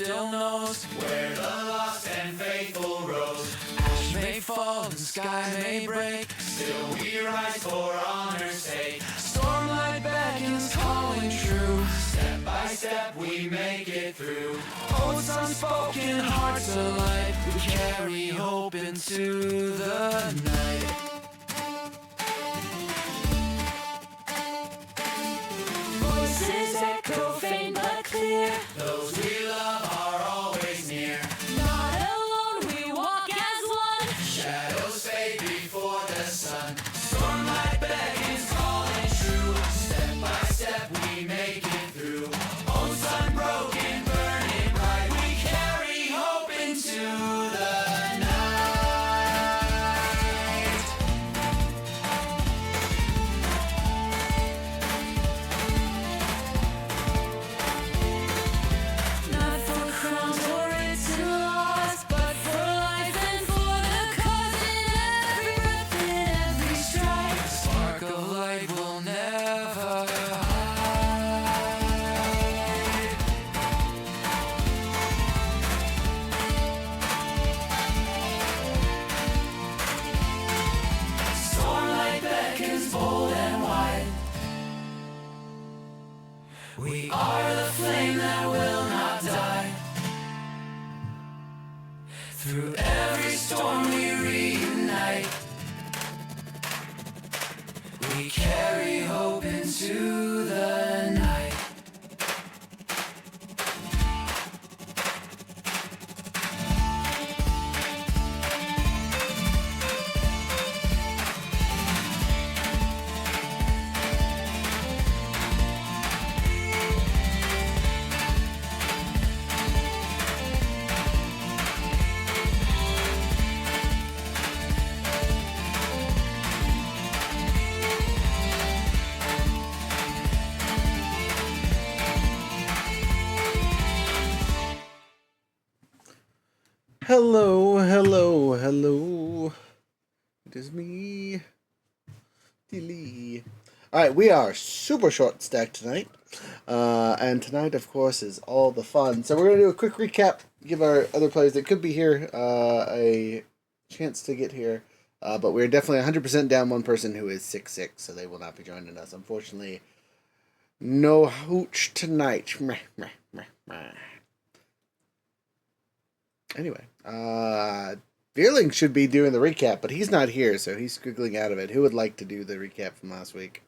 still knows where the lost and faithful rose. Ash may fall and sky may break, Still we rise for honor's sake. stormlight beckons calling true. Step by step we make it through. Oaths unspoken, hearts alight, we carry hope into the night. Voices echo faint but clear. Those we love are always near. Not alone, we walk as one. Shadows fade before the sun. Stormlight beckons calling true. Step by step we make it through. Oaths unbroken, burning bright. We carry hope into the night. Not for crowns or written laws, but for life and for the cause. In every breath, in every stride. Spark of light will never hide. Stormlight beckons bold and wide. We are the flame that will not die. Through every storm we reunite. We carry hope into the night. Hello, hello, hello. It is me, Dilly. Alright, we are super short stacked tonight. And tonight, of course, is all the fun. So we're going to do a quick recap, give our other players that could be here a chance to get here. But we're definitely 100% down one person who is 6'6", so they will not be joining us. Unfortunately, no hooch tonight. Meh, meh, meh, meh. Anyway, Veerling should be doing the recap, but he's not here, so he's squiggling out of it. Who would like to do the recap from last week?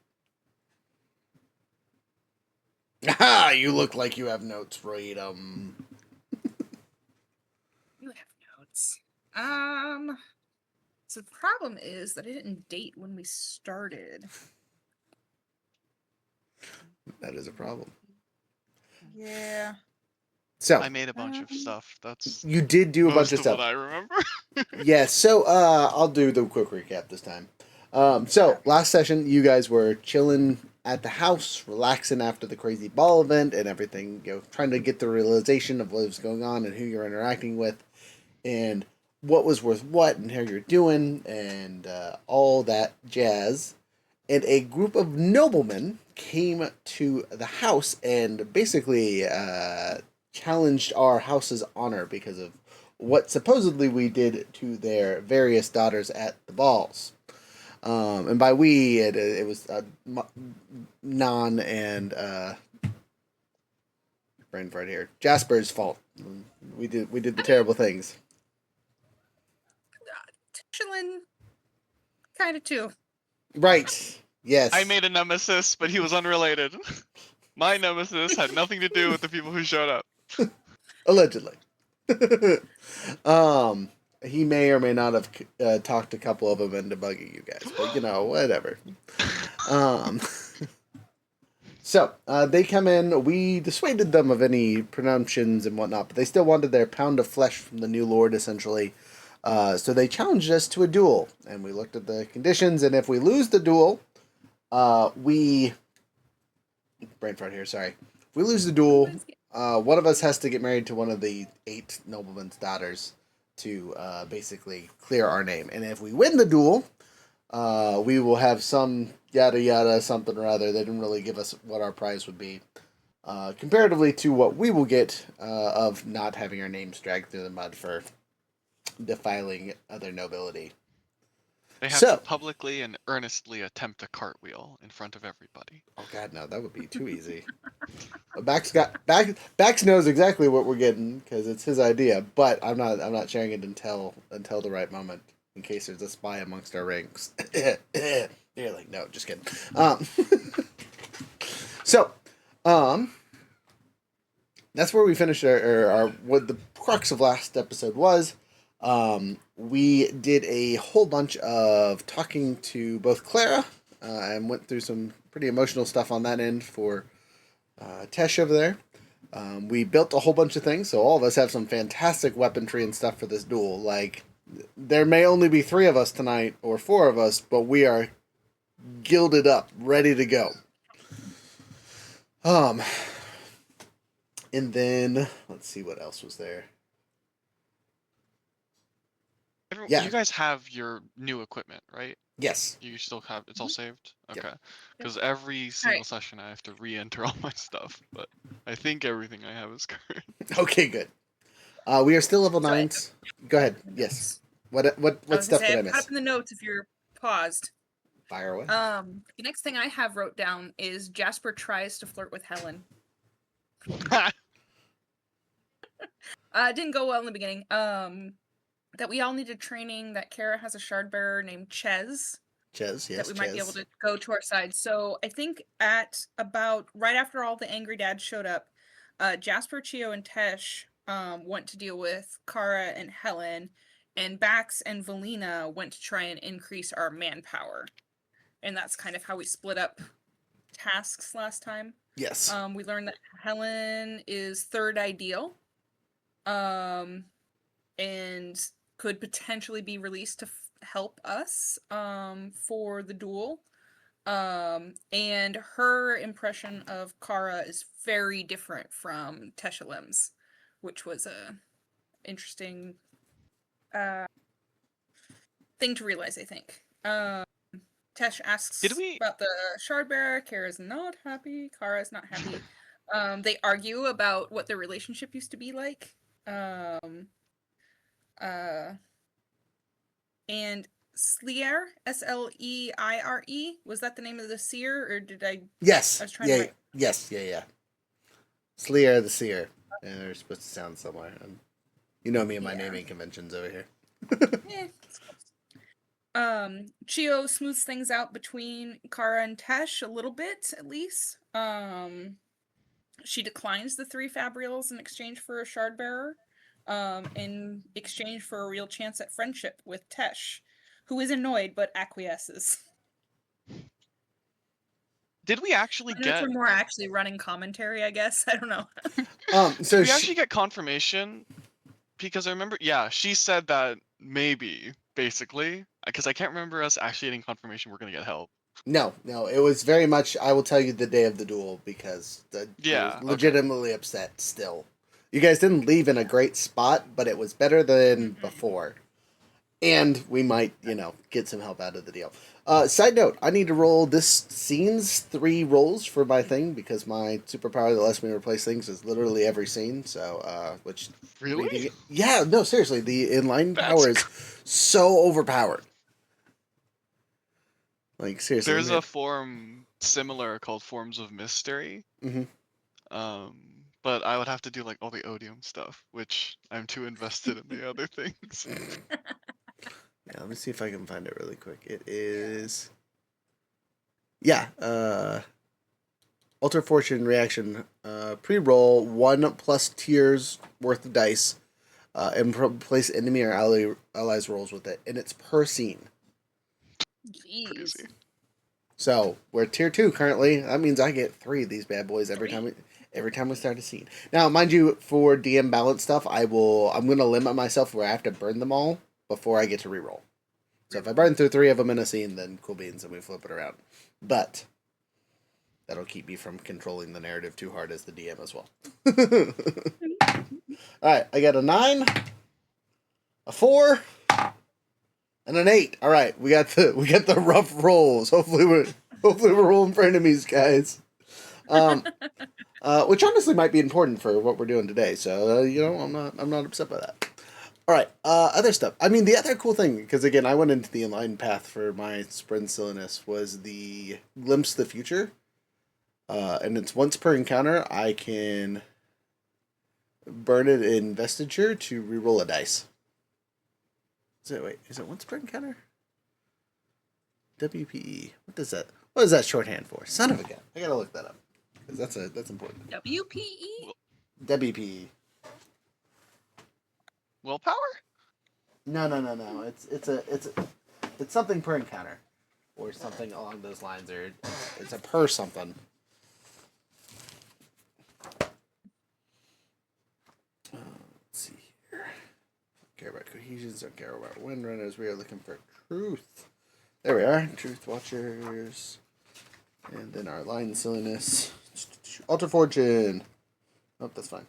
Ah, you look like you have notes. Read 'em. You have notes. So the problem is that I didn't date when we started. That is a problem. Yeah. So, I made a bunch of stuff. That's you did do a bunch most of stuff. what I remember. Yes, so I'll do the quick recap this time. So last session, you guys were chilling at the house, relaxing after the crazy ball event and everything, trying to get the realization of what was going on and who you're interacting with, and what was worth what, and how you're doing, and all that jazz. And a group of noblemen came to the house and basically challenged our house's honor because of what supposedly we did to their various daughters at the balls. And by we, it was Non and brain fart here, Jasper's fault. We did the terrible things. Chillin' kind of too. Right. Yes. I made a nemesis, but he was unrelated. My nemesis had nothing to do with the people who showed up. Allegedly. He may or may not have talked a couple of them into bugging you guys, but whatever. So they come in. We dissuaded them of any presumptions and whatnot, but they still wanted their pound of flesh from the new lord, essentially. So they challenged us to a duel, and we looked at the conditions, and if we lose the duel, brain fart here, sorry. If we lose the duel, one of us has to get married to one of the 8 noblemen's daughters to basically clear our name. And if we win the duel, we will have some yada yada something or other. They didn't really give us what our prize would be. comparatively to what we will get of not having our names dragged through the mud for defiling other nobility. They have to So, publicly and earnestly attempt a cartwheel in front of everybody. oh god, no, that would be too easy. But Bax knows exactly what we're getting because it's his idea, but I'm not sharing it until the right moment in case there's a spy amongst our ranks. You're like, no, just kidding. So, that's where we finished our what the crux of last episode was. We did a whole bunch of talking to both Clara and went through some pretty emotional stuff on that end for Tesh over there. We built a whole bunch of things, so all of us have some fantastic weaponry and stuff for this duel. Like, there may only be 3 of us tonight, or 4 of us, but we are gilded up, ready to go. And then, let's see what else was there. Yeah. You guys have your new equipment, right? Yes. You still have it's all saved? Yep. Okay. Because every single session I have to re-enter all my stuff, but I think everything I have is current. Okay, good. We are still level 9s. Go ahead. Yes. What stuff did I I've got miss? up in the notes if you're paused. Fire away. The next thing I have wrote down is Jasper tries to flirt with Helen. It didn't go well in the beginning. That we all needed training, that Kara has a shard bearer named Ches. Ches, yes. That we might be able to go to our side. So I think at about right after all the angry dads showed up, Jasper, Chio, and Tesh went to deal with Kara and Helen, and Bax and Valina went to try and increase our manpower. And that's kind of how we split up tasks last time. Yes. We learned that Helen is 3rd ideal. And could potentially be released to help us for the duel. And her impression of Kara is very different from Teshalim's, which was a interesting thing to realize, I think. Tesh asks about the shard bearer. Kara's not happy. Kara's not happy. They argue about what their relationship used to be like. And Sleire, Sleire, was that the name of the seer, or did I? Yes. I was trying to write... Yes. Sleire the seer. And they're supposed to sound somewhere. You know me and my naming conventions over here. Chio smooths things out between Kara and Tesh a little bit, at least. She declines the 3 fabrials in exchange for a shard bearer. In exchange for a real chance at friendship with Tesh, who is annoyed but acquiesces. Did we actually get... We're more actually running commentary, I guess. I don't know. So did we actually get confirmation? Because I remember, she said that maybe, basically. Because I can't remember us actually getting confirmation we're going to get help. No, it was very much, I will tell you the day of the duel, because I was legitimately upset still. You guys didn't leave in a great spot, but it was better than before. And we might, get some help out of the deal. Side note, I need to roll this scene's 3 rolls for my thing, because my superpower that lets me replace things is literally every scene, so, which... Really? Yeah, no, seriously, the inline power is so overpowered. Like, seriously. There's a form similar called Forms of Mystery. But I would have to do like all the odium stuff, which I'm too invested in the other things. Yeah, let me see if I can find it really quick. It is... Alter Fortune reaction. Pre-roll 1 plus tiers worth of dice. And place enemy or allies rolls with it. And it's per scene. Jeez. Crazy. So, we're tier 2 currently. That means I get 3 of these bad boys every time we start a scene. Now, mind you, for DM balance stuff, I'm going to limit myself where I have to burn them all before I get to reroll. So if I burn through 3 of them in a scene, then cool beans, and we flip it around. But that'll keep me from controlling the narrative too hard as the DM as well. Alright, I got a 9, a 4, and an 8. Alright, we got the rough rolls. Hopefully we're rolling for enemies, guys. which honestly might be important for what we're doing today. So I'm not upset by that. All right, other stuff. I mean, the other cool thing, because again, I went into the enlightened path for my sprint silliness, was the glimpse of the future. And it's once per encounter, I can burn it in Vestiture to reroll a dice. Is it once per encounter? WPE. What is that shorthand for? Son of a gun. I gotta look that up. Because that's important. WPE? WPE. Willpower? No. It's something per encounter. Or something along those lines, or it's a per something. Let's see here. Don't care about cohesions, don't care about windrunners. We are looking for truth. There we are. Truth Watchers. And then our line silliness. Alter Fortune. Oh, that's fine.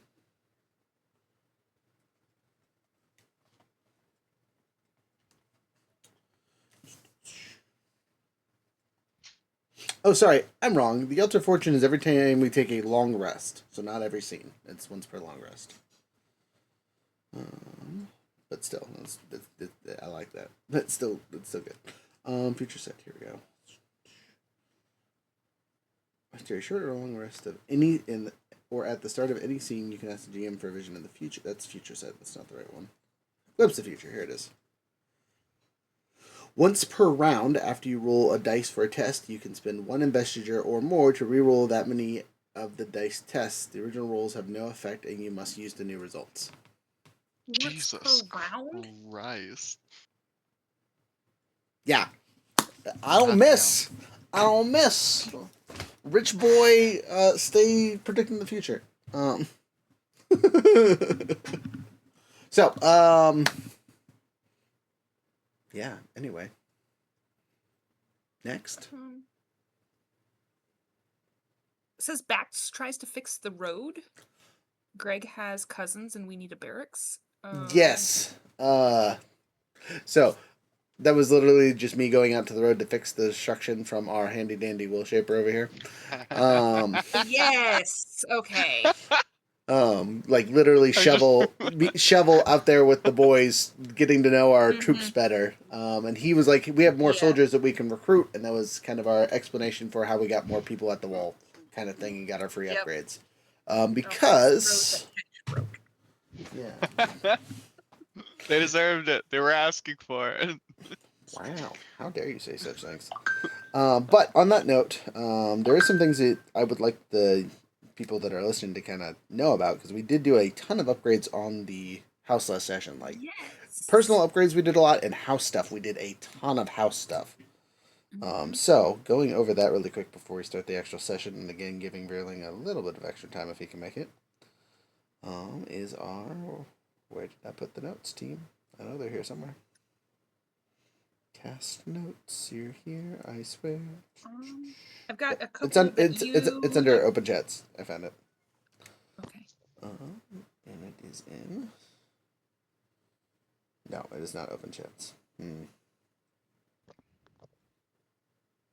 Oh, sorry. I'm wrong. The Alter Fortune is every time we take a long rest. So not every scene. It's once per long rest. But still, I like that. It's still good. Future set. Here we go. After a short or long rest of any or at the start of any scene, you can ask the GM for a vision of the future. That's future set. That's not the right one. Glimpse of the future. Here it is. Once per round, after you roll a dice for a test, you can spend one investiture or more to reroll that many of the dice tests. The original rolls have no effect, and you must use the new results. Once Jesus per round? Christ. Yeah. I don't miss. I don't miss. Rich boy, stay predicting the future. So, yeah, anyway. Next. It says Bax tries to fix the road. Greg has cousins and we need a barracks. Yes. So, that was literally just me going out to the road to fix the destruction from our handy dandy wheel shaper over here. Yes. Okay. Like literally shovel out there with the boys, getting to know our troops better. And he was like, we have more soldiers that we can recruit, and that was kind of our explanation for how we got more people at the wall, kind of thing, and got our free upgrades. Because yeah, They deserved it. They were asking for it. wow, how dare you say such things? But on that note, there are some things that I would like the people that are listening to kind of know about, because we did do a ton of upgrades on the house last session. Like personal upgrades we did a lot, and house stuff we did a ton of house stuff. So going over that really quick before we start the actual session, and again giving Verling a little bit of extra time if he can make it, is our, where did I put the notes, team? I know they're here somewhere. Cast notes, you're here, I swear. I've got a couple. It's under open chats. I found it. Okay. And it is in. No, it is not open chats.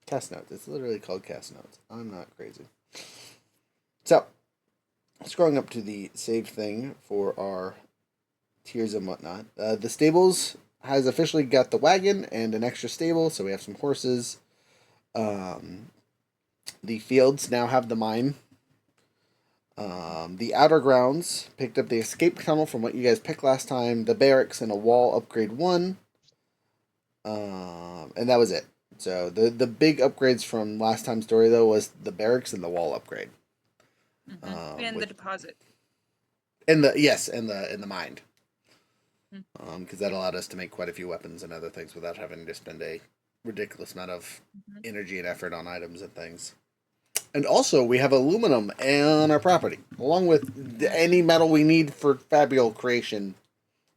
Cast notes. It's literally called cast notes. I'm not crazy. So, scrolling up to the save thing for our tiers and whatnot. The stables has officially got the wagon and an extra stable, so we have some horses. The fields now have the mine. The outer grounds picked up the escape tunnel from what you guys picked last time, the barracks, and a wall upgrade 1. And that was it. So the big upgrades from last time's story, though, was the barracks and the wall upgrade. And the deposit. And the mine. Because that allowed us to make quite a few weapons and other things without having to spend a ridiculous amount of energy and effort on items and things. And also, we have aluminum on our property, along with any metal we need for fabulous creation.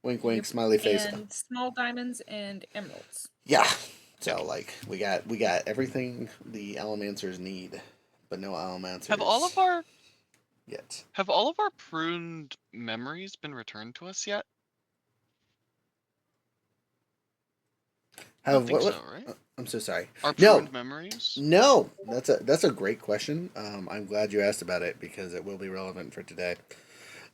Wink, wink, smiley face. And small diamonds and emeralds. Yeah. So, like, we got everything the Allomancers need, but no Allomancers Have all of our pruned memories been returned to us yet? I don't think so, right? I'm so sorry. Our No, pruned memories? no, that's a great question. I'm glad you asked about it because it will be relevant for today.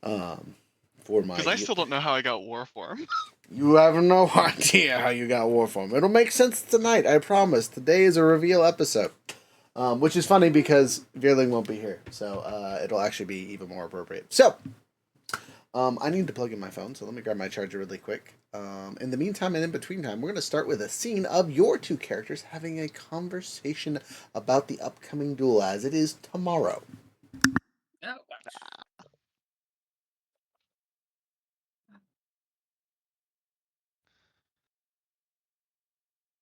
Um, for my Because I still don't know how I got Warform. You have no idea how you got Warform. It'll make sense tonight, I promise. Today is a reveal episode. Which is funny because Veerling won't be here, so it'll actually be even more appropriate. So, I need to plug in my phone, so let me grab my charger really quick. In the meantime and in between time, we're going to start with a scene of your two characters having a conversation about the upcoming duel as it is tomorrow. Oh gosh.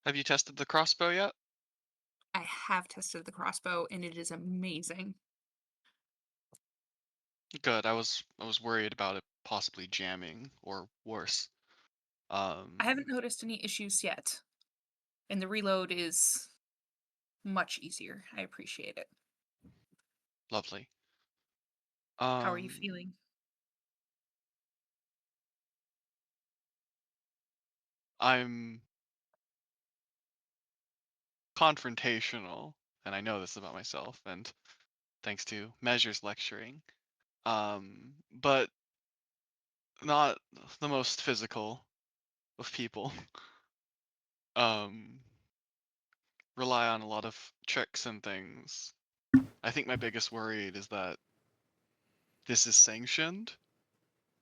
Have you tested the crossbow yet? I have tested the crossbow and it is amazing. Good. I was worried about it possibly jamming or worse. I haven't noticed any issues yet. And the reload is much easier. I appreciate it. Lovely. How are you Um, feeling? I'm confrontational, and I know this about myself, and thanks to Measure's lecturing. But not the most physical of people. Um, rely on a lot of tricks and things. I think my biggest worry is that this is sanctioned,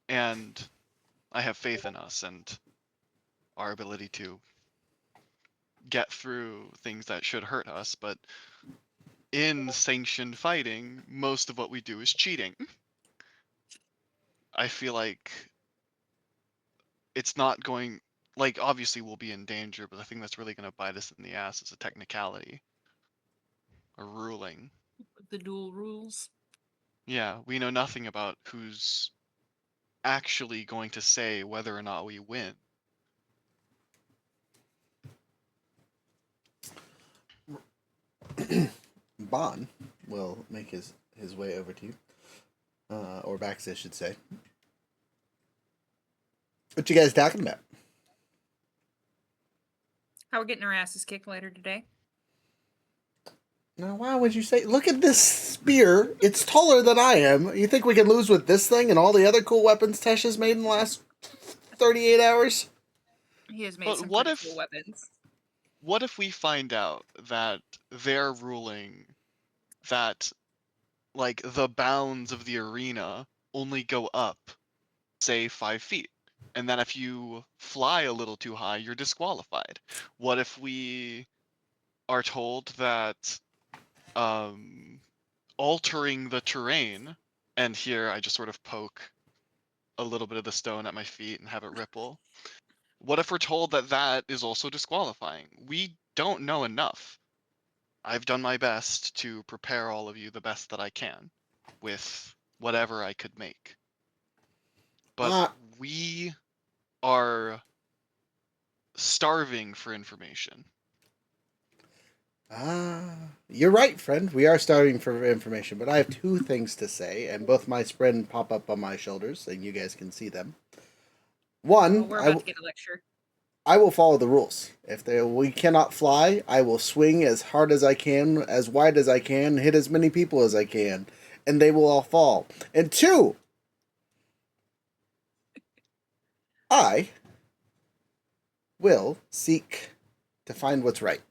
and I have faith in us and our ability to get through things that should hurt us, but in sanctioned fighting, most of what we do is cheating. I feel like it's not going, like, obviously we'll be in danger, but the thing that's really going to bite us in the ass is a technicality, a ruling. The dual rules. Yeah, we know nothing about who's actually going to say whether or not we win. Bon will make his way over to you. Or Bax, I should say. What you guys talking about? How we're getting our asses kicked later today. Now, why would you say? Look at this spear. It's taller than I am. You think we can lose with this thing and all the other cool weapons Tesh has made in the last 38 hours? He has made But some what pretty if cool weapons. what if we find out that they're ruling that, like, the bounds of the arena only go up, say, 5 feet, and that if you fly a little too high, you're disqualified? What if we are told that altering the terrain, and here I just sort of poke a little bit of the stone at my feet and have it ripple? What if we're told that that is also disqualifying? We don't know enough. I've done my best to prepare all of you the best that I can with whatever I could make. But Uh, we are starving for information. you're right, friend. We are starving for information, but I have two things to say, and both my spread pop up on my shoulders, and you guys can see them. Well, One, we're about to get a lecture. I will follow the rules. If we cannot fly, I will swing as hard as I can, as wide as I can, hit as many people as I can, and they will all fall. And two, I will seek to find what's right.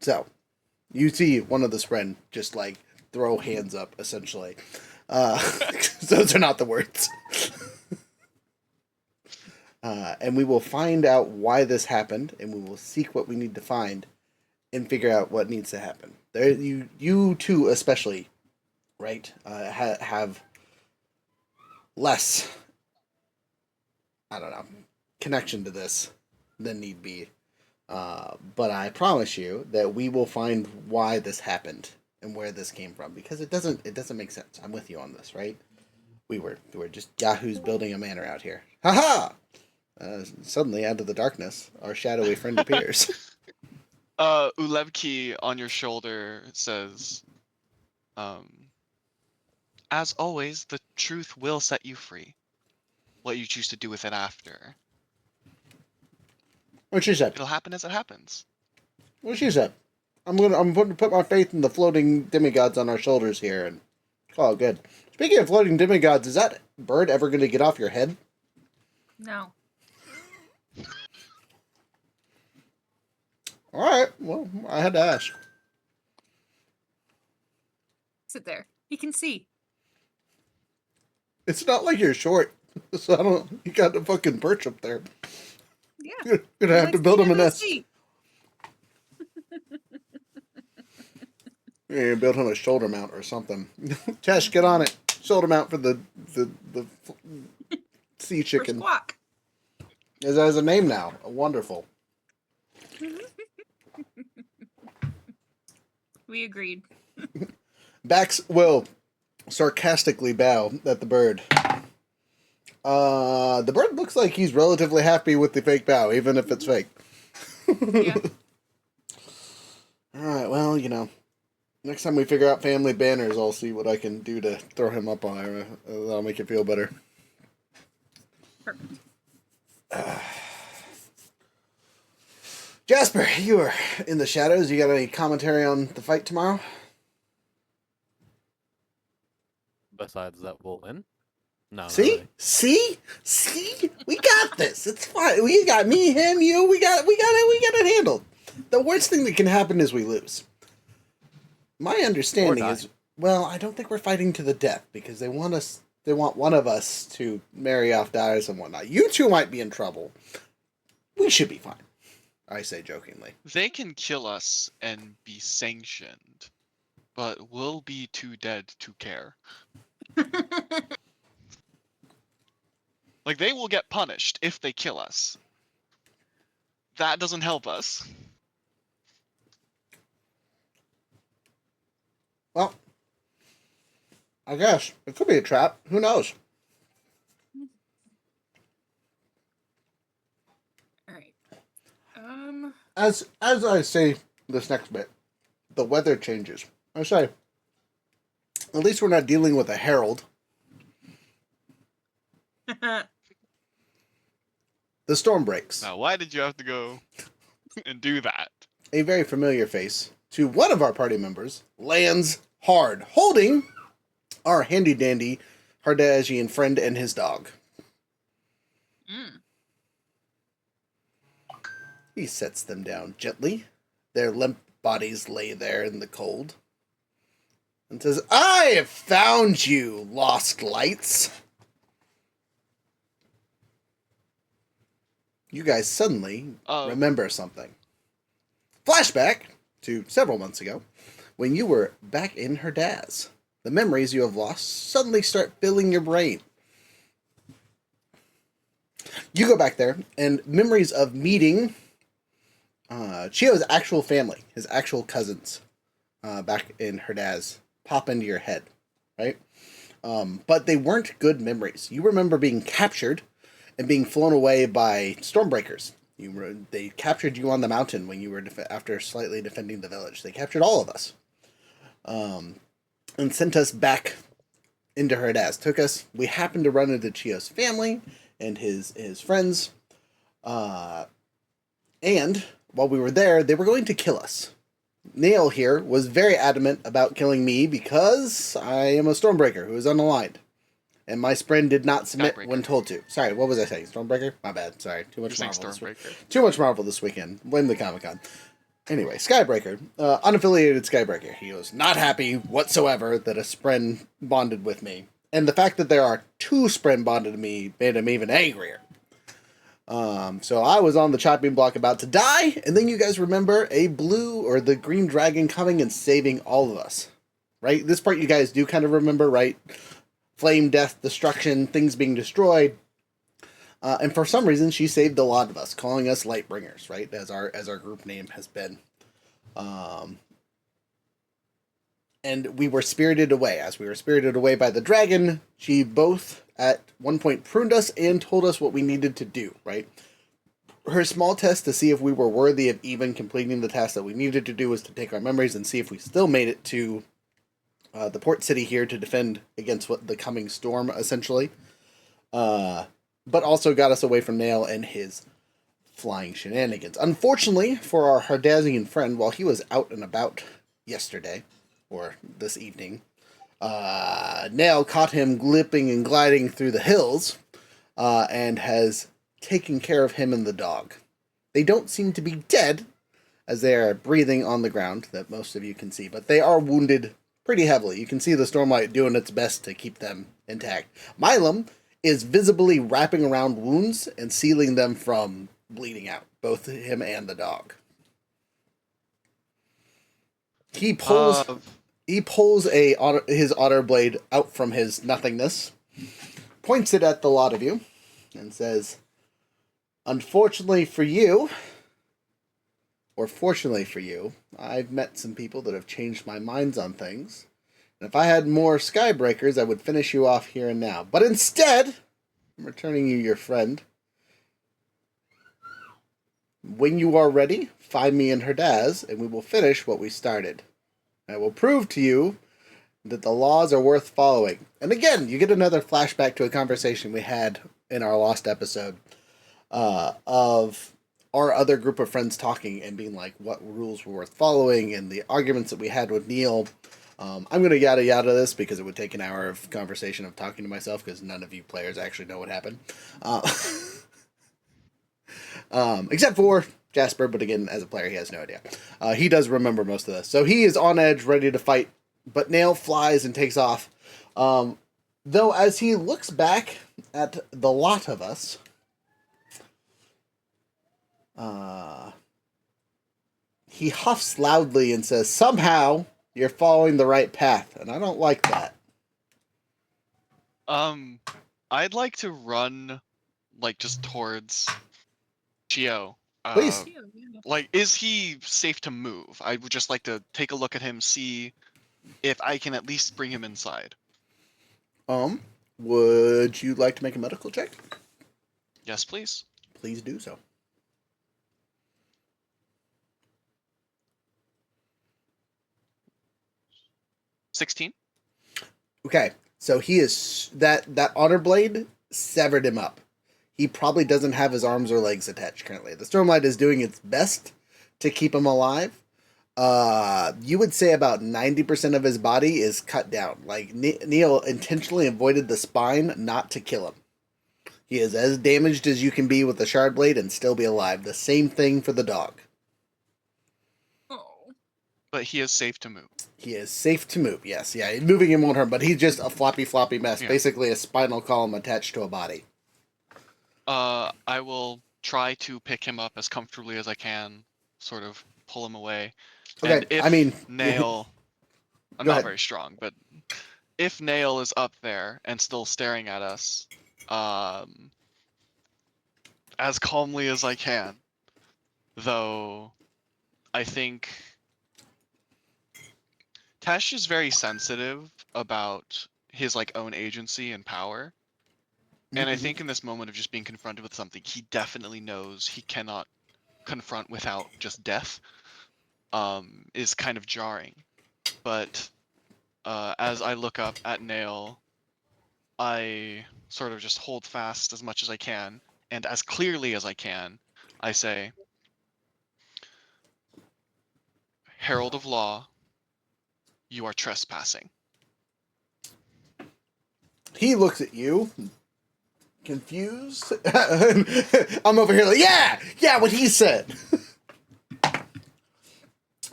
So, you see one of the spread just like throw hands up, essentially. Those are not the words. And we will find out why this happened, and we will seek what we need to find, and figure out what needs to happen. There, you two especially, right? Have less, I don't know, connection to this than need be. But I promise you that we will find why this happened and where this came from, because it doesn't make sense. I'm with you on this, right? We were just yahoos building a manor out here. Ha ha! Suddenly, out of the darkness, our shadowy friend appears. Ulevki on your shoulder says, as always, the truth will set you free. What you choose to do with it after, What she said. it'll happen as it happens. What she said. I'm going to put my faith in the floating demigods on our shoulders here and call it good. Speaking of floating demigods, is that bird ever going to get off your head? No. All right. Well, I had to ask. Sit there. He can see. It's not like you're short, so I don't. You got to fucking perch up there. Yeah. You're gonna have to Likes build being him a able to nest. see. Yeah, build him a shoulder mount or something. Tesh, get on it. Shoulder mount for the sea For chicken. Squawk. It has a name now. Wonderful. We agreed. Bax will sarcastically bow at the bird. The bird looks like he's relatively happy with the fake bow, even if it's fake. Yeah. Alright, well, next time we figure out family banners, I'll see what I can do to throw him up on there. That'll make you feel better. Perfect. Jasper, you are in the shadows. You got any commentary on the fight tomorrow? Besides that, we'll win. No, not See? really. See? We got this. It's fine. We got me, him, you. We got it handled. The worst thing that can happen is we lose. My understanding is, well, I don't think we're fighting to the death because they want one of us to marry off daughters and whatnot. You two might be in trouble. We should be fine. I say jokingly. They can kill us and be sanctioned, but we'll be too dead to care. Like, they will get punished if they kill us. That doesn't help us. Well, I guess it could be a trap. Who knows? All right. As I say this next bit, the weather changes. I say, at least we're not dealing with a herald. The storm breaks. Now, why did you have to go and do that? A very familiar face to one of our party members lands hard, holding our handy-dandy Hardasian friend and his dog. He sets them down gently. Their limp bodies lay there in the cold. And says, I have found you, lost lights. You guys suddenly remember something. Flashback to several months ago, when you were back in Herdaz. The memories you have lost suddenly start filling your brain. You go back there, and memories of meeting Chio's actual family, his actual cousins, back in Herdaz, pop into your head, right? But they weren't good memories. You remember being captured and being flown away by Stormbreakers. They captured you on the mountain when you were after slightly defending the village. They captured all of us, and sent us back into Herdaz. We happened to run into Chio's family and his friends, and while we were there, they were going to kill us. Nail here was very adamant about killing me because I am a Stormbreaker who is unaligned. And my spren did not submit when told to. Sorry, what was I saying? Stormbreaker? My bad. Sorry. Too much Marvel this week. Too much Marvel this weekend. Blame the Comic-Con. Anyway, Skybreaker. Unaffiliated Skybreaker. He was not happy whatsoever that a spren bonded with me. And the fact that there are two spren bonded to me made him even angrier. So I was on the chopping block about to die, and then you guys remember a blue or the green dragon coming and saving all of us. Right? This part you guys do kind of remember, right? Flame, death, destruction, things being destroyed. And for some reason, she saved a lot of us, calling us Lightbringers, right? As our group name has been. And we were spirited away. As we were spirited away by the dragon, she both at one point pruned us and told us what we needed to do, right? Her small test to see if we were worthy of even completing the task that we needed to do was to take our memories and see if we still made it to the port city here to defend against the coming storm, essentially. But also got us away from Nail and his flying shenanigans. Unfortunately for our Hardazian friend, while he was out and about yesterday, or this evening, Nail caught him glipping and gliding through the hills, and has taken care of him and the dog. They don't seem to be dead, as they are breathing on the ground, that most of you can see, but they are wounded pretty heavily. You can see the Stormlight doing its best to keep them intact. Milam is visibly wrapping around wounds and sealing them from bleeding out, both him and the dog. He pulls his otter blade out from his nothingness, points it at the lot of you, and says, "Unfortunately for you, or fortunately for you, I've met some people that have changed my minds on things. And if I had more Skybreakers, I would finish you off here and now. But instead, I'm returning you your friend. When you are ready, find me in Herdaz, and we will finish what we started. I will prove to you that the laws are worth following." And again, you get another flashback to a conversation we had in our lost episode of our other group of friends talking and being like what rules were worth following and the arguments that we had with Neil. I'm going to yada yada this because it would take an hour of conversation of talking to myself because none of you players actually know what happened. Except for Jasper, but again, as a player, he has no idea. He does remember most of this. So he is on edge, ready to fight, but Nail flies and takes off. Though as he looks back at the lot of us, he huffs loudly and says, "Somehow you're following the right path," and I don't like that. I'd like to run, like, just towards Chio. Please. Like, is he safe to move? I would just like to take a look at him, see if I can at least bring him inside. Would you like to make a medical check? Yes, please. Please do so. 16. Okay, so he is that honor blade severed him up. He probably doesn't have his arms or legs attached currently. The Stormlight is doing its best to keep him alive. You would say about 90% of his body is cut down. Like Neil intentionally avoided the spine not to kill him. He is as damaged as you can be with the shard blade and still be alive. The same thing for the dog. But he is safe to move. He is safe to move, yes. Yeah, moving him won't hurt, but he's just a floppy mess. Yeah. Basically a spinal column attached to a body. I will try to pick him up as comfortably as I can, sort of pull him away. Okay, And if I mean... Nail... I'm Go not ahead. very strong, but if Nail is up there and still staring at us, as calmly as I can, though I think Tesh is very sensitive about his like own agency and power. And I think in this moment of just being confronted with something he definitely knows he cannot confront without just death, is kind of jarring. But as I look up at Nail, I sort of just hold fast as much as I can, and as clearly as I can, I say, "Herald of Law, you are trespassing." He looks at you, confused. I'm over here like, yeah, what he said.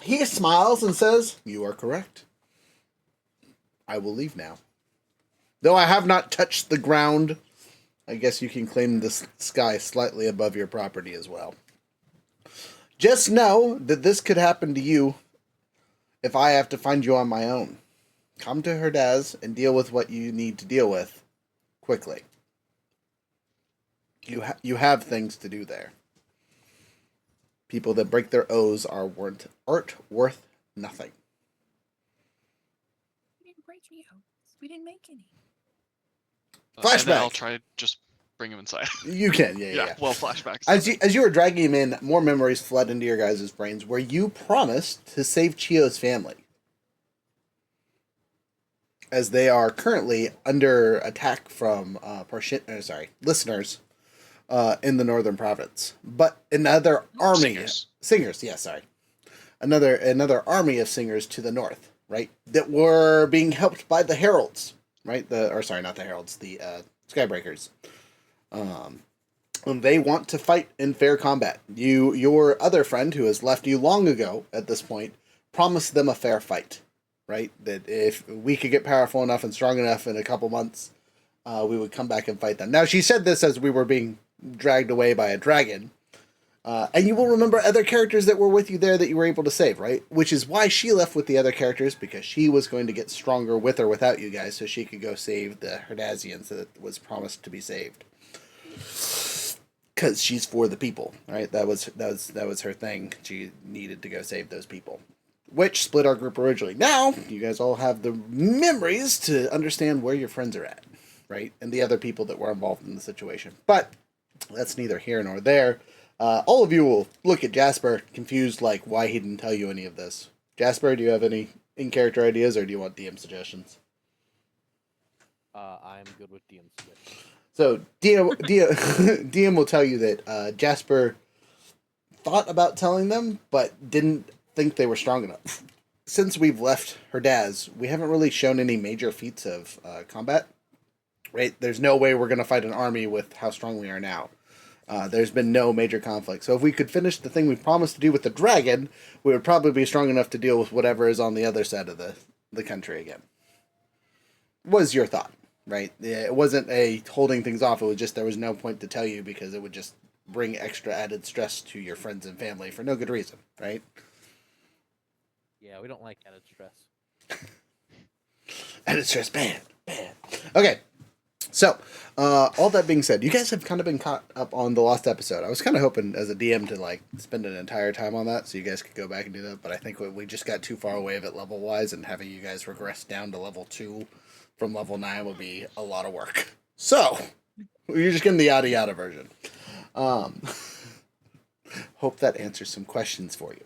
He smiles and says, "You are correct. I will leave now. Though I have not touched the ground, I guess you can claim the sky slightly above your property as well. Just know that this could happen to you if I have to find you on my own. Come to Herdaz and deal with what you need to deal with quickly. You have things to do there. People that break their oaths aren't worth nothing." We didn't break any oaths. We didn't make any. And then I'll Flashback. try to just bring him inside. You can, yeah. Well, flashbacks. As you were dragging him in, more memories flood into your guys' brains where you promised to save Chio's family, as they are currently under attack from listeners in the northern province. But another army, singers, yeah, sorry, another army of singers to the north, right, that were being helped by the heralds, right? Not the heralds, the skybreakers. And they want to fight in fair combat. Your other friend, who has left you long ago at this point, promised them a fair fight, right? That if we could get powerful enough and strong enough in a couple months, we would come back and fight them. Now, she said this as we were being dragged away by a dragon. And you will remember other characters that were with you there that you were able to save, right? Which is why she left with the other characters, because she was going to get stronger with or without you guys, so she could go save the Herdazians that was promised to be saved. Because she's for the people, right? That was her thing. She needed to go save those people, which split our group originally. Now you guys all have the memories to understand where your friends are at, right? And the other people that were involved in the situation. But that's neither here nor there. All of you will look at Jasper confused, like why he didn't tell you any of this. Jasper, do you have any in-character ideas, or do you want DM suggestions? I'm good with DM suggestions. So DM will tell you that Jasper thought about telling them, but didn't think they were strong enough. Since we've left Herdaz, we haven't really shown any major feats of combat. Right? There's no way we're going to fight an army with how strong we are now. There's been no major conflict. So if we could finish the thing we promised to do with the dragon, we would probably be strong enough to deal with whatever is on the other side of the country again. Was your thought, right? It wasn't a holding things off. It was just there was no point to tell you because it would just bring extra added stress to your friends and family for no good reason, right? Yeah, we don't like added stress. Added stress, bad. Okay. So, all that being said, you guys have kind of been caught up on the lost episode. I was kind of hoping as a DM to like spend an entire time on that so you guys could go back and do that, but I think we just got too far away of it level-wise, and having you guys regress down to level 2 from level 9 would be a lot of work. So, you're just getting the yada-yada version. Hope that answers some questions for you.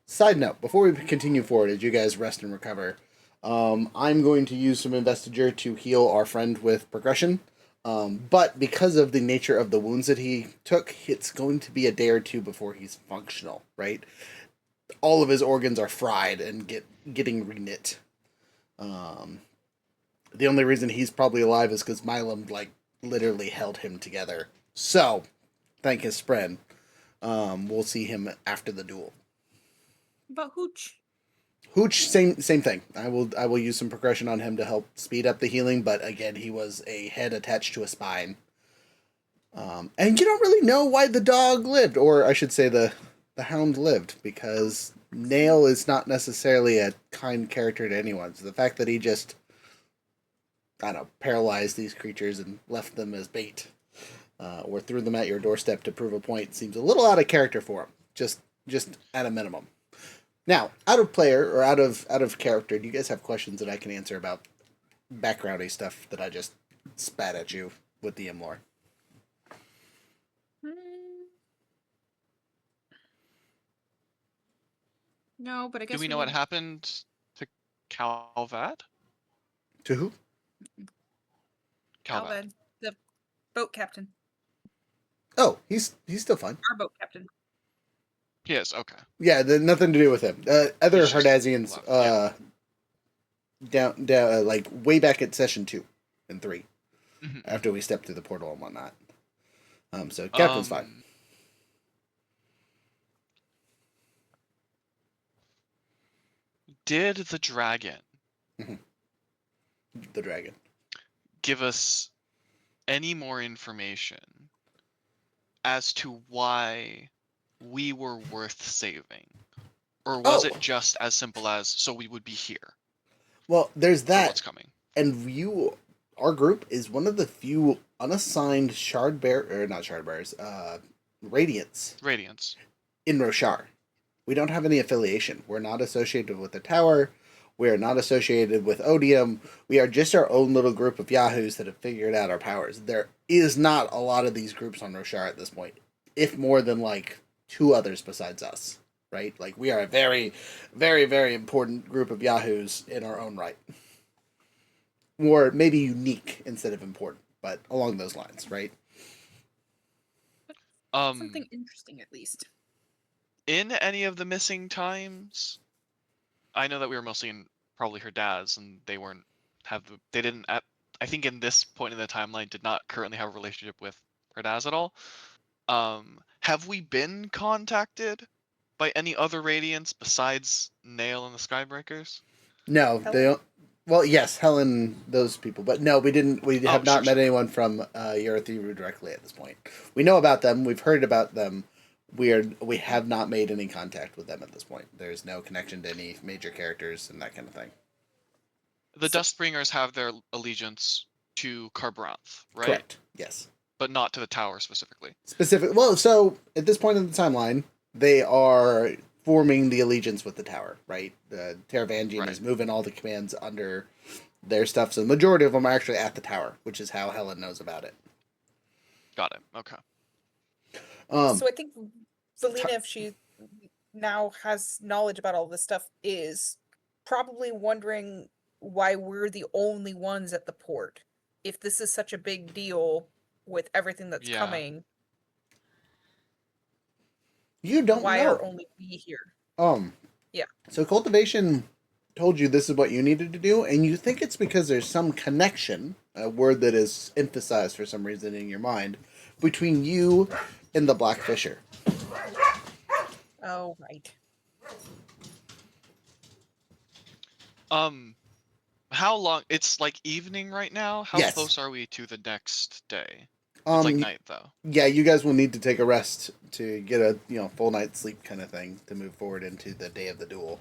Side note, before we continue forward, as you guys rest and recover, I'm going to use some Investiture to heal our friend with progression. But because of the nature of the wounds that he took, it's going to be a day or two before he's functional, right? All of his organs are fried and getting reknit. The only reason he's probably alive is because Milam, literally held him together. So, thank his friend. We'll see him after the duel. About Hooch. Hooch, same thing. I will use some progression on him to help speed up the healing, but again, he was a head attached to a spine. And you don't really know why the dog lived, or I should say the hound lived, because Nail is not necessarily a kind character to anyone. So the fact that he just, paralyzed these creatures and left them as bait, or threw them at your doorstep to prove a point seems a little out of character for him, just at a minimum. Now, out of player or out of character, do you guys have questions that I can answer about backgroundy stuff that I just spat at you with DM lore? No, but I guess Do we know what happened to Calvad? To who? Calvad, the boat captain. Oh, he's still fine. Our boat captain. Yes, okay. Yeah, nothing to do with him. Other He's just Herdazians, left, down, way back at session 2 and 3, Mm-hmm. after we stepped through the portal and whatnot. So Captain's fine. Did the dragon The dragon give us any more information as to why we were worth saving? Or was it just as simple as, so we would be here? Well, there's for that. What's coming? And our group is one of the few unassigned Radiants in Roshar. We don't have any affiliation. We're not associated with the tower. We are not associated with Odium. We are just our own little group of Yahoos that have figured out our powers. There is not a lot of these groups on Roshar at this point, if more than 2 others besides us, right? We are a very, very, very important group of Yahoos in our own right. Or maybe unique instead of important, but along those lines, right? Something interesting, at least. In any of the missing times, I know that we were mostly in probably her dad's, and they weren't they didn't at I think in this point in the timeline did not currently have a relationship with her dad's at all. Have we been contacted by any other Radiants besides Nail and the Skybreakers? No, Helen? they don't. Well, yes, Helen, those people, but no, we didn't. We have not met anyone from Eurythru directly at this point. We know about them. We've heard about them. We have not made any contact with them at this point. There's no connection to any major characters and that kind of thing. The Dustbringers have their allegiance to Kharbranth, right? Correct. Yes. But not to the tower specifically. Well, so at this point in the timeline, they are forming the allegiance with the tower, right? The Taravangian is moving all the commands under their stuff, so the majority of them are actually at the tower, which is how Helen knows about it. Got it. Okay. So I think Zelina, if she now has knowledge about all this stuff, is probably wondering why we're the only ones at the port. If this is such a big deal with everything that's coming, you don't why know. are only we here? Yeah. So cultivation told you this is what you needed to do, and you think it's because there's some connection, a word that is emphasized for some reason in your mind, between you and the Black Fisher. Oh, right. How long? It's like evening right now. How close are we to the next day? It's like night though. Yeah, you guys will need to take a rest to get a full night's sleep kind of thing to move forward into the day of the duel.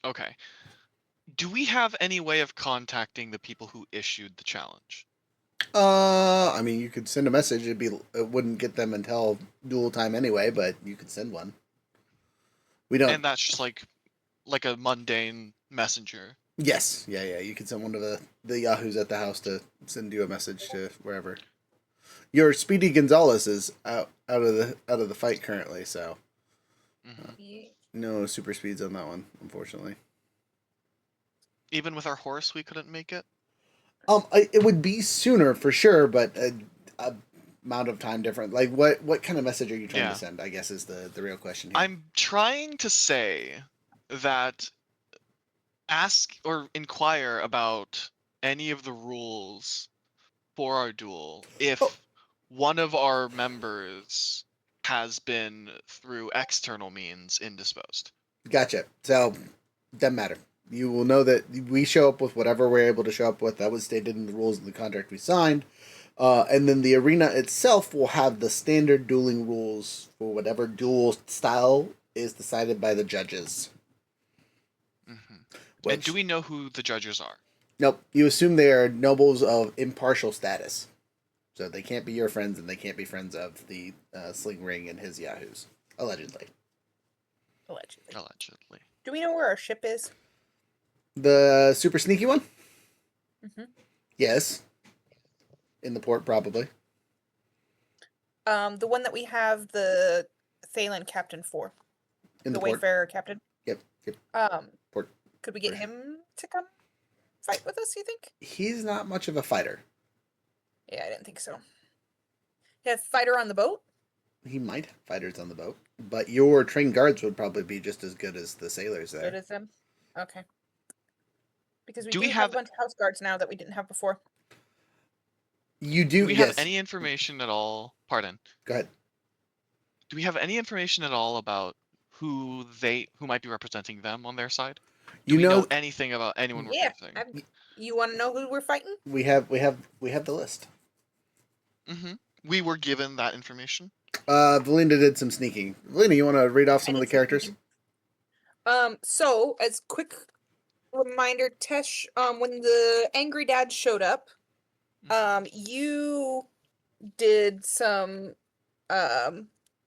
Okay. Do we have any way of contacting the people who issued the challenge? I mean, you could send a message. It wouldn't get them until duel time anyway, but you could send one. We don't. And that's just like a mundane messenger. Yes, yeah. You can send one to the yahoos at the house to send you a message to wherever. Your Speedy Gonzalez is out of the fight currently, so no super speeds on that one, unfortunately. Even with our horse, we couldn't make it. It would be sooner for sure, but a amount of time different. Like, what kind of message are you trying to send? I guess is the real question here. I'm trying to say that ask or inquire about any of the rules for our duel if one of our members has been through external means indisposed. Gotcha. So doesn't matter. You will know that we show up with whatever we're able to show up with. That was stated in the rules in the contract we signed. And then the arena itself will have the standard dueling rules for whatever duel style is decided by the judges. And do we know who the judges are? Nope. You assume they are nobles of impartial status. So they can't be your friends, and they can't be friends of the Sling Ring and his yahoos. Allegedly. Allegedly. Do we know where our ship is? The super sneaky one? Mm-hmm. Yes. In the port, probably. The one that we have the Thalen captain for. In the port. Wayfarer captain? Yep. Port. Could we get him to come fight with us, you think? He's not much of a fighter. Yeah, I didn't think so. He have fighter on the boat? He might have fighters on the boat. But your trained guards would probably be just as good as the sailors there. Good as them? Okay. Because we have a bunch of house guards now that we didn't have before. You do, Do we have any information at all? Pardon. Go ahead. Do we have any information at all about who might be representing them on their side? Do we know anything about anyone we're facing? You want to know who we're fighting? We have the list. We were given that information. Valinda did some sneaking. Valinda, you want to read off some of the characters? So as quick reminder, Tesh, when the angry dad showed up, you did some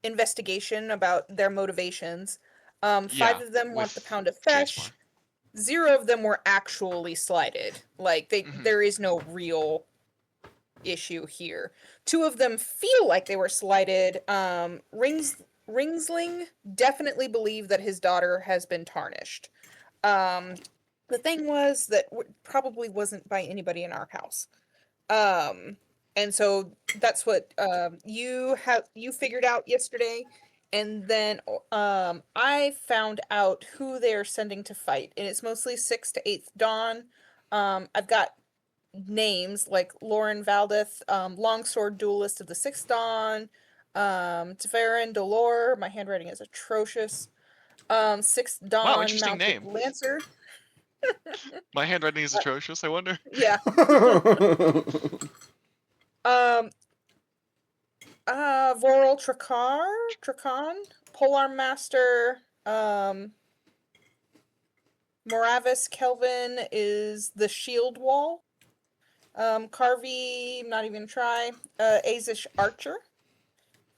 investigation about their motivations. 5 of them want the pound of flesh. 0 of them were actually slighted. Like there is no real issue here. 2 of them feel like they were slighted. Ringsling definitely believe that his daughter has been tarnished. The thing was that probably wasn't by anybody in our house. And so that's what you figured out yesterday, and then I found out who they're sending to fight, and it's mostly 6th to 8th Dawn. I've got names like Lauren Valdeth, longsword duelist of the 6th Dawn, Tafarin Dolor, my handwriting is atrocious. 6th Wow, Dawn interesting mounted name. lancer. My handwriting is atrocious, I wonder. Yeah. Voral Trakon, Polearm Master, Moravis Kelvin is the shield wall. Carvey, not even try. Azish Archer.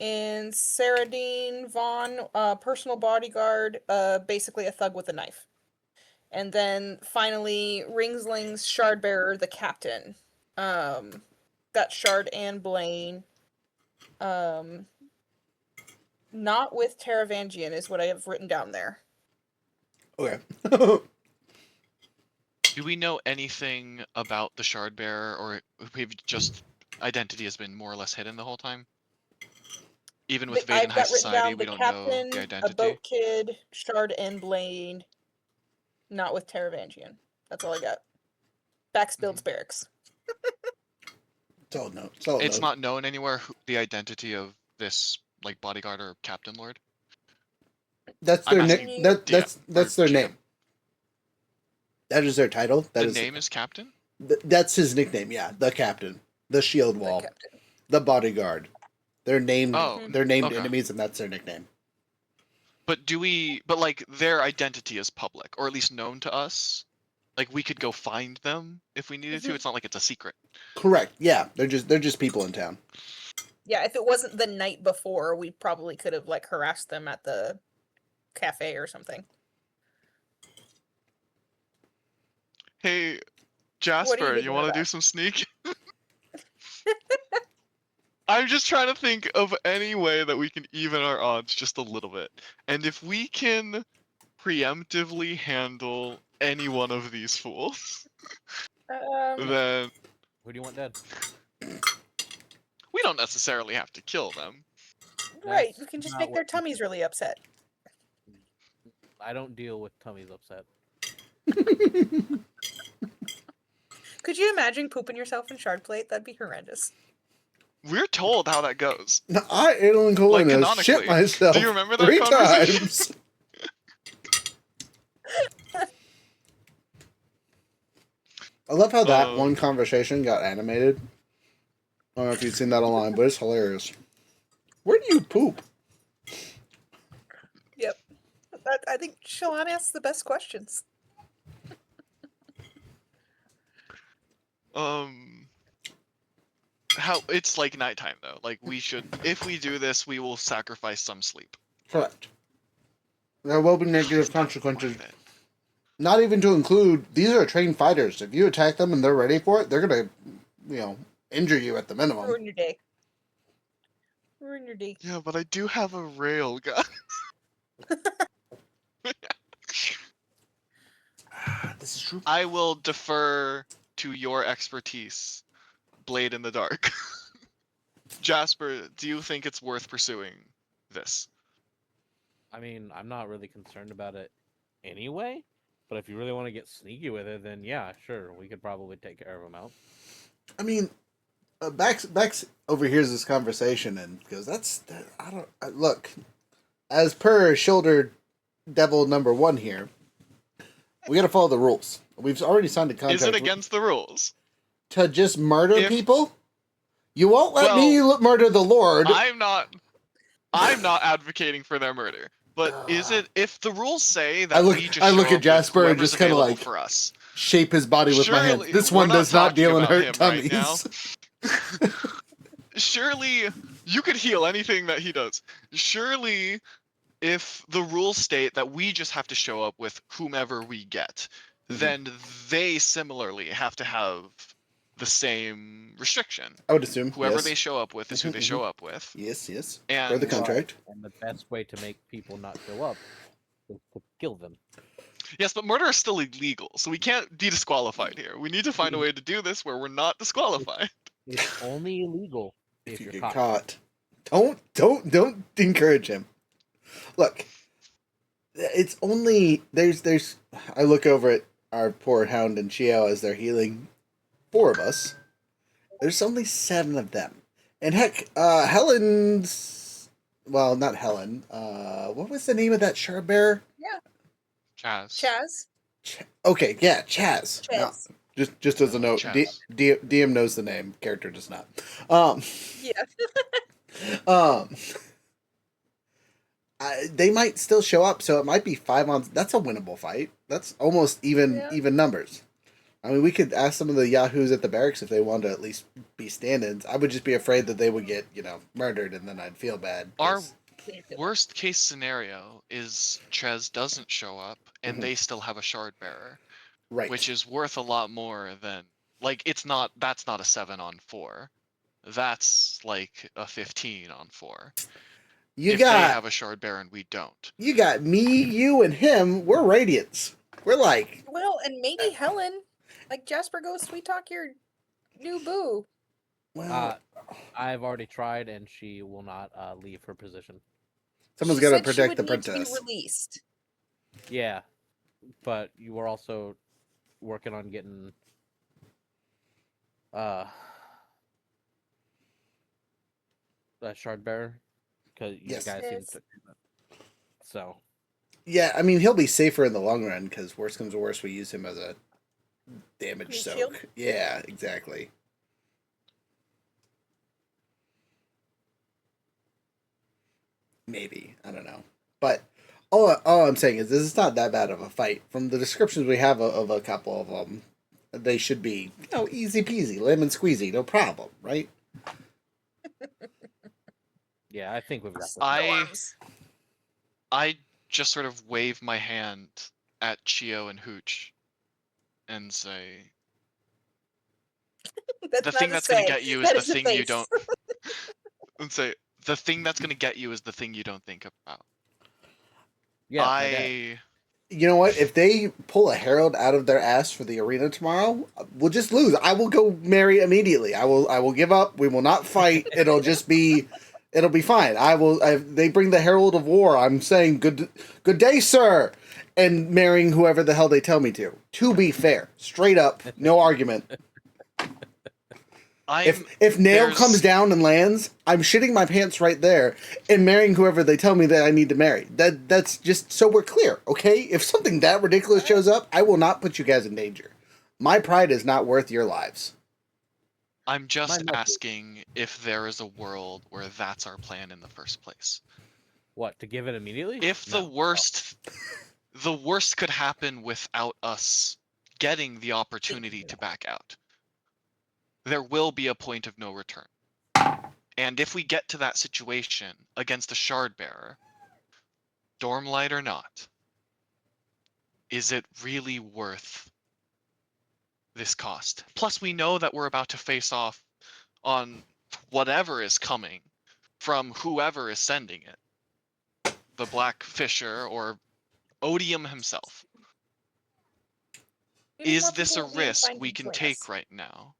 And Saradine Vaughn, personal bodyguard, basically a thug with a knife. And then finally, Ringsling's Shardbearer, the captain. Got Shard and Blaine. Not with Taravangian is what I have written down there. Okay. Do we know anything about the Shardbearer, or we've just identity has been more or less hidden the whole time? Even with Vaden I've High got written Society, down we the don't know captain, the a identity. boat kid, Shard and Blaine. Not with Taravangian. That's all I got. Backsbuild's barracks. Solid note. Solid It's note. not known anywhere the identity of this like bodyguard or captain lord. That's I'm their asking name. DM That's or their GM. name. That is their title. That The is name is captain. that's his nickname. Yeah, the captain, the shield The wall, captain. the bodyguard. They're named. Oh, They're named okay. enemies, and that's their nickname. But but like their identity is public, or at least known to us. Like we could go find them if we needed to. It's not like it's a secret. Correct. Yeah, they're just people in town. Yeah, if it wasn't the night before, we probably could have like harassed them at the cafe or something. Hey, Jasper, you giggling want to do about? some sneak? I'm just trying to think of any way that we can even our odds just a little bit. And if we can preemptively handle any one of these fools, then Who do you want dead? we don't necessarily have to kill them. Right, That's we can just not make their what- tummies really upset. I don't deal with tummies upset. Could you imagine pooping yourself in shard plate? That'd be horrendous. We're told how that goes. Now, I, Adeline Colin, has shit canonically. myself Do you remember that 3 conversation? times. I love how that one conversation got animated. I don't know if you've seen that online, but it's hilarious. Where do you poop? Yep. I think Shalana asks the best questions. How it's like nighttime though. Like we should, if we do this, we will sacrifice some sleep. Correct. There will be negative consequences. Not even to include, these are trained fighters. If you attack them and they're ready for it, they're gonna, injure you at the minimum. Ruin your day. Ruin your day. Yeah, but I do have a rail gun. This is true. I will defer to your expertise, Blade in the Dark. Jasper, do you think it's worth pursuing this? I mean, I'm not really concerned about it anyway. But if you really want to get sneaky with it, then yeah, sure, we could probably take care of him out. I mean, Bex overhears this conversation and goes, look, as per shoulder devil number 1 here, we gotta follow the rules. We've already signed a contract. Is it against the rules? To just murder people? You won't let me murder the Lord. I'm not advocating for their murder. But is it, if the rules say that I look at Jasper and just kind of like for us, shape his body with my hands. This one does not deal in hurt tummies. Right surely you could heal anything that he does. Surely if the rules state that we just have to show up with whomever we get, then they similarly have to have the same restriction. I would assume whoever they show up with is who they show up with. Yes. And for the contract. And the best way to make people not show up is to kill them. Yes, but murder is still illegal, so we can't be disqualified here. We need to find a way to do this where we're not disqualified. It's only illegal If if you you're get caught. caught, don't encourage him. Look, it's only there's. I look over at our poor Hound and Chio as they're healing. 4 of us. There's only 7 of them, and heck, Helen's. Well, not Helen. What was the name of that shard bearer? Chaz. Chaz. Okay, yeah, Chaz. Now, Chaz. just as a note, Chaz. DM knows the name. Character does not. Um, Yeah. um, they might still show up, so it might be 5 on. That's a winnable fight. That's almost even numbers. I mean, we could ask some of the yahoos at the barracks if they want to at least be stand-ins. I would just be afraid that they would get, murdered, and then I'd feel bad. Our worst case scenario is Chez doesn't show up, and Mhm. they still have a shard bearer, Right. which is worth a lot more than that's not a 7-on-4. That's like a 15-on-4. You If they got have a shard bearer and we don't. you got me, you, and him. We're Radiants. We're like, Well, and maybe Helen. Like Jasper, go sweet talk your new boo. well, I've already tried, and she will not leave her position. someone's She got to said she protect would the need to princess. be released. Yeah, but you were also working on getting that shard bearer because you Yes. guys seem Yes. to. So Yeah, I mean, he'll be safer in the long run because worst comes to worst, we use him as a damage Meat soak. shield? Yeah, exactly. Maybe, I don't know, but all I'm saying is this is not that bad of a fight. From the descriptions we have of a couple of them, they should be easy peasy, lemon squeezy, no problem, right? yeah, I think we've got this. Storms. I just sort of wave my hand at Chio and Hooch and say, That's the not thing a that's going to say. get you is That the is a thing you face. don't. And say, the thing that's going to get you is the thing you don't think about. Yeah, my dad. You know what? If they pull a herald out of their ass for the arena tomorrow, we'll just lose. I will go marry immediately. I will give up. We will not fight. It'll be fine. They bring the herald of war. I'm saying good day, sir, and marrying whoever the hell they tell me to. To be fair, straight up, no argument. If nail comes down and lands, I'm shitting my pants right there and marrying whoever they tell me that I need to marry. That's just so we're clear, okay? If something that ridiculous shows up, I will not put you guys in danger. My pride is not worth your lives. I'm just Mine might be. asking if there is a world where that's our plan in the first place. What, to give it immediately? If the worst could happen without us getting the opportunity to back out, there will be a point of no return. And if we get to that situation against a shard bearer, Stormlight or not, is it really worth this cost? Plus, we know that we're about to face off on whatever is coming from whoever is sending it. The Black Fisher or Odium himself. We didn't Is want this a people being risk fine we between can take us. right now?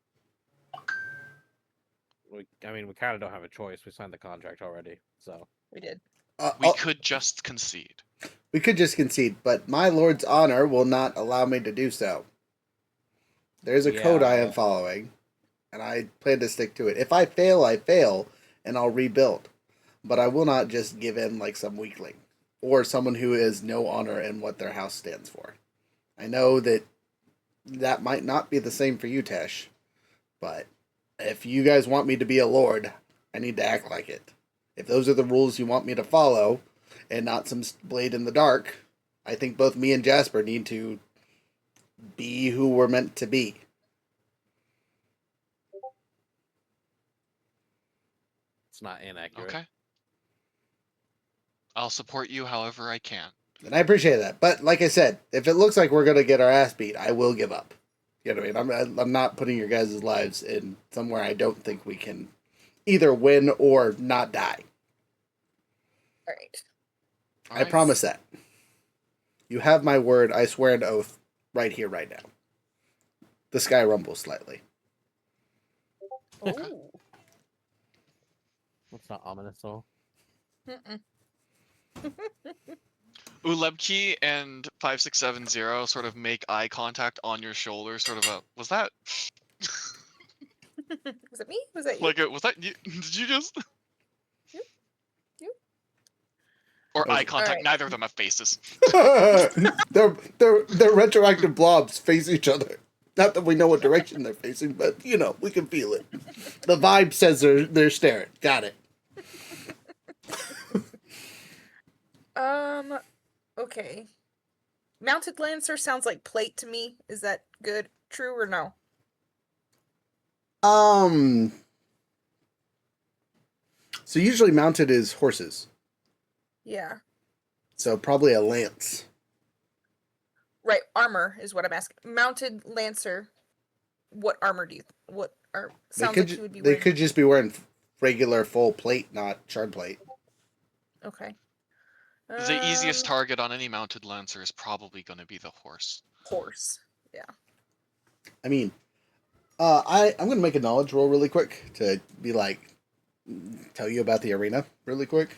We kind of don't have a choice. We signed the contract already, so. We did. We could just concede. We could just concede, but my lord's honor will not allow me to do so. There's a code I am following, and I plan to stick to it. If I fail, I fail, and I'll rebuild. But I will not just give in like some weakling, or someone who has no honor in what their house stands for. I know that might not be the same for you, Tesh, but if you guys want me to be a lord, I need to act like it. If those are the rules you want me to follow, and not some blade in the dark, I think both me and Jasper need to be who we're meant to be. It's not inaccurate. Okay. I'll support you however I can. And I appreciate that. But like I said, if it looks like we're going to get our ass beat, I will give up. You know what I mean? I'm not putting your guys' lives in somewhere I don't think we can either win or not die. All right. I promise that. You have my word. I swear an oath right here, right now. The sky rumbles slightly. Oh. That's not ominous, though. Mm-mm. Ulebki and 5670 sort of make eye contact on your shoulder, sort of a, was that Was it me? Was that you? like was that you? Did you just? You? You? Or eye Okay. contact? Alright. Neither of them have faces. they're retroactive blobs face each other. Not that we know what direction they're facing, but you know we can feel it. The vibe says they're staring. Got it. Okay. Mounted Lancer sounds like plate to me. Is that good? True or no? So usually mounted is horses. Yeah. So probably a lance. Right, armor is what I'm asking. Mounted Lancer, what armor do you sounds like he would be They wearing? could just be wearing regular full plate, not shard plate. Okay. The easiest target on any mounted lancer is probably going to be the horse. Horse. Yeah. I mean, I'm gonna make a knowledge roll really quick to be like tell you about the arena really quick.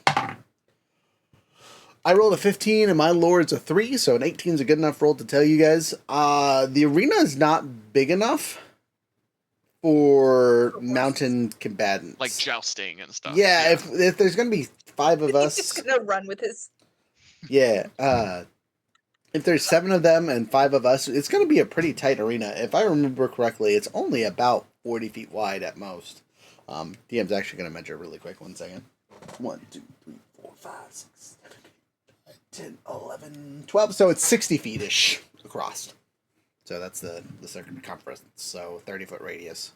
I rolled a 15 and my lord's a 3, so an 18 is a good enough roll to tell you guys. The arena is not big enough for mountain combatants. Like jousting and stuff. Yeah, if there's gonna be 5 of He's us, just gonna run with his. yeah. If there's 7 of them and 5 of us, it's gonna be a pretty tight arena. If I remember correctly, it's only about 40 feet wide at most. DM's actually gonna measure really quick. 1 second. 1, 2, 3, 4, 5, 6, 7, 8, 9, 10, 11, 12. So it's 60 feet ish across. So that's the circumference. So 30-foot radius.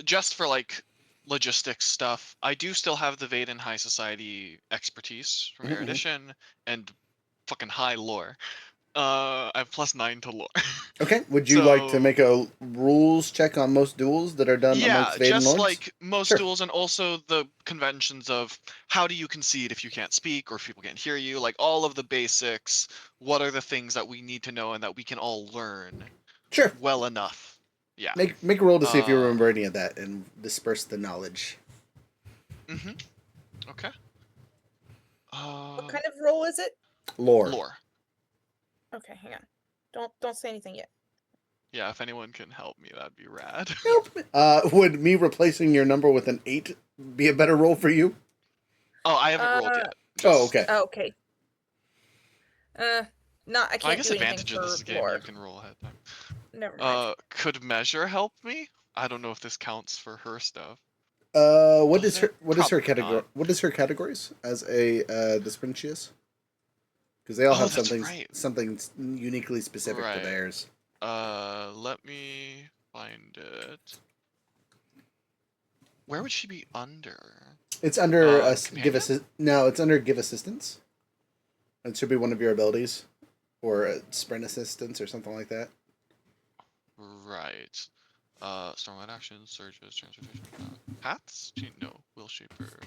Just for like logistics stuff, I do still have the Vaden High Society expertise from Mhm, Erudition and fucking high lore. I have +9 to lore. Okay. Would you like to So- make a rules check on most duels that are done Yeah, amongst Vaden just Lords? like most Sure. duels, and also the conventions of how do you concede if you can't speak or if people can't hear you, like all of the basics. What are the things that we need to know and that we can all learn Sure. well enough? Yeah. Make a roll to see if you remember any of that and disperse the knowledge. Okay. What kind of roll is it? Lore. Lore. Okay, hang on. Don't say anything yet. Yeah, if anyone can help me, that'd be rad. Would me replacing your number with an 8 be a better roll for you? Oh, I haven't rolled yet. Oh, okay. Oh, okay. No, I can't I guess do anything advantage of for this game, lore. you can roll ahead of time. Never mind. Could measure help me? I don't know if this counts for her stuff. What Does is her it? category? Probably not. What is her categories as a discipline she is? Because they all have that's something right. something uniquely specific Right. to theirs. Let me find it. Where would she be under? It's under companion? No, it's under give assistance. It should be one of your abilities, or sprint assistance, or something like that. Right. Stormlight actions, surges, transportation, paths? No, will shaper.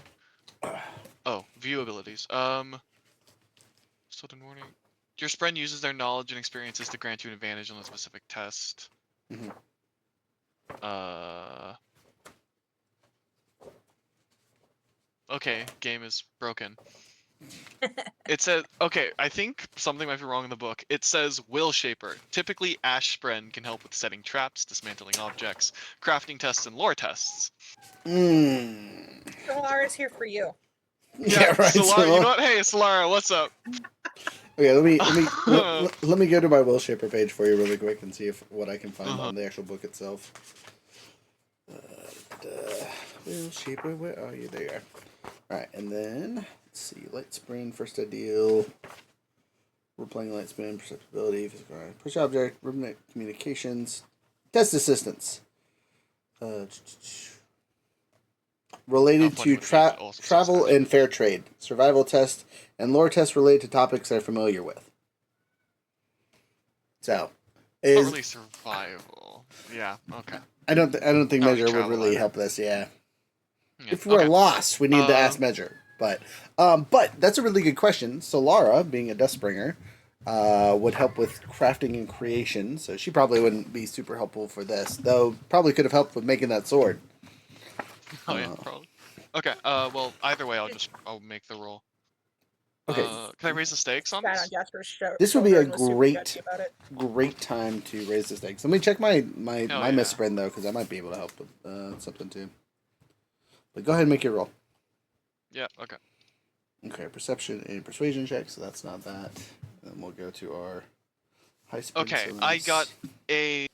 Oh, view abilities. Sudden warning. Your friend uses their knowledge and experiences to grant you an advantage on a specific test. Mhm. Okay, game is broken. It says, okay, I think something might be wrong in the book. It says Will Shaper. Typically, Ash Spren can help with setting traps, dismantling objects, crafting tests, and lore tests. Solar is here for you. Yeah, right. Solara, you know what? Hey, Solara, what's up? Okay, let me go to my Will Shaper page for you really quick and see what I can find on the actual book itself. Will Shaper, where are you? There you are. Alright, and then, let's see, Light Sprint, first ideal, we're playing Light Sprint, perceptibility, physical push object, ruminate communications, test assistance. Related to travel and fair trade, survival test, and lore test related to topics they're familiar with. So, Not really survival. Yeah, okay. I don't think Not really Measure would travel really either. help us. Yeah. Yeah, If we're okay. lost, we need to ask Measure. But that's a really good question. Solara, being a Dustbringer, would help with crafting and creation, so she probably wouldn't be super helpful for this, though probably could have helped with making that sword. Oh yeah, probably. Okay. Well, either way, I'll make the roll. Okay, Can I raise the stakes on Sat on this? Jasper's this would be shoulder a and was super judgy about it. great time to raise the stakes. Let me check my Hell yeah. misprint though, because I might be able to help with something too. But go ahead and make your roll. Yeah. Okay. Okay, perception and persuasion check, so that's not that. And then we'll go to our high sprint. Okay. I got a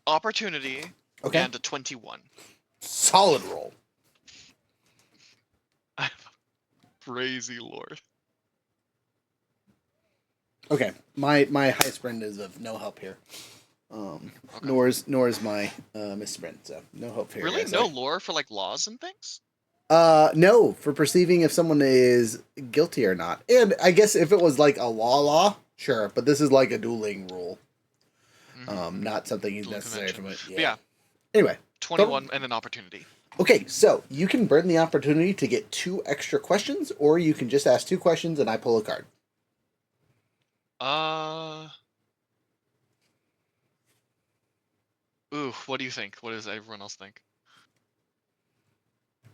opportunity Okay. and a 21. Solid roll. Crazy lord. Okay, my high sprint is of no help here. Okay. Nor is my misprint, so no hope here. Really? Guys. No lore for like laws and things? No, for perceiving if someone is guilty or not. And I guess if it was like a law, sure, but this is like a dueling rule. Not something Dueling necessary convention. from it. But yeah, Anyway, 21 and an opportunity. okay, so you can burn the opportunity to get 2 extra questions, or you can just ask 2 questions and I pull a card. Ooh, what do you think? What does everyone else think?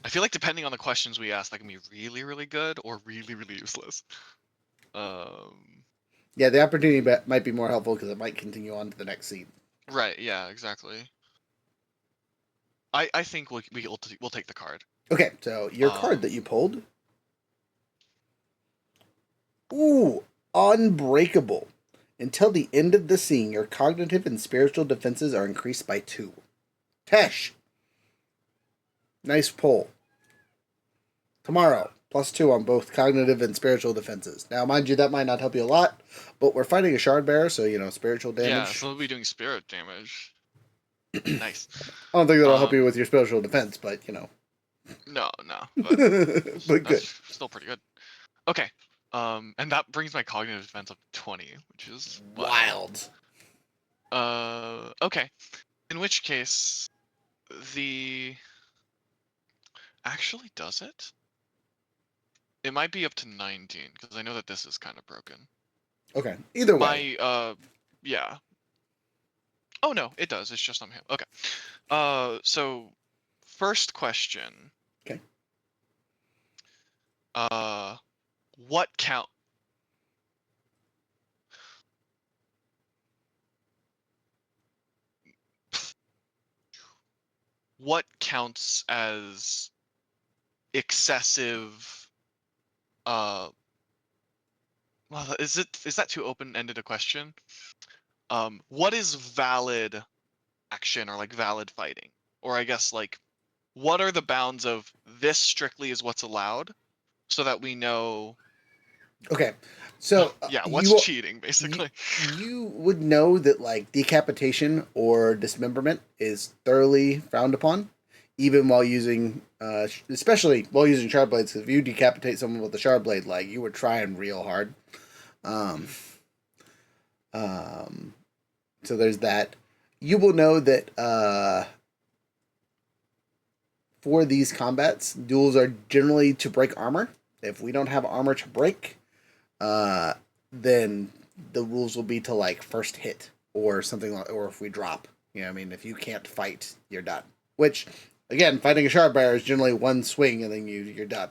I feel like depending on the questions we ask, that can be really, really good or really, really useless. Yeah, the opportunity might be more helpful because it might continue on to the next scene. Right. Yeah. Exactly. I think we'll take the card. Okay, so your card that you pulled. Ooh, unbreakable. Until the end of the scene, your cognitive and spiritual defenses are increased by 2. Tesh. Nice pull. Tomorrow, +2 on both cognitive and spiritual defenses. Now, mind you, that might not help you a lot, but we're fighting a shard bearer, so, spiritual damage. Yeah, so we'll be doing spirit damage. Nice. I don't think that'll help you with your spiritual defense, but, No, but good. That's still pretty good. Okay. And that brings my cognitive defense up to 20, which is Wild. Okay. In which case, actually does it? It might be up to 19 because I know that this is kind of broken. Okay. Either way. Yeah. Oh no, it does. It's just on him. Okay. So first question. Okay. What count? What counts as excessive? Well, is that too open-ended a question? What is valid action or like valid fighting? Or I guess like, what are the bounds of this strictly is what's allowed, so that we know. Okay. So yeah, what's cheating basically? You would know that like decapitation or dismemberment is thoroughly frowned upon, even while using, especially while using shard blades. Because if you decapitate someone with a shard blade, like you were trying real hard. So there's that. You will know that for these combats, duels are generally to break armor. If we don't have armor to break, then the rules will be to like first hit or something like, or if we drop. If you can't fight, you're done. Which, again, fighting a shard bearer is generally one swing and then you're done.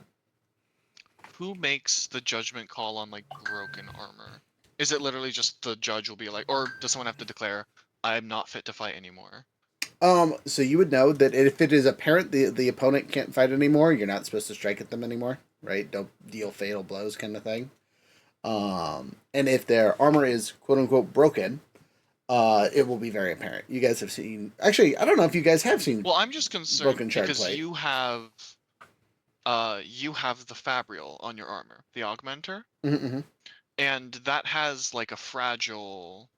Who makes the judgment call on like broken armor? Is it literally just the judge will be like, or does someone have to declare, I'm not fit to fight anymore? So you would know that if it is apparent the opponent can't fight anymore, you're not supposed to strike at them anymore, right? Don't deal fatal blows, kind of thing. And if their armor is quote unquote broken, it will be very apparent. You guys have seen. Actually, I don't know if you guys have seen. Well, I'm just concerned broken shard because plate. you have the Fabrial on your armor, the Augmenter, and that has like a fragile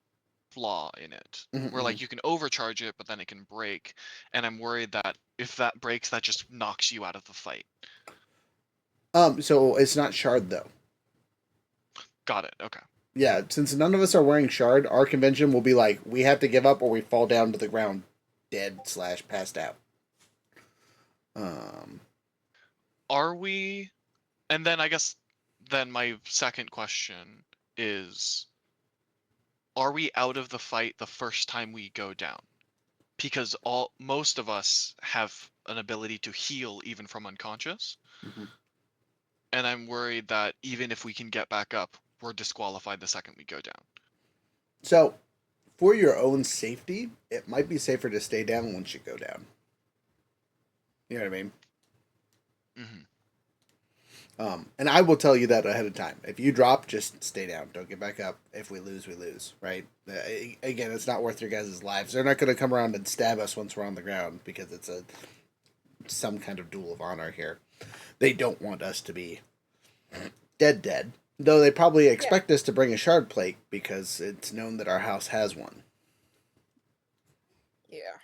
flaw in it, where like you can overcharge it, but then it can break. And I'm worried that if that breaks, that just knocks you out of the fight. So it's not shard though. Got it. Okay. Yeah, since none of us are wearing shard, our convention will be like, we have to give up or we fall down to the ground dead / passed out. Are we, And then I guess then my second question is, are we out of the fight the first time we go down? Because most of us have an ability to heal even from unconscious. Mhm. And I'm worried that even if we can get back up, we're disqualified the second we go down. So, for your own safety, it might be safer to stay down once you go down. You know what I mean? Hmm. And I will tell you that ahead of time. If you drop, just stay down. Don't get back up. If we lose, we lose. Right? Again, it's not worth your guys' lives. They're not going to come around and stab us once we're on the ground because it's some kind of duel of honor here. They don't want us to be dead. Though they probably expect us to bring a shard plate because it's known that our house has one. Yeah.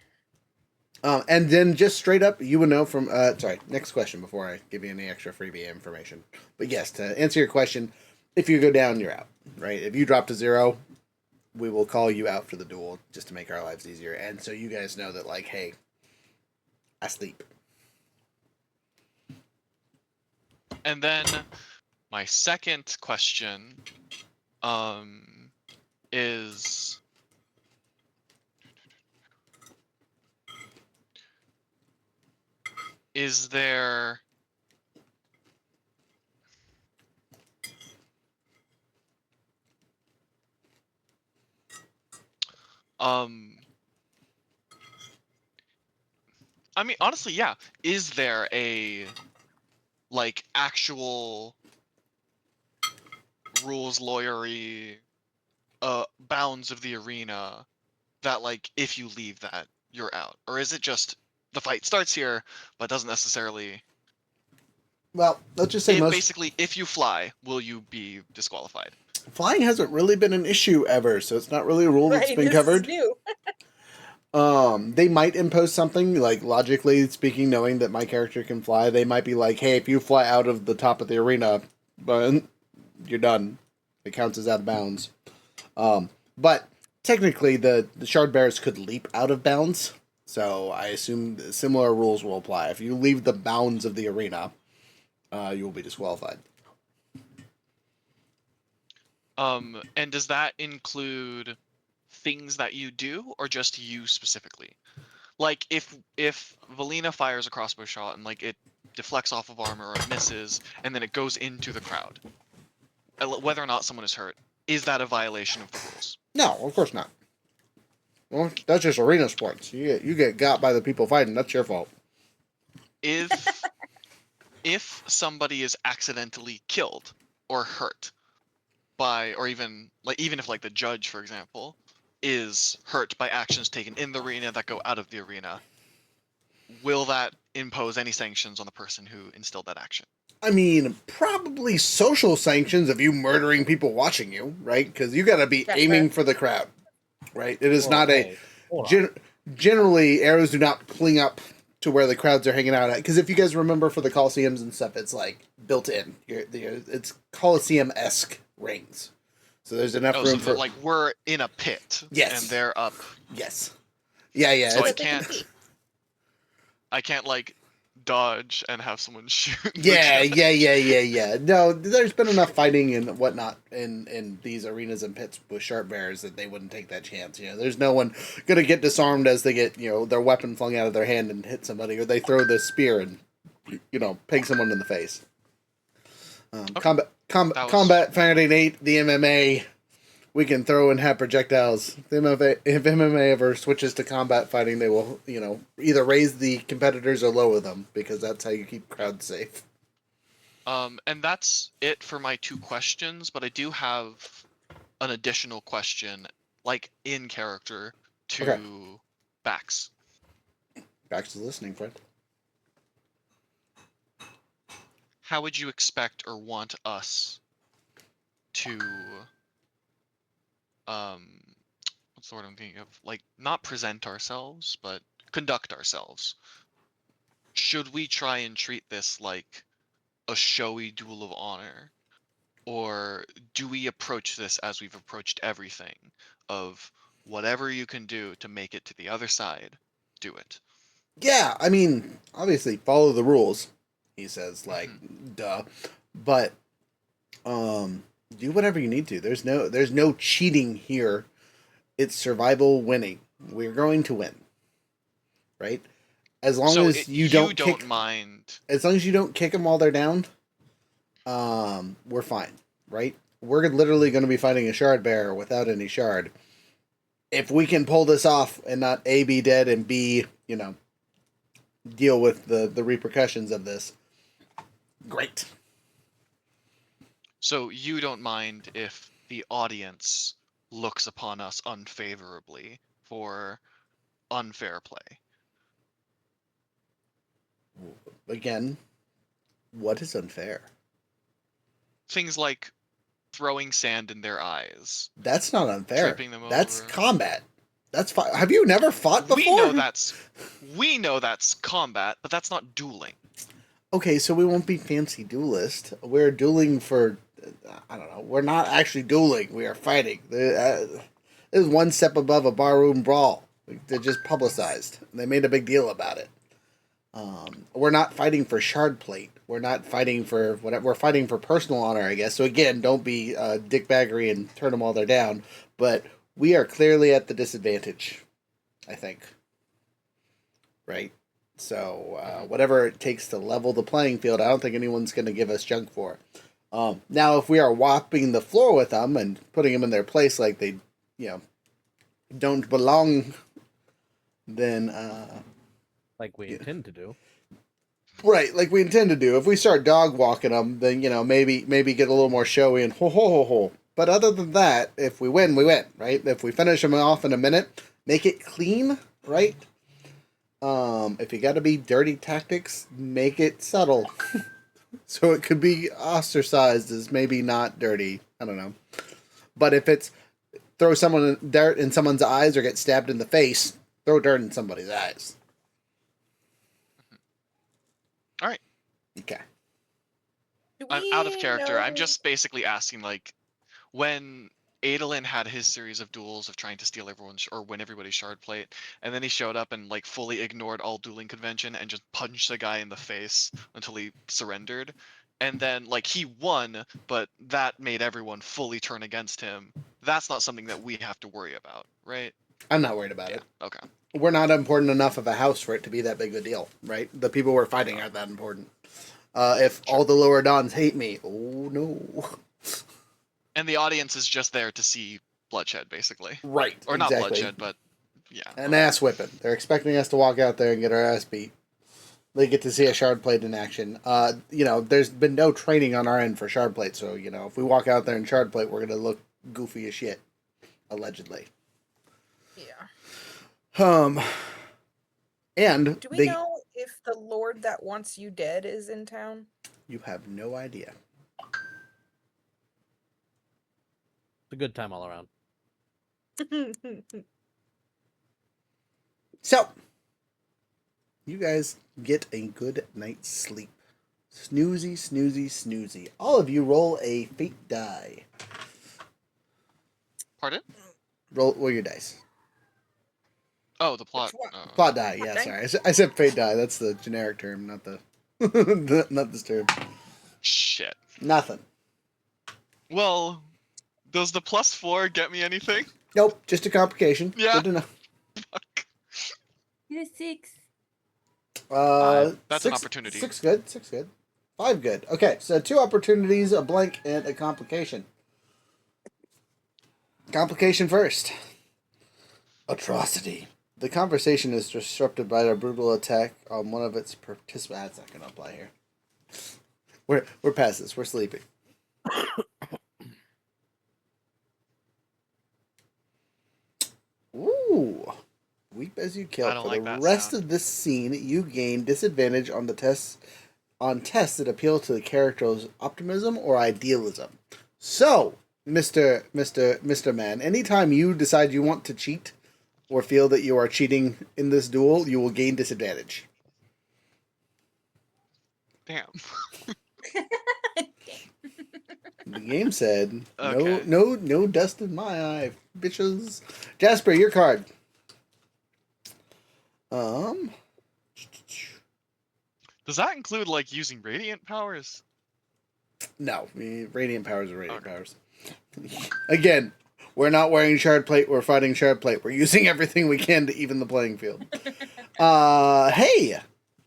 And then just straight up, you would know from. Sorry, next question before I give you any extra freebie information. But yes, to answer your question, if you go down, you're out. Right? If you drop to 0, we will call you out for the duel just to make our lives easier, and so you guys know that, like, hey, I sleep. And then my second question is, is there I mean, honestly, yeah, is there a like actual rules lawyery bounds of the arena that, like, if you leave that, you're out? Or is it just the fight starts here but doesn't necessarily, Well, let's just say if most basically if you fly, will you be disqualified? flying hasn't really been an issue ever, so it's not really a rule that's Right. been This is covered. new. They might impose something, like, logically speaking, knowing that my character can fly. They might be like, hey, if you fly out of the top of the arena, but you're done. It counts as out of bounds. But technically, the shard bearers could leap out of bounds, so I assume similar rules will apply. If you leave the bounds of the arena, you will be disqualified. And does that include things that you do or just you specifically? Like if Valina fires a crossbow shot and, like, it deflects off of armor or it misses and then it goes into the crowd, whether or not someone is hurt, is that a violation of the rules? No, of course not. Well, that's just arena sports. You get got by the people fighting. That's your fault. If if somebody is accidentally killed or hurt by, or even if, like, the judge, for example, is hurt by actions taken in the arena that go out of the arena, will that impose any sanctions on the person who instilled that action? I mean, probably social sanctions of you murdering people watching you, right? Because you got to be That's aiming fair. for the crowd, right? It is Well, not a. hey, hold on. Generally, arrows do not cling up to where the crowds are hanging out at. Because if you guys remember for the Coliseums and stuff, it's like built in. It's Coliseum-esque rings. So there's enough Oh, room so for. like we're in a pit, Yes. and they're up, Yes. Yeah. so So that they can see. I can't like dodge and have someone shoot. the Yeah. judge. No, there's been enough fighting and whatnot in these arenas and pits with sharp bears that they wouldn't take that chance. You know, there's no one gonna get disarmed as they get, their weapon flung out of their hand and hit somebody, or they throw the spear and peg someone in the face. Okay. Combat fighting 8, the MMA. We can throw and have projectiles. If MMA ever switches to combat fighting, they will, either raise the competitors or lower them because that's how you keep crowds safe. And that's it for my 2 questions, but I do have an additional question, like, in character to Okay. Bax. Back to listening, friend. How would you expect or want us to what's the word I'm thinking of? Like, not present ourselves, but conduct ourselves. Should we try and treat this like a showy duel of honor? Or do we approach this as we've approached everything, of whatever you can do to make it to the other side, do it? Yeah, I mean, obviously follow the rules. He says, like, Mhm. duh. but do whatever you need to. There's no cheating here. It's survival winning. We're going to win, right? As long So as you you don't don't kick, mind. as long as you don't kick them while they're down, we're fine, right? We're literally going to be fighting a shard bearer without any shard. If we can pull this off and not A, be dead, and B, deal with the repercussions of this, great. So you don't mind if the audience looks upon us unfavorably for unfair play. Again, what is unfair? Things like throwing sand in their eyes, That's not unfair. tripping them That's over. combat. That's fine. Have you never fought We know before? that's combat, but that's not dueling. Okay, so we won't be fancy duelist. We're dueling for, I don't know. We're not actually dueling. We are fighting. This is one step above a barroom brawl. They're just publicized. They made a big deal about it. We're not fighting for shard plate. We're not fighting for whatever. We're fighting for personal honor, I guess. So again, don't be dickbaggery and turn them all there down. But we are clearly at the disadvantage, I think. Right? So whatever it takes to level the playing field, I don't think anyone's going to give us junk for. Now, if we are whopping the floor with them and putting them in their place like they, don't belong, then Like we intend to do. right, like we intend to do. If we start dog walking them, then maybe get a little more showy and ho ho ho ho. But other than that, if we win, we win, right? If we finish them off in a minute, make it clean, right? If you got to be dirty tactics, make it subtle, so it could be ostracized as maybe not dirty. I don't know, but if it's throw dirt in someone's eyes or get stabbed in the face, throw dirt in somebody's eyes. All right. Okay. Do I'm out of we character. I'm know- just basically asking, like, when Adolin had his series of duels of trying to steal everyone's or win everybody's shard plate, and then he showed up and like fully ignored all dueling convention and just punched a guy in the face until he surrendered. And then like he won, but that made everyone fully turn against him. That's not something that we have to worry about, right? I'm not worried about Yeah. it. Okay. We're not important enough of a house for it to be that big of a deal, right? The people we're fighting aren't that important. If all the lower dons hate me, oh no. And the audience is just there to see bloodshed, basically. Right. Or not bloodshed, but yeah. An ass whipping. They're expecting us to walk out there and get our ass beat. They get to see a shard plate in action. There's been no training on our end for shard plate, so if we walk out there in shard plate, we're gonna look goofy as shit, allegedly. Yeah. And Do we know if the Lord that wants you dead is in town? You have no idea. It's a good time all around. So, you guys get a good night's sleep. Snoozy, snoozy, snoozy. All of you roll a fate die. Pardon? Roll your dice. Oh, the plot. Which one? Plot die, yeah, sorry. I said fate die. That's the generic term, not the not this term. Shit. Nothing. Well, does the +4 get me anything? Nope, just a complication. Yeah. Good to know. Fuck. You're 6. That's an opportunity. 6 good. 6 good. 5 good. Okay, so 2 opportunities, a blank, and a complication. Complication first. Atrocity. The conversation is disrupted by a brutal attack on one of its participants. That's not going to apply here. We're past this. We're sleeping. Ooh. Weep as you kill. I don't For like the that rest sound. of this scene, you gain disadvantage on the tests that appeal to the character's optimism or idealism. So, Mr. Man, anytime you decide you want to cheat or feel that you are cheating in this duel, you will gain disadvantage. Damn. The game said, Okay. no dust in my eye, bitches. Jasper, your card. Does that include like using radiant powers? No, radiant powers are radiant Okay. powers. Again, we're not wearing shard plate. We're fighting shard plate. We're using everything we can to even the playing field. Hey,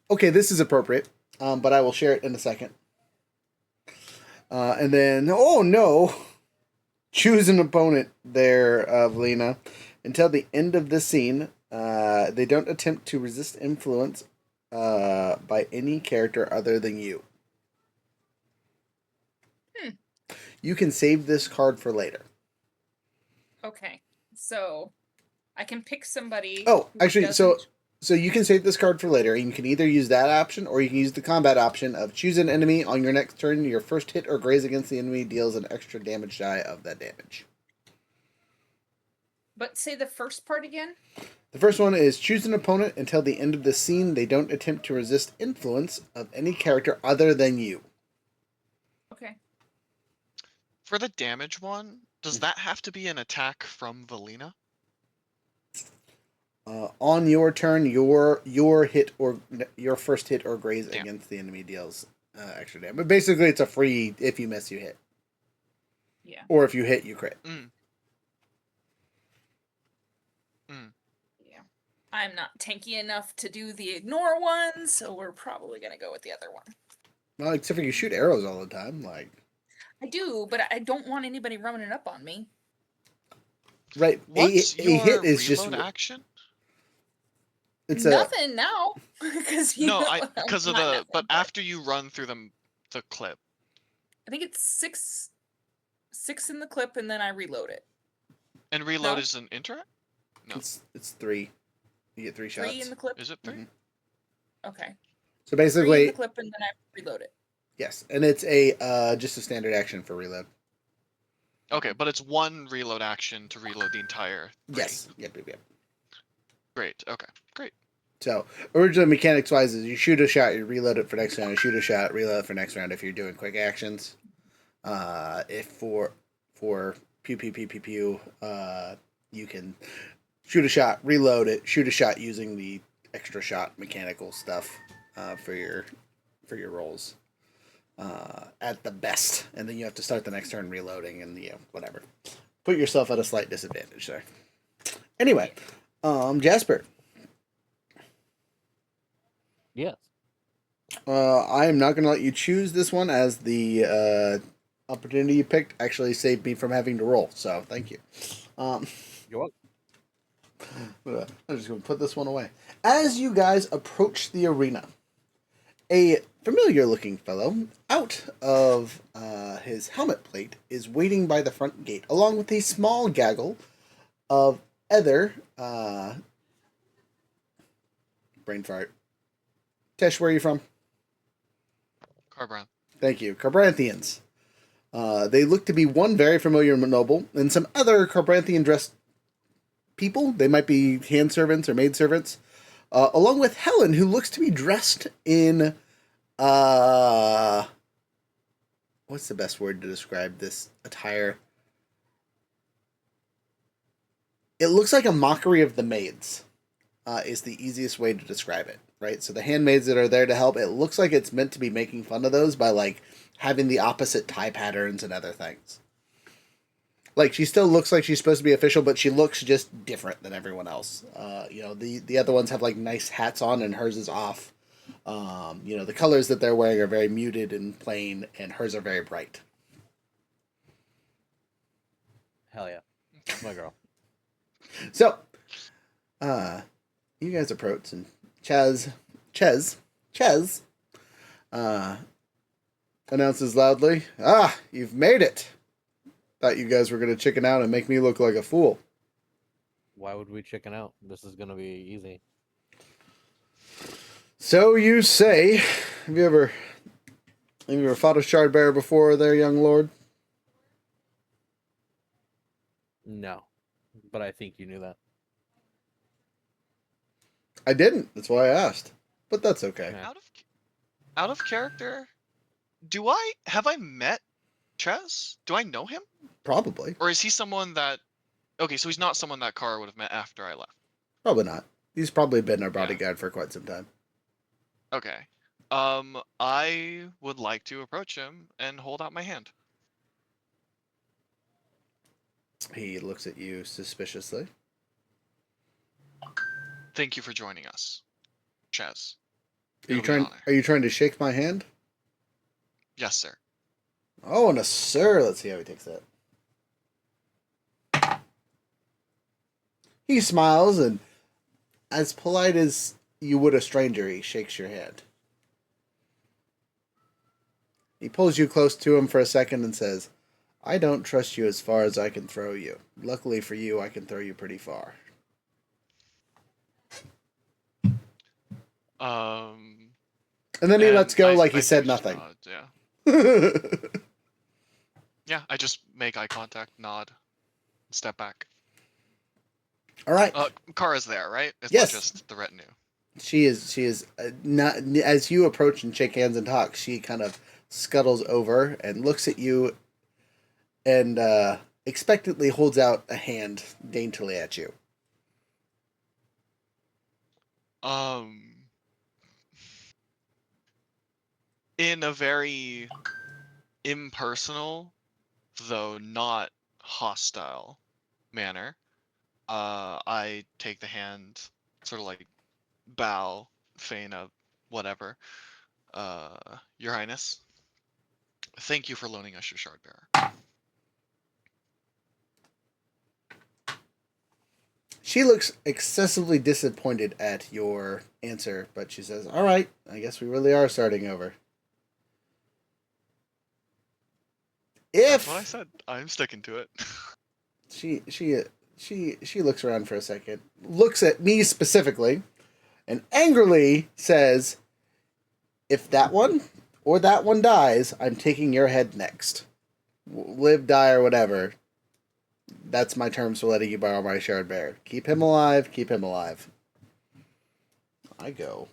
okay, this is appropriate, but I will share it in a second. And then, oh no, choose an opponent there, Valina. Until the end of this scene, they don't attempt to resist influence by any character other than you. You can save this card for later. Okay, so I can pick somebody. Oh, who actually, so doesn't- you can save this card for later, and you can either use that option or you can use the combat option of choose an enemy on your next turn. Your first hit or graze against the enemy deals an extra damage die of that damage. But say the first part again. The first one is choose an opponent until the end of the scene. They don't attempt to resist influence of any character other than you. Okay. For the damage one, does that have to be an attack from Valina? On your turn, your hit or your first hit or graze Damn. against the enemy deals extra damage. But basically, it's a free if you miss, you hit, Yeah. or if you hit, you crit. Yeah. I'm not tanky enough to do the ignore one, so we're probably gonna go with the other one. Well, except for you shoot arrows all the time, like I do, but I don't want anybody running it up on me. right. What's A your hit is reload just action? it's Nothing now, because No, because of not the nothing, but after you run through the clip. I think it's six in the clip, and then I reload it. And reload No. is an interact? No. It's 3. You get 3 shots. 3 in the clip. Is it 3? Mhm. Okay. So 3 in basically, the clip, and then I reload it. yes, and it's a just a standard action for reload. Okay, but it's one reload action to reload the entire 3. Yes. Yep. Great. Okay. Great. So originally, mechanics wise, is you shoot a shot, you reload it for next round. You shoot a shot, reload it for next round. If you're doing quick actions, if for pew pew pew pew pew, you can shoot a shot, reload it, shoot a shot using the extra shot mechanical stuff for your rolls at the best, and then you have to start the next turn reloading and whatever. Put yourself at a slight disadvantage there. Anyway, Jasper. Yes. I am not going to let you choose this one, as the opportunity you picked actually saved me from having to roll. So thank you. You're welcome. I'm just going to put this one away. As you guys approach the arena, a familiar-looking fellow out of his helmet plate is waiting by the front gate, along with a small gaggle of other brain fart. Tesh, where are you from? Carbron. Thank you. Carbanthians. They look to be one very familiar noble and some other Carbanthian dressed people. They might be hand servants or maid servants. Along with Helen, who looks to be dressed in what's the best word to describe this attire? It looks like a mockery of the maids. Is the easiest way to describe it, right? So the handmaids that are there to help, it looks like it's meant to be making fun of those by like having the opposite tie patterns and other things. Like she still looks like she's supposed to be official, but she looks just different than everyone else. The other ones have like nice hats on, and hers is off. The colors that they're wearing are very muted and plain, and hers are very bright. Hell yeah. That's my girl. So, you guys approach, and Ches, announces loudly, "Ah, you've made it! Thought you guys were going to chicken out and make me look like a fool." Why would we chicken out? This is gonna be easy. So you say. Have you ever fought a shard bearer before there, young lord? No. But I think you knew that. I didn't. That's why I asked. But that's okay. Yeah. Out of character, have I met Ches? Do I know him? Probably. Or is he someone that okay, so he's not someone that Kara would have met after I left. Probably not. He's probably been our bodyguard for quite some time. Okay. I would like to approach him and hold out my hand. He looks at you suspiciously. Thank you for joining us, Chaz. Are you It'll be an trying? honor. Are you trying to shake my hand? Yes, sir. Oh, and a sir. Let's see how he takes that. He smiles and, as polite as you would a stranger, he shakes your hand. He pulls you close to him for a second and says, "I don't trust you as far as I can throw you. Luckily for you, I can throw you pretty far." And then he lets go like he said think just nothing. nod, yeah. Yeah, I just make eye contact, nod, step back. All right. Kara's there, right? It's Yes. not just the retinue. She is not as you approach and shake hands and talk. She kind of scuttles over and looks at you, and expectantly holds out a hand daintily at you. In a very impersonal, though not hostile manner, I take the hand, sort of like bow, feign a whatever. Your Highness, thank you for loaning us your shard bearer. She looks excessively disappointed at your answer, but she says, "All right, I guess we really are starting over." That's what I If said. I'm sticking to it. she looks around for a second, looks at me specifically, and angrily says, "If that one or that one dies, I'm taking your head next. Live, die, or whatever. That's my terms for letting you borrow my shard bearer. Keep him alive, keep him alive." I go,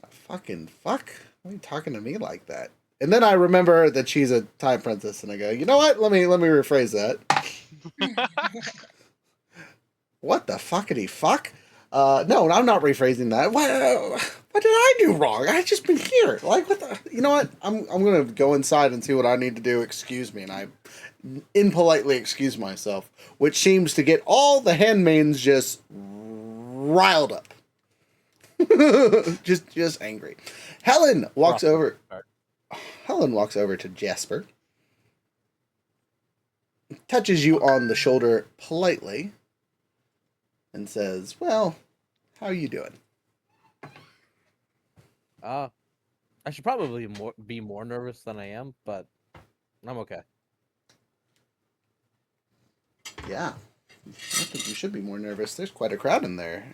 "Fucking fuck? Why are you talking to me like that?" And then I remember that she's a time princess, and I go, "You know what? Let me rephrase that. What the fuckity fuck? No, I'm not rephrasing that. What did I do wrong? I just been here. Like, what the? You know what? I'm gonna go inside and see what I need to do. Excuse me." And I impolitely excuse myself, which seems to get all the handmaids just riled up, just angry. Helen walks over. Helen walks over to Jasper, touches you on the shoulder politely, and says, "Well, how are you doing?" I should probably be more nervous than I am, but I'm okay. Yeah, I think you should be more nervous. There's quite a crowd in there.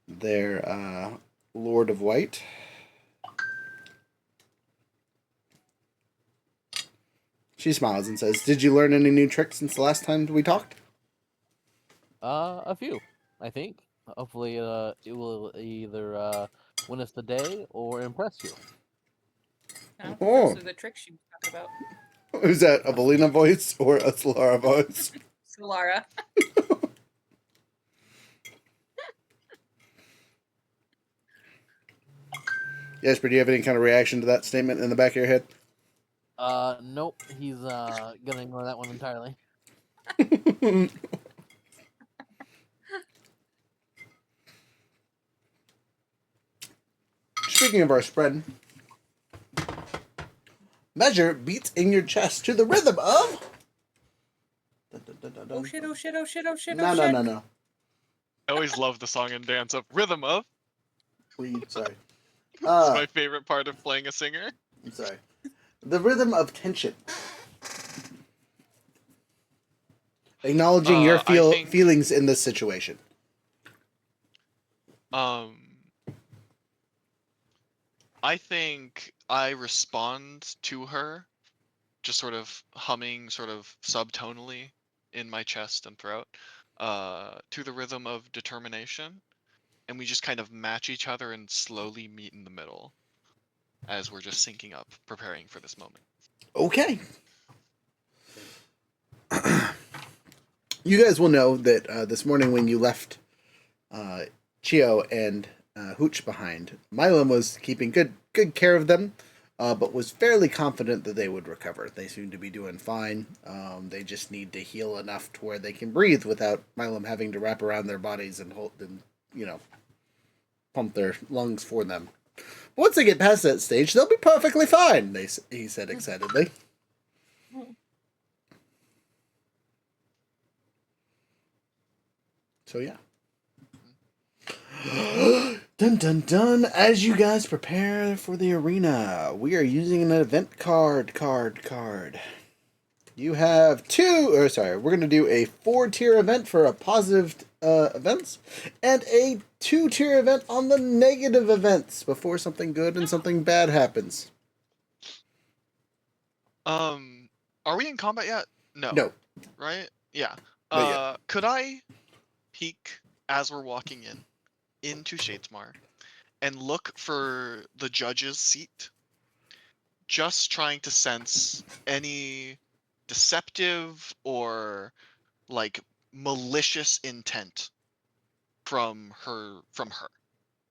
There, Lord of White. She smiles and says, "Did you learn any new tricks since the last time we talked?" A few, I think. Hopefully, it will either win us the day or impress you. I don't think Oh. those are the tricks you talk about. Is that a Belina voice or a Solara voice? Solara. Jasper, do you have any kind of reaction to that statement in the back of your head? Nope. He's gonna ignore that one entirely. Speaking of our spread, measure beats in your chest to the rhythm of. Oh shit, oh shit, oh shit, oh shit, No, oh no, shit. no, no. I always love the song and dance of rhythm of. Sorry. It's my favorite part of playing a singer. I'm sorry. The rhythm of tension. Acknowledging your feelings in this situation. I think I respond to her, just sort of humming, sort of subtonally in my chest and throat, to the rhythm of determination, and we just kind of match each other and slowly meet in the middle as we're just syncing up, preparing for this moment. Okay. You guys will know that this morning when you left Chio and Hooch behind. Milam was keeping good care of them, but was fairly confident that they would recover. They seem to be doing fine. They just need to heal enough to where they can breathe without Milam having to wrap around their bodies and hold and pump their lungs for them. Once they get past that stage, they'll be perfectly fine. He said excitedly. So yeah. Dun dun dun! As you guys prepare for the arena, we are using an event card. You have we're going to do a 4-tier event for a positive events, and a 2-tier event on the negative events before something good and something bad happens. Are we in combat yet? No. Right? Yeah. Not yet. Could I peek as we're walking into Shadesmar and look for the judge's seat? Just trying to sense any deceptive or like malicious intent from her,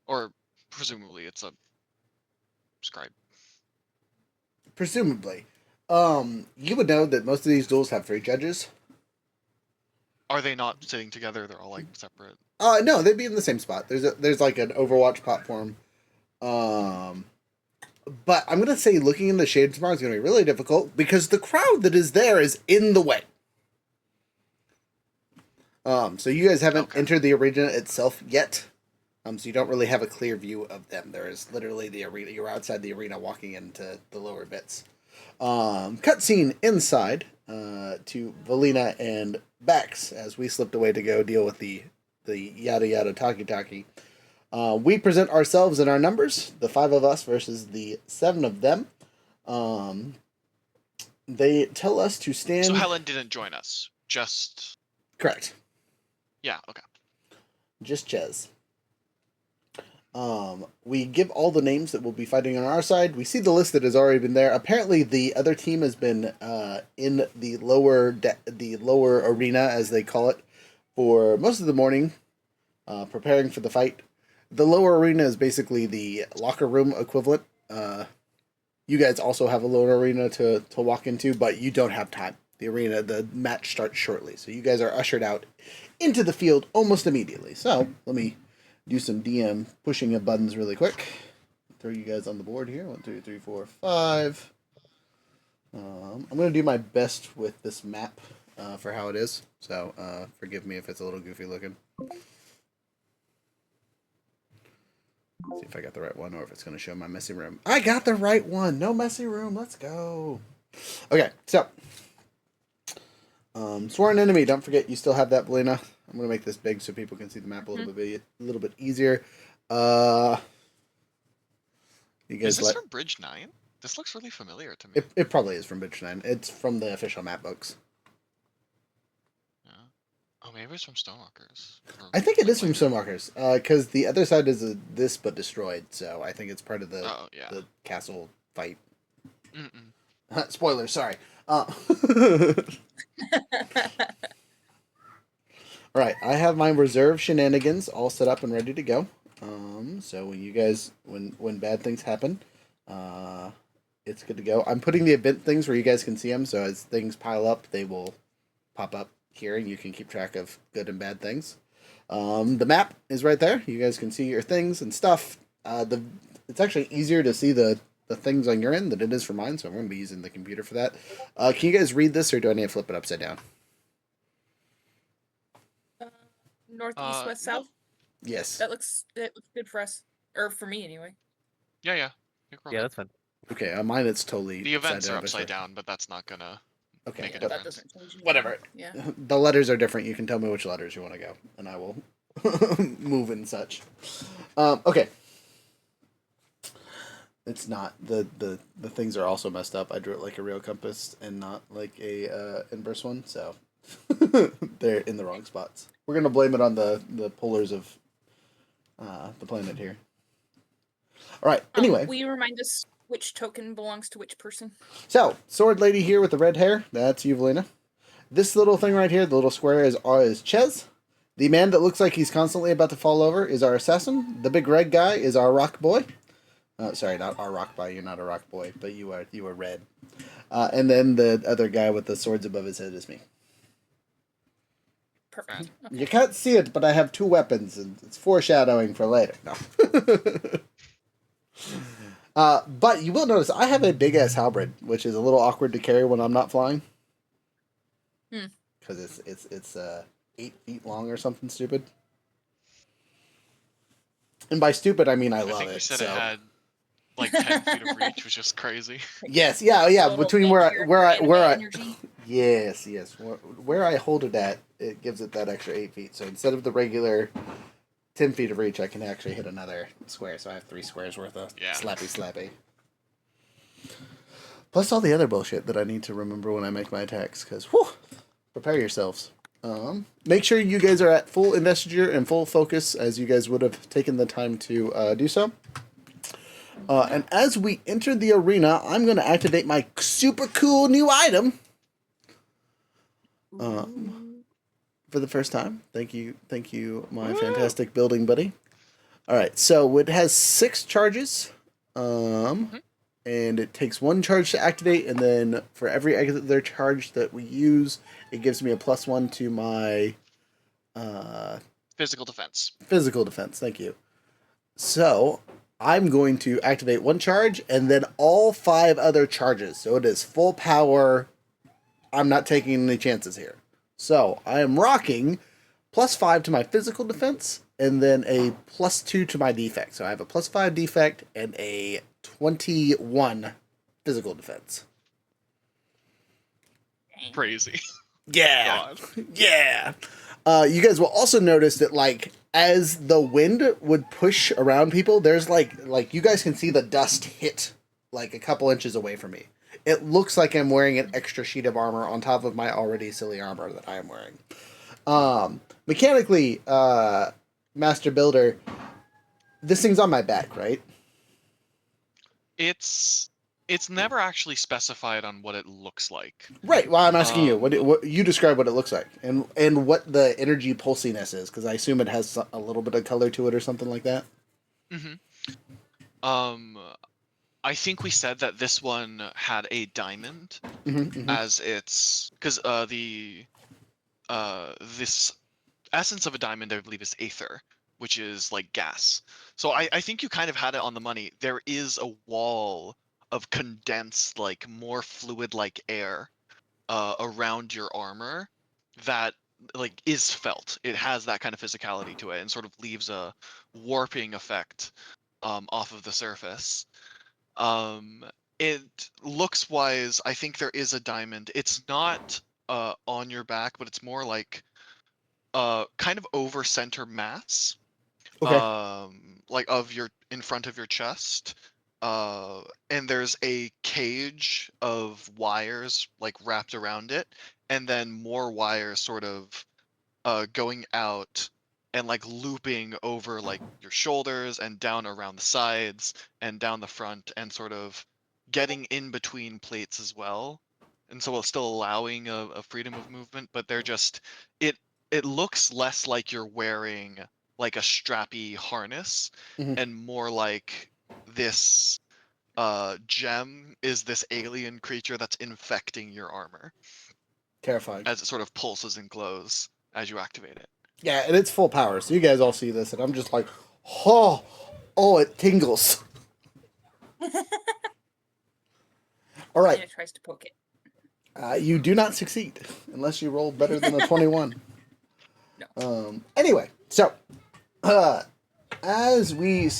or presumably it's a scribe. Presumably. You would know that most of these duels have 3 judges. Are they not sitting together? They're all like separate. No, they'd be in the same spot. There's like an Overwatch platform. But I'm gonna say looking in the Shadesmar is gonna be really difficult because the crowd that is there is in the way. So you guys haven't entered the arena itself yet. So you don't really have a clear view of them. There is literally the arena. You're outside the arena walking into the lower bits. Cutscene inside to Valina and Bax as we slipped away to go deal with the yada yada talkie. We present ourselves and our numbers, the 5 of us versus the 7 of them. They tell us to stand... So Helen didn't join us, just... Correct. Yeah, okay. Just Ches. We give all the names that will be fighting on our side. We see the list that has already been there. Apparently the other team has been in the lower arena, as they call it, for most of the morning, preparing for the fight. The lower arena is basically the locker room equivalent. You guys also have a lower arena to walk into, but you don't have time. The match starts shortly, so you guys are ushered out into the field almost immediately. So, let me do some DM pushing of buttons really quick. Throw you guys on the board here. 1, 2, 3, 4, 5. I'm going to do my best with this map for how it is, so forgive me if it's a little goofy looking. See if I got the right one or if it's going to show my messy room. I got the right one! No messy room, let's go! Okay, so... sworn enemy, don't forget you still have that, Belina. I'm going to make this big so people can see the map a little bit easier. You guys is this from Bridge 9? This looks really familiar to me. It probably is from Bridge 9. It's from the official map books. Yeah. Oh, maybe it's from Stonewalkers. I think it is from Stonewalkers, because the other side is this but destroyed, so I think it's part of the castle fight. Spoilers, sorry. Alright, I have my reserve shenanigans all set up and ready to go. So when you guys, when bad things happen, it's good to go. I'm putting the event things where you guys can see them, so as things pile up, they will pop up here, and you can keep track of good and bad things. The map is right there. You guys can see your things and stuff. It's actually easier to see the things on your end than it is for mine, so I'm going to be using the computer for that. Can you guys read this, or do I need to flip it upside down? Northeast, west, south. Yes. It looks good for us, or for me anyway. Yeah. Yeah, that's fine. Okay, mine it's totally... The events are upside down, but that's not gonna make a difference. That doesn't change anything. Whatever. Yeah. The letters are different. You can tell me which letters you want to go, and I will move and such. Okay. It's not. The things are also messed up. I drew it like a real compass and not like a inverse one, so they're in the wrong spots. We're going to blame it on the polars of the planet here. All right, anyway. Will you remind us which token belongs to which person? So, sword lady here with the red hair, that's Evelina. This little thing right here, the little square, is Ches. The man that looks like he's constantly about to fall over is our assassin. The big red guy is our rock boy. Sorry, not our rock boy. You're not a rock boy, but you are red. And then the other guy with the swords above his head is me. Perfect. You can't see it, but I have 2 weapons, and it's foreshadowing for later. No. But you will notice I have a big ass halberd, which is a little awkward to carry when I'm not flying. Because it's 8 feet long or something stupid. And by stupid, I mean I love think it. we said so. it had like 10 feet of reach, which is crazy. Yes, yeah. Total Between nature, where anime I energy. yes, where I hold it at, it gives it that extra 8 feet. So instead of the regular 10 feet of reach, I can actually hit another square. So I have 3 squares worth of slappy. Plus all the other bullshit that I need to remember when I make my attacks. Because, prepare yourselves. Make sure you guys are at full investiture and full focus as you guys would have taken the time to do so. And as we enter the arena, I'm going to activate my super cool new item. For the first time. Thank you, my fantastic building buddy. All right, so it has 6 charges. And it takes 1 charge to activate, and then for every other charge that we use, it gives me a +1 to my Physical defense. Physical defense. Thank you. So I'm going to activate 1 charge, and then all 5 other charges. So it is full power. I'm not taking any chances here. So I am rocking +5 to my physical defense, and then a +2 to my defect. So I have a +5 defect and a 21 physical defense. Crazy. Yeah. God. Yeah. You guys will also notice that, like, as the wind would push around people, there's like you guys can see the dust hit like a couple inches away from me. It looks like I'm wearing an extra sheet of armor on top of my already silly armor that I am wearing. Mechanically, Master Builder, this thing's on my back, right? It's never actually specified on what it looks like. Right. Well, I'm asking you. What you describe what it looks like, and what the energy pulsiness is, because I assume it has a little bit of color to it or something like that. I think we said that this one had a diamond as its because this essence of a diamond, I believe, is aether, which is like gas. So I think you kind of had it on the money. There is a wall of condensed, like more fluid-like air around your armor that like is felt. It has that kind of physicality to it and sort of leaves a warping effect off of the surface. It looks wise, I think there is a diamond. It's not on your back, but it's more like kind of over center mass. Okay. Like of your in front of your chest. And there's a cage of wires like wrapped around it, and then more wires sort of going out and like looping over like your shoulders and down around the sides and down the front and sort of getting in between plates as well. And so it's still allowing a freedom of movement, but they're just it looks less like you're wearing like a strappy harness and more like this gem is this alien creature that's infecting your armor Terrifying. as it sort of pulses and glows as you activate it. Yeah, and it's full power, so you guys all see this, and I'm just like, oh, it tingles. All right. And it tries to poke it. You do not succeed unless you roll better than a 21. No. Anyway, so as we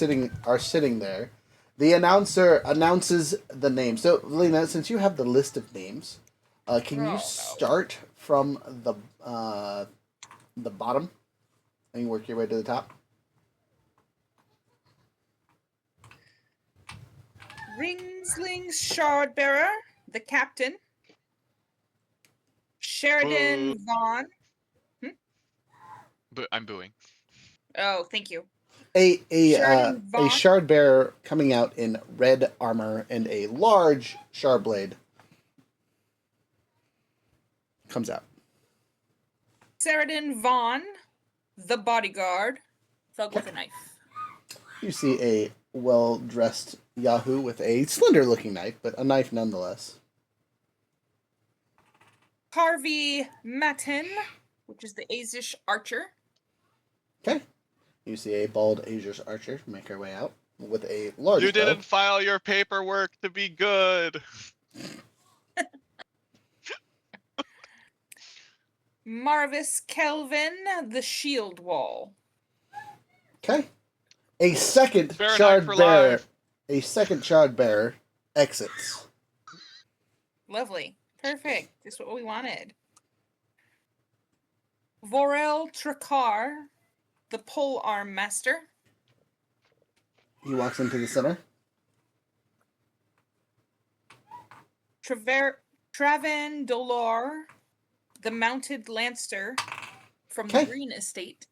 are sitting there, the announcer announces the name. So, Lena, since you have the list of names, can you start from the bottom and work your way to the top? Ringsling's Shardbearer, the captain. Sheridan Vaughn. But I'm booing. Oh, thank you. A Sheridan Vaughn. shard bearer coming out in red armor and a large shard blade comes out. Sheridan Vaughn, the bodyguard, thug with a knife. You see a well-dressed Yahoo with a slender-looking knife, but a knife nonetheless. Harvey Matin, which is the Azish archer. Okay. You see a bald Asian archer make her way out with a large You bow. didn't file your paperwork to be good. Marvis Kelvin, the shield wall. Okay. A second Fahrenheit shard for bearer. life. A second shard bearer exits. Lovely. Perfect. Just what we wanted. Vorel Trakar, the pole arm master. He walks into the center. Travan Dolor, the mounted lancer from Okay. the Green Estate.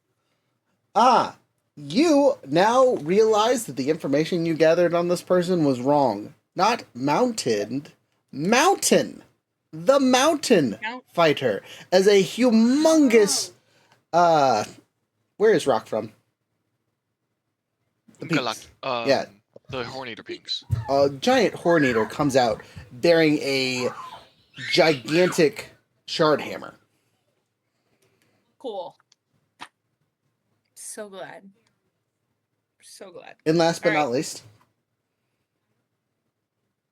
You now realize that the information you gathered on this person was wrong. Not mounted, mountain. The mountain fighter as a humongous. Where is Rock from? The peaks. Yeah. The Horneater Pinks. A giant Horneater comes out bearing a gigantic shard hammer. Cool. So glad. So glad. And last but All not least,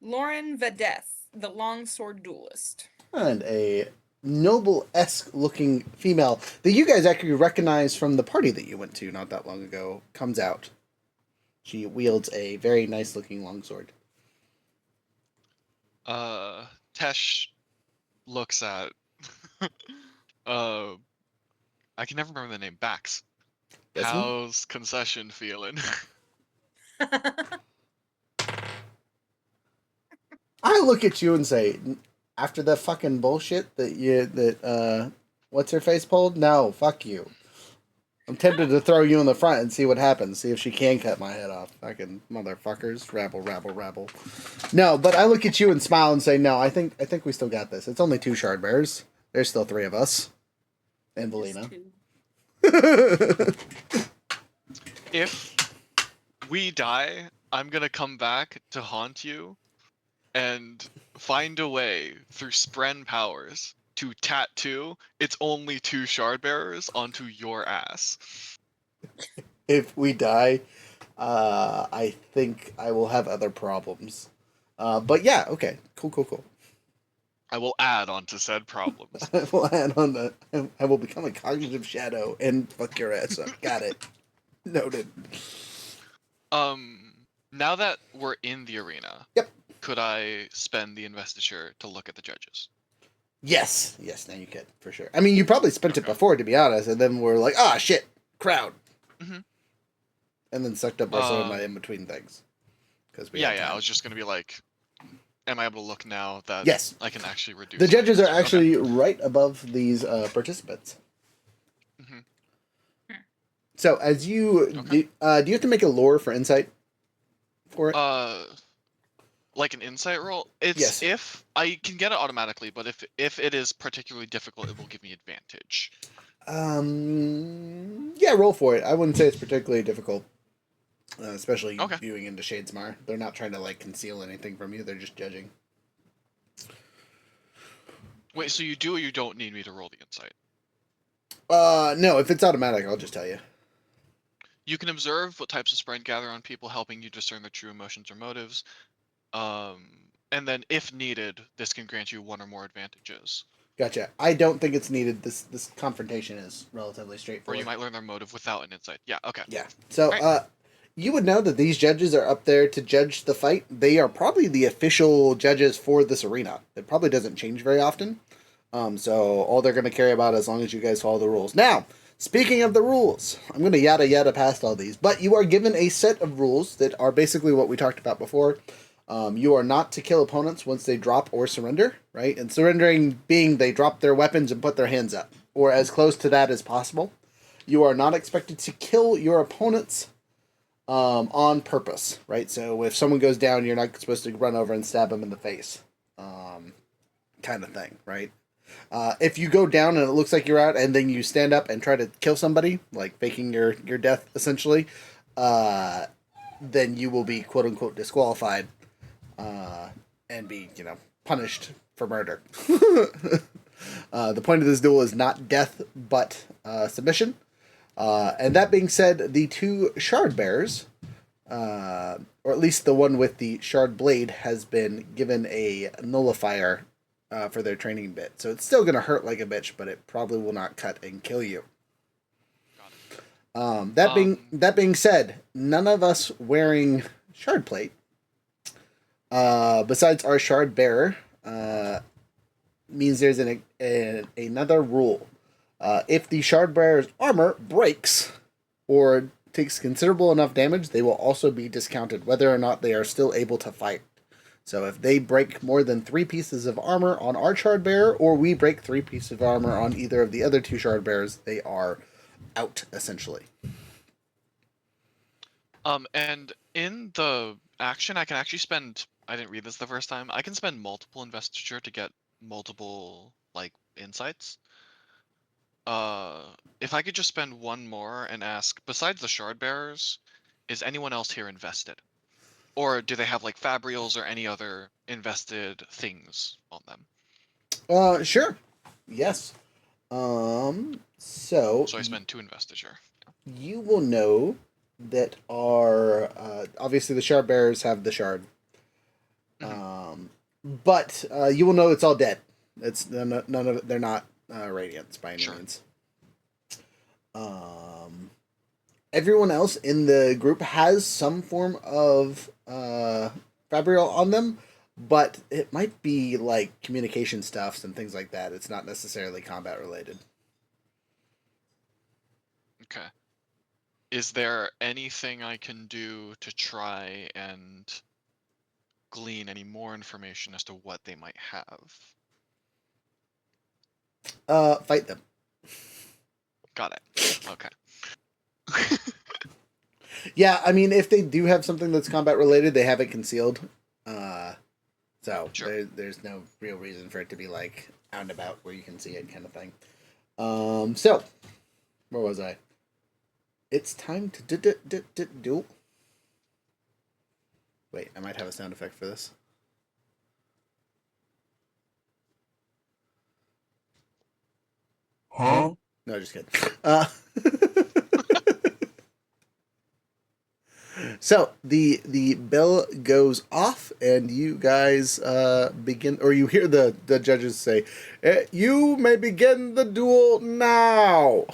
Lauren Vedeth, the longsword duelist. and a noble-esque looking female that you guys actually recognize from the party that you went to not that long ago comes out. She wields a very nice looking longsword. Tesh looks at I can never remember the name. Bax. Desmond? How's concession feeling? I look at you and say, after the fucking bullshit what's her face pulled? No, fuck you. I'm tempted to throw you in the front and see what happens. See if she can cut my head off. Fucking motherfuckers. Rabble, rabble, rabble. No, but I look at you and smile and say, no, I think we still got this. It's only 2 shard bearers. There's still 3 of us. And Valina. If we die, I'm gonna come back to haunt you and find a way through Spren powers to tattoo it's only 2 shard bearers onto your ass. If we die, I think I will have other problems. But yeah, okay. Cool. I will add on to said problems. I will add on that. I will become a cognitive shadow and fuck your ass up. Got it. Noted. Now that we're in the arena, Yep. Could I spend the investiture to look at the judges? Yes, now you could, for sure. I mean, you probably spent it before, to be honest, and then we're like, shit, crowd. Mhm. And then sucked up our soda in between things. Yeah, I was just gonna be like, am I able to look now that yes. I can actually reduce the judges are okay. actually right above these participants. Mm-hmm. So, as you... Okay. Do you have to make a lore for insight for it? Like an insight roll? It's yes. If I can get it automatically, but if it is particularly difficult, it will give me advantage. Yeah, roll for it. I wouldn't say it's particularly difficult. Especially viewing into Shadesmar. They're not trying to, like, conceal anything from you. They're just judging. Wait, so you do or you don't need me to roll the insight? No, if it's automatic, I'll just tell you. You can observe what types of spread gather on people, helping you discern their true emotions or motives. And then, if needed, this can grant you 1 or more advantages. Gotcha. I don't think it's needed. This confrontation is relatively straightforward. Or you might learn their motive without an insight. Yeah, okay. Yeah. So, right. You would know that these judges are up there to judge the fight. They are probably the official judges for this arena. It probably doesn't change very often. So all they're going to care about as long as you guys follow the rules. Now, speaking of the rules, I'm going to yada past all these, but you are given a set of rules that are basically what we talked about before. You are not to kill opponents once they drop or surrender, right? And surrendering being they drop their weapons and put their hands up, or as close to that as possible. You are not expected to kill your opponents on purpose, right? So if someone goes down, you're not supposed to run over and stab them in the face, kind of thing, right? If you go down and it looks like you're out, and then you stand up and try to kill somebody, like faking your death essentially, then you will be quote unquote disqualified and be punished for murder. The point of this duel is not death but submission. And that being said, the two shard bearers, or at least the one with the shard blade, has been given a nullifier for their training bit. So it's still going to hurt like a bitch, but it probably will not cut and kill you. That being said, none of us wearing shard plate, besides our shard bearer, means there's another rule. If the shard bearer's armor breaks or takes considerable enough damage, they will also be discounted, whether or not they are still able to fight. So if they break more than 3 pieces of armor on our shard bearer, or we break 3 pieces of armor on either of the other 2 shard bearers, they are out, essentially. And in the action, I can actually spend, I didn't read this the first time, I can spend multiple investiture to get multiple, like, insights. If I could just spend one more and ask, besides the shard bearers, is anyone else here invested? Or do they have, like, fabrials or any other invested things on them? Sure. Yes. So I spend 2 investiture. you will know that our obviously the shard bearers have the shard, but you will know it's all dead. It's none of it. They're not radiants by any means. Everyone else in the group has some form of fabrial on them, but it might be like communication stuffs and things like that. It's not necessarily combat related. Okay. Is there anything I can do to try and glean any more information as to what they might have? Fight them. Got it. Okay. Yeah, I mean, if they do have something that's combat related, they have it concealed. So Sure. there's no real reason for it to be like out and about where you can see it, kind of thing. So where was I? It's time to duel. Wait, I might have a sound effect for this. Huh? No, just kidding. So the bell goes off, and you guys begin, or you hear the judges say, "You may begin the duel now."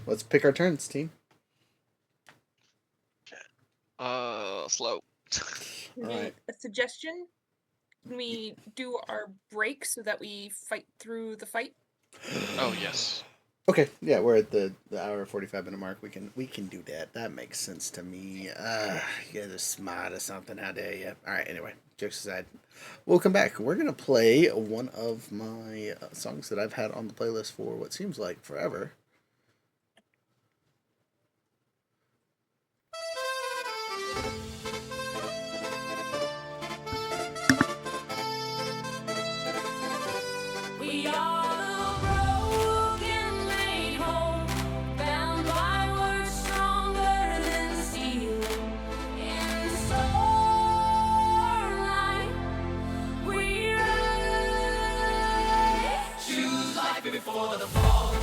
Let's pick our turns, team. Slow. Alright. A suggestion? Can we do our break so that we fight through the fight? Oh, yes. Okay, yeah, we're at the hour 45-minute mark. We can do that. That makes sense to me. You guys are smart or something. How dare you? All right. Anyway, jokes aside, we'll come back. We're gonna play one of my songs that I've had on the playlist for what seems like forever. We are the broken made whole, bound by words stronger than steel. In the stormlight, we rise. Choose life before the fall.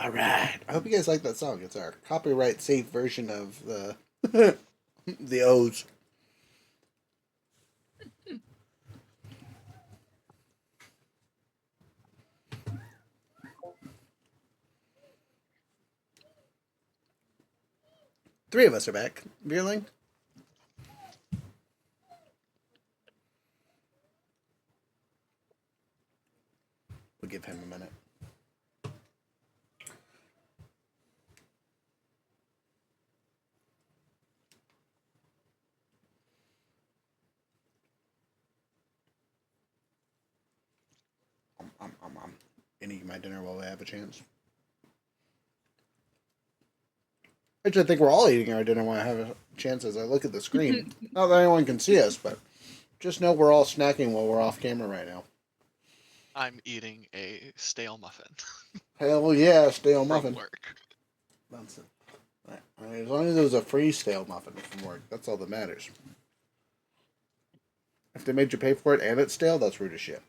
All right. I hope you guys like that song. It's our copyright safe version of the the O's. Three of us are back. Veerling? We'll give him a minute. I'm eating my dinner while I have a chance. Actually, I think we're all eating our dinner while I have a chance as I look at the screen. Not that anyone can see us, but just know we're all snacking while we're off camera right now. I'm eating a stale muffin Hell yeah, stale from muffin. work. That's it. I mean, as long as it was a free stale muffin from work, that's all that matters. If they made you pay for it and it's stale, that's rude as shit.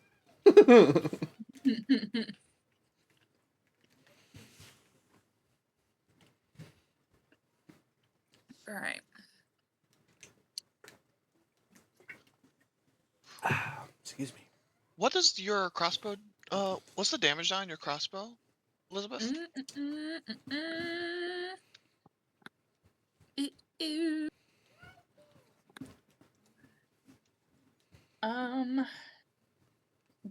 All right. Excuse me. What is your crossbow? What's the damage on your crossbow, Elizabeth? Ew.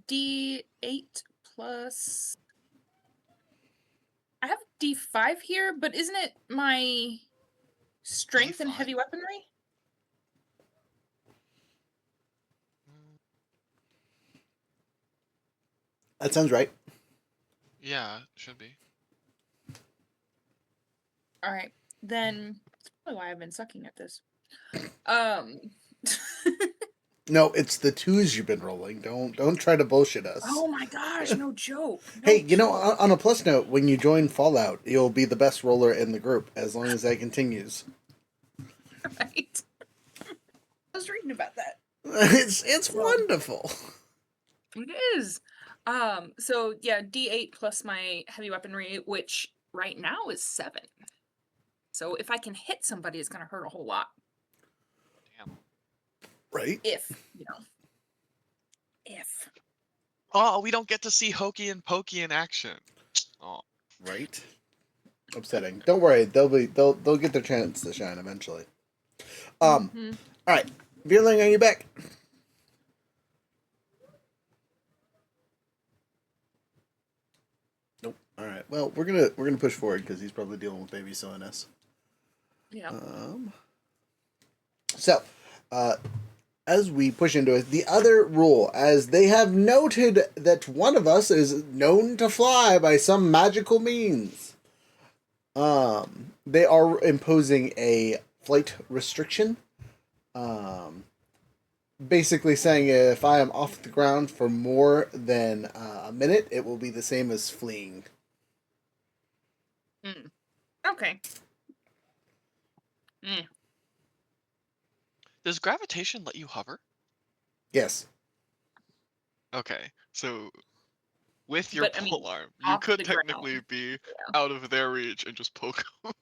D8 plus. I have D5 here, but isn't it my strength and D5? heavy weaponry? That sounds right. Yeah, it should be. All right, then that's probably why I've been sucking at this. No, it's the twos you've been rolling. Don't try to bullshit us. Oh my gosh, no joke. No Hey, you know, joke. on a plus note, when you join Fallout, you'll be the best roller in the group as long as that continues. Right. I was reading about that. It's wonderful. It is. So yeah, D8 plus my heavy weaponry, which right now is 7. So if I can hit somebody, it's gonna hurt a whole lot. Damn. Right? If, you know. If. Oh, we don't get to see Hokey and Pokey in action. Oh. Right? Upsetting. Don't worry, they'll get their chance to shine eventually. Alright. Veerling, are you back? Nope. Alright. Well, we're gonna push forward because he's probably dealing with baby silliness. Yeah. So, as we push into it, the other rule, as they have noted that one of us is known to fly by some magical means, they are imposing a flight restriction. Basically saying if I am off the ground for more than a minute, it will be the same as fleeing. Okay. Does gravitation let you hover? Yes. Okay, so with your But, I mean, pole arm, you off could the technically ground. be out of their reach and just poke them.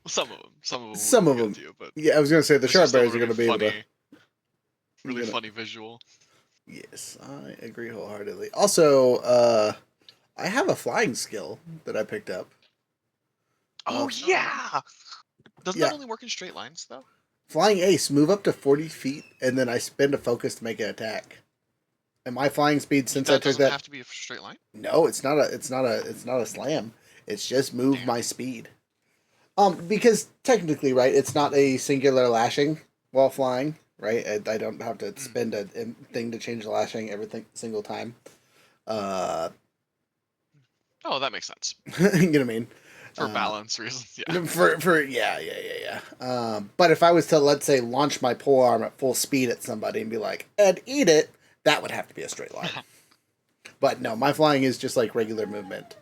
Well, some of them Some of will them. get to you, but Yeah, I was gonna say the it's sharp just a bears are really gonna be able to. really gonna- funny visual. Yes, I agree wholeheartedly. Also, I have a flying skill that I picked up. Oh yeah! Doesn't Yeah. that only work in straight lines though? Flying ace, move up to 40 feet, and then I spend a focus to make an attack. And my flying speed since I That took doesn't that. have to be a straight line. No, it's not a slam. It's just move Damn. my speed. Because technically, right, it's not a singular lashing while flying, right? I don't have to spend a thing to change the lashing every single time. Oh, that makes sense. You know what I mean? For balance reasons, yeah. For yeah. But if I was to, let's say, launch my pole arm at full speed at somebody and be like, "And eat it," that would have to be a straight line. But no, my flying is just like regular movement.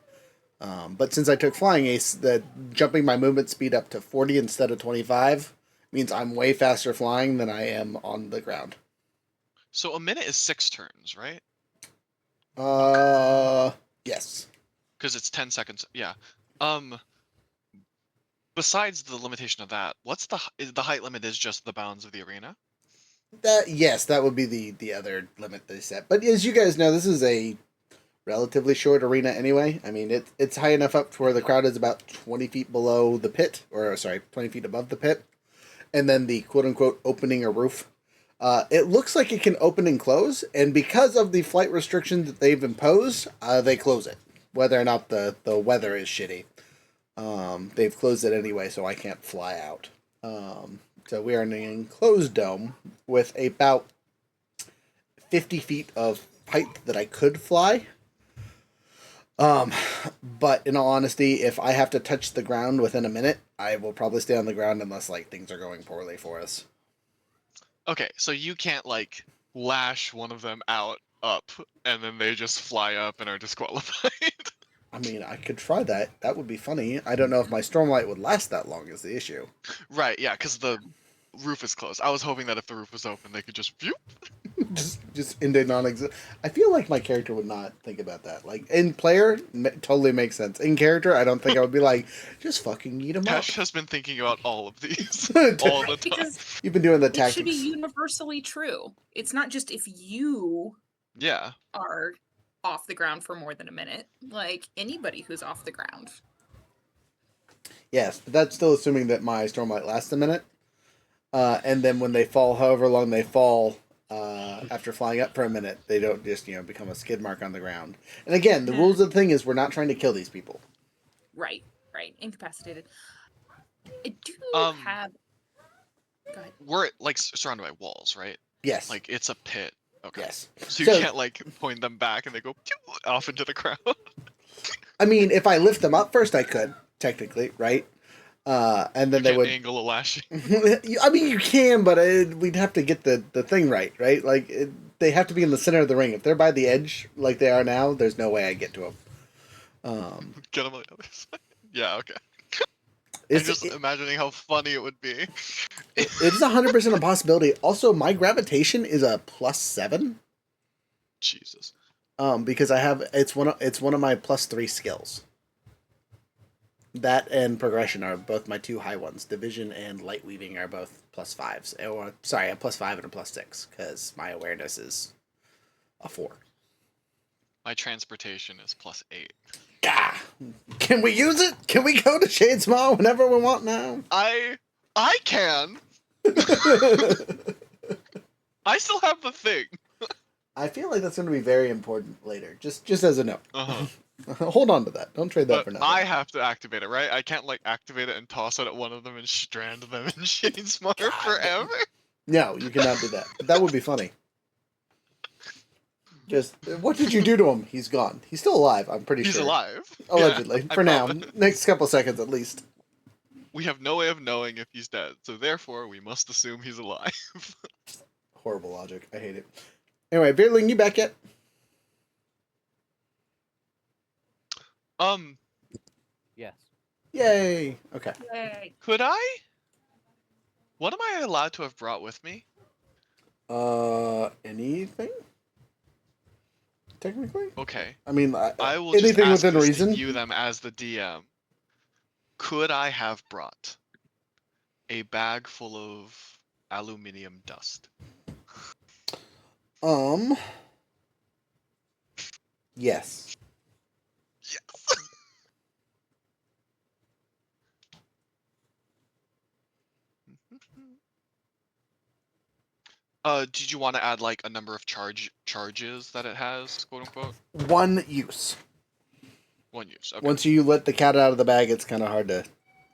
But since I took flying ace, the jumping my movement speed up to 40 instead of 25 means I'm way faster flying than I am on the ground. So a minute is 6 turns, right? Yes. because it's 10 seconds. Yeah. Um. Besides the limitation of that, what's the height limit? Is just the bounds of the arena? That would be the other limit they set. But as you guys know, this is a relatively short arena anyway. I mean, it's high enough up to where the crowd is about 20 feet below the pit, or sorry, 20 feet above the pit, and then the quote unquote opening or roof. It looks like it can open and close, and because of the flight restrictions that they've imposed, they close it, whether or not the weather is shitty. They've closed it anyway, so I can't fly out. So we are in an enclosed dome with about 50 feet of height that I could fly. But in all honesty, if I have to touch the ground within a minute, I will probably stay on the ground unless like things are going poorly for us. Okay, so you can't like lash one of them out up, and then they just fly up and are disqualified. I mean, I could try that. That would be funny. I don't know if my Stormlight would last that long is the issue. Right, yeah, because the roof is closed. I was hoping that if the roof was open, they could just phew. just into non-exist. I feel like my character would not think about that. Like in player, totally makes sense. In character, I don't think I would be like, just fucking eat them up. Tesh has been thinking about all of these all the time. Because You've been doing the it tactics. should be universally true. It's not just if you Yeah. are off the ground for more than a minute. Like anybody who's off the ground. Yes, but that's still assuming that my Stormlight lasts a minute. And then when they fall, however long they fall, after flying up for a minute, they don't just, become a skid mark on the ground. And again, the rules of the thing is we're not trying to kill these people. Right. Incapacitated. I do have... Go ahead. We're like surrounded by walls, right? Yes. Like it's a pit. Okay. Yes. So you can't like point them back and they go pew, off into the crowd. I mean, if I lift them up first, I could, technically, right? And then they would angle a lashing. I mean, you can, but we'd have to get the thing right? Like, they have to be in the center of the ring. If they're by the edge, like they are now, there's no way I get to them. Get them on the other side. Yeah, okay. I'm just imagining how funny it would be. It is 100% a possibility. Also, my gravitation is a +7. Jesus. Because I have it's one of my +3 skills. That and progression are both my two high ones. Division and light weaving are both +5s. Or sorry, a +5 and a +6 because my awareness is a 4. My transportation is +8. Gah! Can we use it? Can we go to Shadesmar whenever we want now? I can. I still have the thing. I feel like that's going to be very important later. Just as a note. Uh-huh. Hold on to that. Don't trade that But for nothing. I have to activate it, right? I can't like activate it and toss it at one of them and strand them in Shadesmar forever. No, you cannot do that. But that would be funny. Just, what did you do to him? He's gone. He's still alive, I'm pretty sure. He's alive. Allegedly. Yeah, for now. Next couple seconds at least. We have no way of knowing if he's dead, so therefore we must assume he's alive. Horrible logic. I hate it. Anyway, Beerling, you back yet? Yes. Yay! Okay. Yay. Could I? What am I allowed to have brought with me? Anything? Technically? Okay. I mean, I will anything just ask within this reason. to view them as the DM. Could I have brought a bag full of aluminium dust? Yes. Yes. Did you want to add like a number of charges that it has, quote unquote? One use. One use. Okay. Once you let the cat out of the bag, it's kind of hard to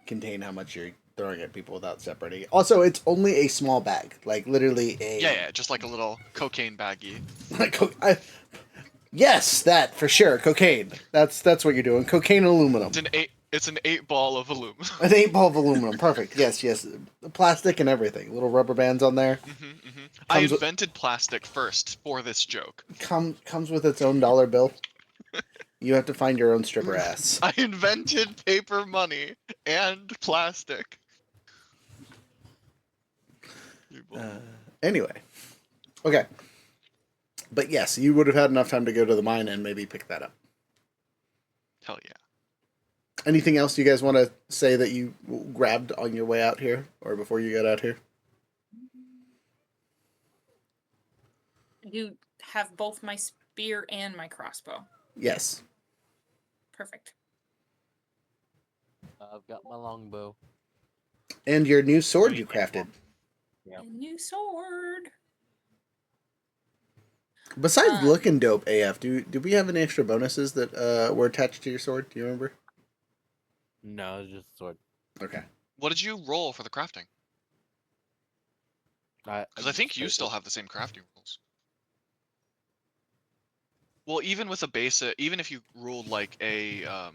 contain how much you're throwing at people without separating it. Also, it's only a small bag, like literally a. Yeah, just like a little cocaine baggie. Yes, that for sure. Cocaine. That's what you're doing. Cocaine and aluminum. It's an 8-ball of aluminum. An 8-ball of aluminum. Perfect. Yes. Plastic and everything. Little rubber bands on there. I invented plastic first for this joke. Comes with its own dollar bill. You have to find your own stripper ass. I invented paper money and plastic. Anyway. Okay. But yes, you would have had enough time to go to the mine and maybe pick that up. Hell yeah. Anything else you guys want to say that you grabbed on your way out here or before you got out here? You have both my spear and my crossbow. Yes. Perfect. I've got my longbow. And your new sword Oh, you yeah. crafted. Yep. A new sword. Besides looking dope AF, do we have any extra bonuses that were attached to your sword? Do you remember? No, it's just a sword. Okay. What did you roll for the crafting? Because I think you just still take have the same crafting rules. Well, even with a basic, even if you ruled like a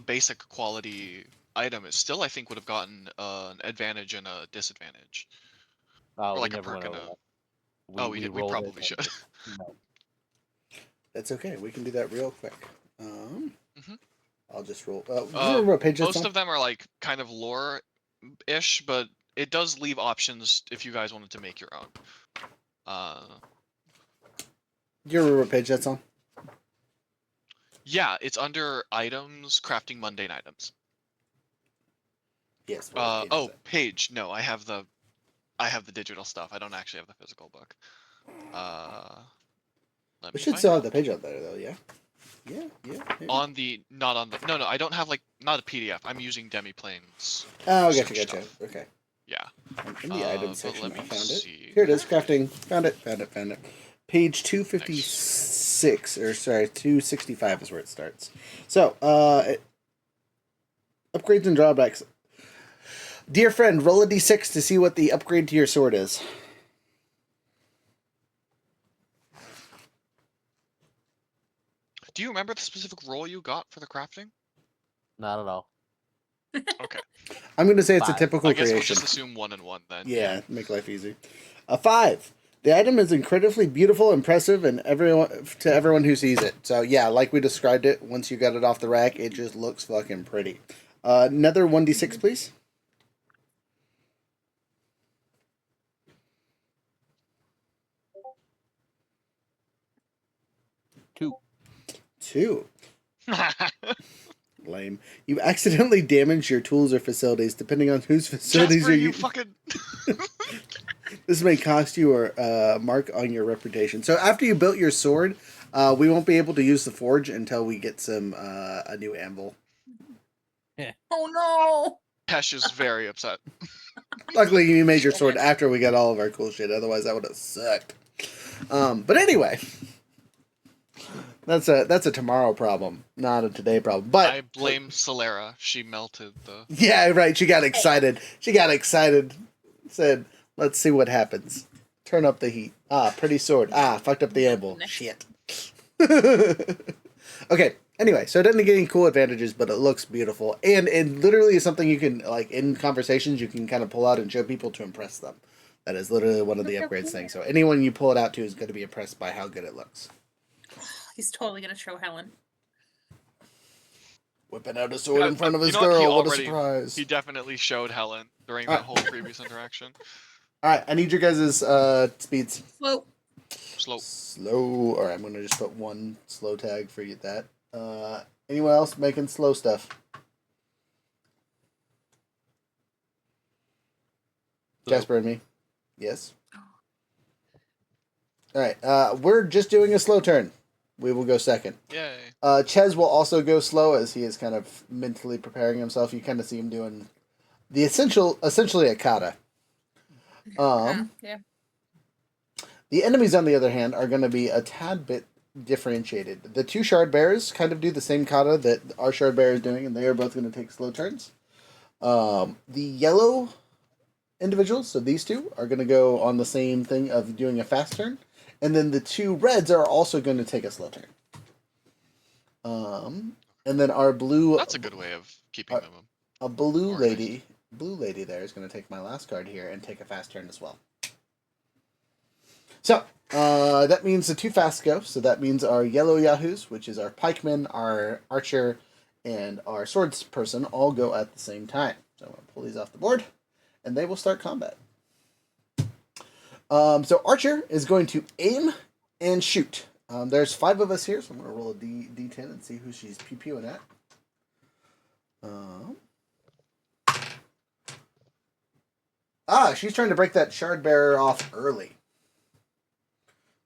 basic quality item, it still I think would have gotten an advantage and a disadvantage, Oh, or we like a never perk went and over a. that. We rolled it probably should. and- no. That's okay. We can do that real quick. Mhm. I'll just roll. Do you remember what page that's Most on? of them are like kind of lore-ish, but it does leave options if you guys wanted to make your own. Do you remember what page that's on? Yeah, it's under items, crafting mundane items. Yes. What page is it? Page. No, I have the digital stuff. I don't actually have the physical book. Let We me should find still have out. the page up there though. Yeah. Yeah. Maybe. Not on the. No, I don't have like not a PDF. I'm using Demiplane's. Oh, search gotcha. stuff. Okay. Yeah. I'm in the item But section. let I me found it. see. Here it is. Crafting. Found it. Page 256, or sorry, 265 is where it starts. So, upgrades and drawbacks. Dear friend, roll a d6 to see what the upgrade to your sword is. Do you remember the specific roll you got for the crafting? Not at all. Okay. I'm going to say it's a 5. typical I guess we'll creation. just assume 1 and 1 then. Yeah, make life easy. A 5. The item is incredibly beautiful, impressive, and everyone who sees it. So yeah, like we described it, once you got it off the rack, it just looks fucking pretty. Another 1d6, please. Two. 2. Lame. You accidentally damage your tools or facilities, depending on whose facilities Jasper, are you fucking. This may cost you a mark on your reputation. So after you built your sword, we won't be able to use the forge until we get a new anvil. Oh no! Tesh is very upset. Luckily, you made your sword after we got all of our cool shit. Otherwise, that would have sucked. But anyway, that's a tomorrow problem, not a today problem. But I blame Solera. She melted the. yeah, right. She got excited. Said, "Let's see what happens. Turn up the heat. Ah, pretty sword. Ah, fucked up the anvil. Shit." Okay. Anyway, so it doesn't get any cool advantages, but it looks beautiful, and it literally is something you can like in conversations you can kind of pull out and show people to impress them. That is literally one of the upgrades things. So anyone you pull it out to is going to be impressed by how good it looks. He's totally gonna show Helen. Whipping out a sword in front of his You know what? girl. What a surprise! He definitely showed Helen during that whole previous interaction. All right, I need your guys' speeds. Slow. Slow. All right, I'm gonna just put one slow tag for you. That. Anyone else making slow stuff? Jasper and me. Yes. All right. We're just doing a slow turn. We will go second. Yay. Ches will also go slow as he is kind of mentally preparing himself. You kind of see him doing the essentially a kata. Yeah. The enemies, on the other hand, are going to be a tad bit differentiated. The two shard bearers kind of do the same kata that our shard bearer is doing, and they are both going to take slow turns. The yellow individuals, so these two, are going to go on the same thing of doing a fast turn. And then the two reds are also going to take a slow turn. And then our blue... That's a good way of keeping them. A blue lady there is going to take my last card here and take a fast turn as well. So, that means the two fast go. So that means our yellow yahoos, which is our pikeman, our archer, and our swords person, all go at the same time. So I'm going to pull these off the board, and they will start combat. So Archer is going to aim and shoot. There's 5 of us here, so I'm gonna roll a D10 and see who she's pew pewing at. She's trying to break that shard bearer off early.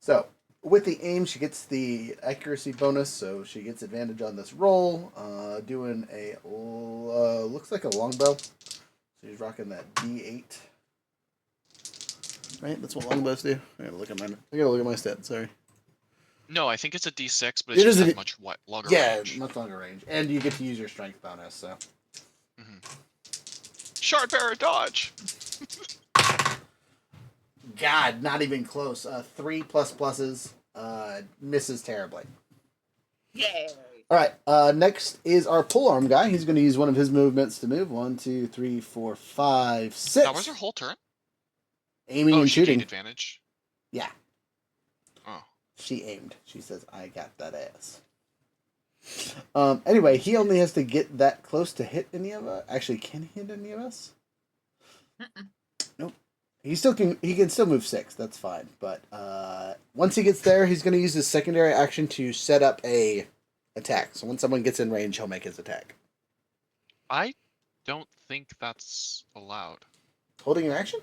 So, with the aim, she gets the accuracy bonus, so she gets advantage on this roll. Doing a looks like a longbow. So she's rocking that D8. Right, that's what longbows do. I gotta look at my stats. Sorry. No, I think it's a D6, but It it is just a has D- much longer Yeah, range. much longer range, and you get to use your strength bonus. So. Shard bearer dodge. God, not even close. 3 pluses. Misses terribly. Yay! All right. Next is our polearm guy. He's going to use one of his movements to move. 1, 2, 3, 4, 5, 6. That was her whole turn. Aiming Oh, and she shooting. gained advantage. Yeah. Oh. She aimed. She says, "I got that ass." Anyway, he only has to get that close to hit any of us. Actually, can he hit any of us? Nope. He can still move 6. That's fine. But once he gets there, he's going to use his secondary action to set up a attack. So when someone gets in range, he'll make his attack. I don't think that's allowed. Holding an action?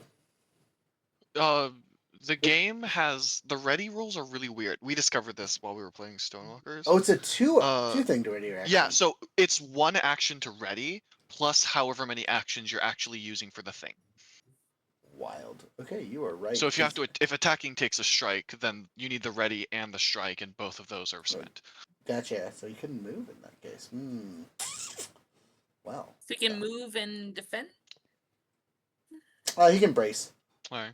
The game has the ready rules are really weird. We discovered this while we were playing Stonewalkers. Oh, it's a two Uh, thing to ready action. Yeah, so it's 1 action to ready plus however many actions you're actually using for the thing. Wild. Okay, you are right. So if you have to, if attacking takes a strike, then you need the ready and the strike, and both of those are spent. Gotcha. So he couldn't move in that case. Wow. So you can move and defend? He can brace. All right.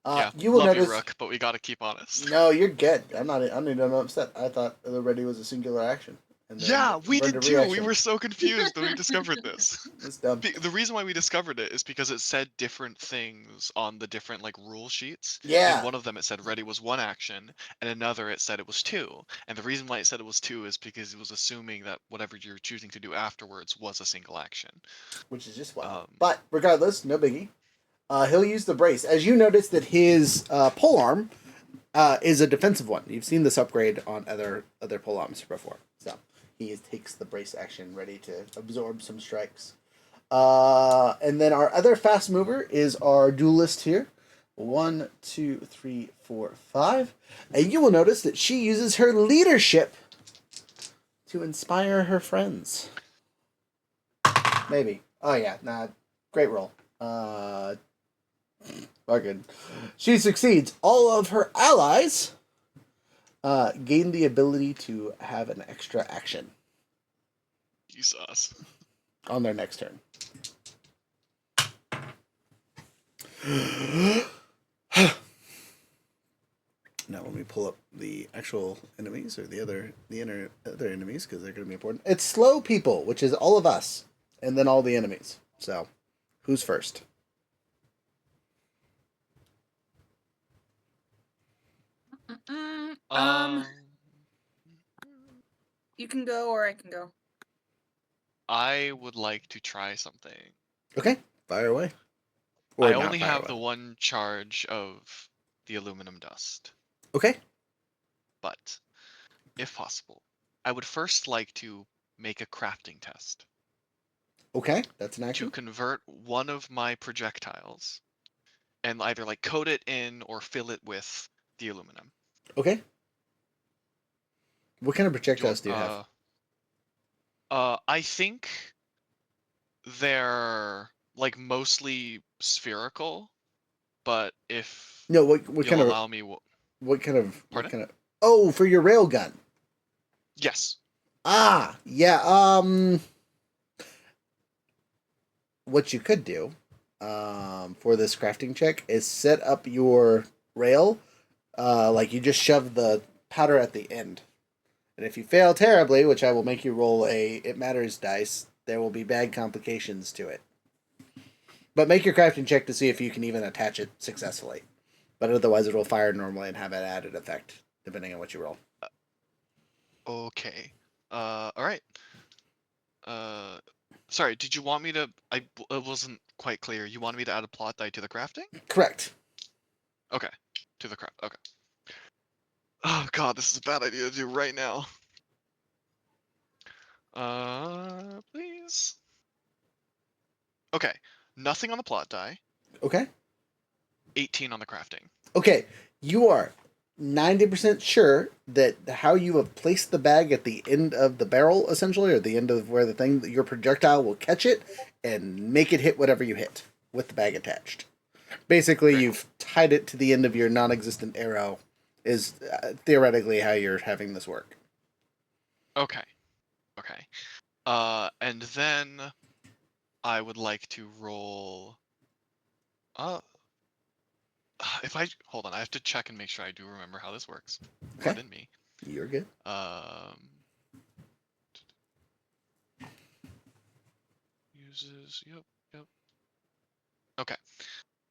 Yeah, you will love notice. You, Rook, but we got to keep honest. No, you're good. I'm not even upset. I thought the ready was a singular action. And yeah, we did too. We were so confused when we discovered this. It's dumb. The reason why we discovered it is because it said different things on the different rule sheets. Yeah. In one of them it said ready was 1 action, and another it said it was 2. And the reason why it said it was 2 is because it was assuming that whatever you're choosing to do afterwards was a single action. Which is just wild. But regardless, no biggie. He'll use the brace. As you notice that his polearm is a defensive one. You've seen this upgrade on other polearms before. So he takes the brace action, ready to absorb some strikes. And then our other fast mover is our duelist here. 1, 2, 3, 4, 5. And you will notice that she uses her leadership to inspire her friends. Maybe. Oh yeah, great roll. Fucking. She succeeds. All of her allies gain the ability to have an extra action. Jesus. On their next turn. Now let me pull up the actual enemies or the other enemies because they're going to be important. It's slow people, which is all of us, and then all the enemies. So, who's first? You can go or I can go. I would like to try something. Okay, fire away. I only have the 1 charge of the aluminum dust. Okay. But, if possible, I would first like to make a crafting test. Okay, that's an action. To convert one of my projectiles and either coat it in or fill it with the aluminum. Okay. What kind of projectiles do you have? I think they're mostly spherical, but if no, what kind of allow me, what kind of pardon? What kind of? Oh, for your railgun. Yes. Yeah. What you could do, for this crafting check is set up your rail, you just shove the powder at the end. And if you fail terribly, which I will make you roll a It Matters dice, there will be bad complications to it. But make your crafting check to see if you can even attach it successfully. But otherwise it will fire normally and have an added effect, depending on what you roll. Okay. Alright. Sorry, did you want me to... it wasn't quite clear. You wanted me to add a plot die to the crafting? Correct. Okay. To the craft. Okay. Oh, God, this is a bad idea to do right now. Please. Okay, nothing on the plot die. Okay. 18 on the crafting. Okay. You are 90% sure that how you have placed the bag at the end of the barrel, essentially, or the end of where the thing, your projectile will catch it and make it hit whatever you hit with the bag attached. Basically, Great. you've tied it to the end of your non-existent arrow. Is theoretically how you're having this work. Okay. Okay. And then I would like to roll. If I hold on, I have to check and make sure I do remember how this works. Okay. Pardon me. You're good. Uses. Yep. Okay.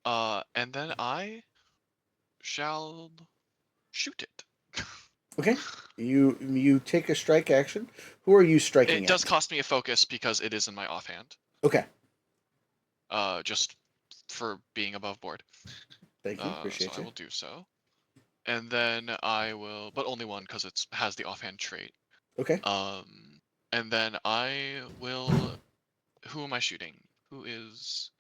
And then I shall shoot it. Okay. You take a strike action. Who are you striking It does at? cost me a focus because it is in my offhand. Okay. Just for being above board. Thank you. Appreciate so I you. will do so. And then I will, but only one because it has the offhand trait. Okay. And then I will. Who am I shooting? Who is?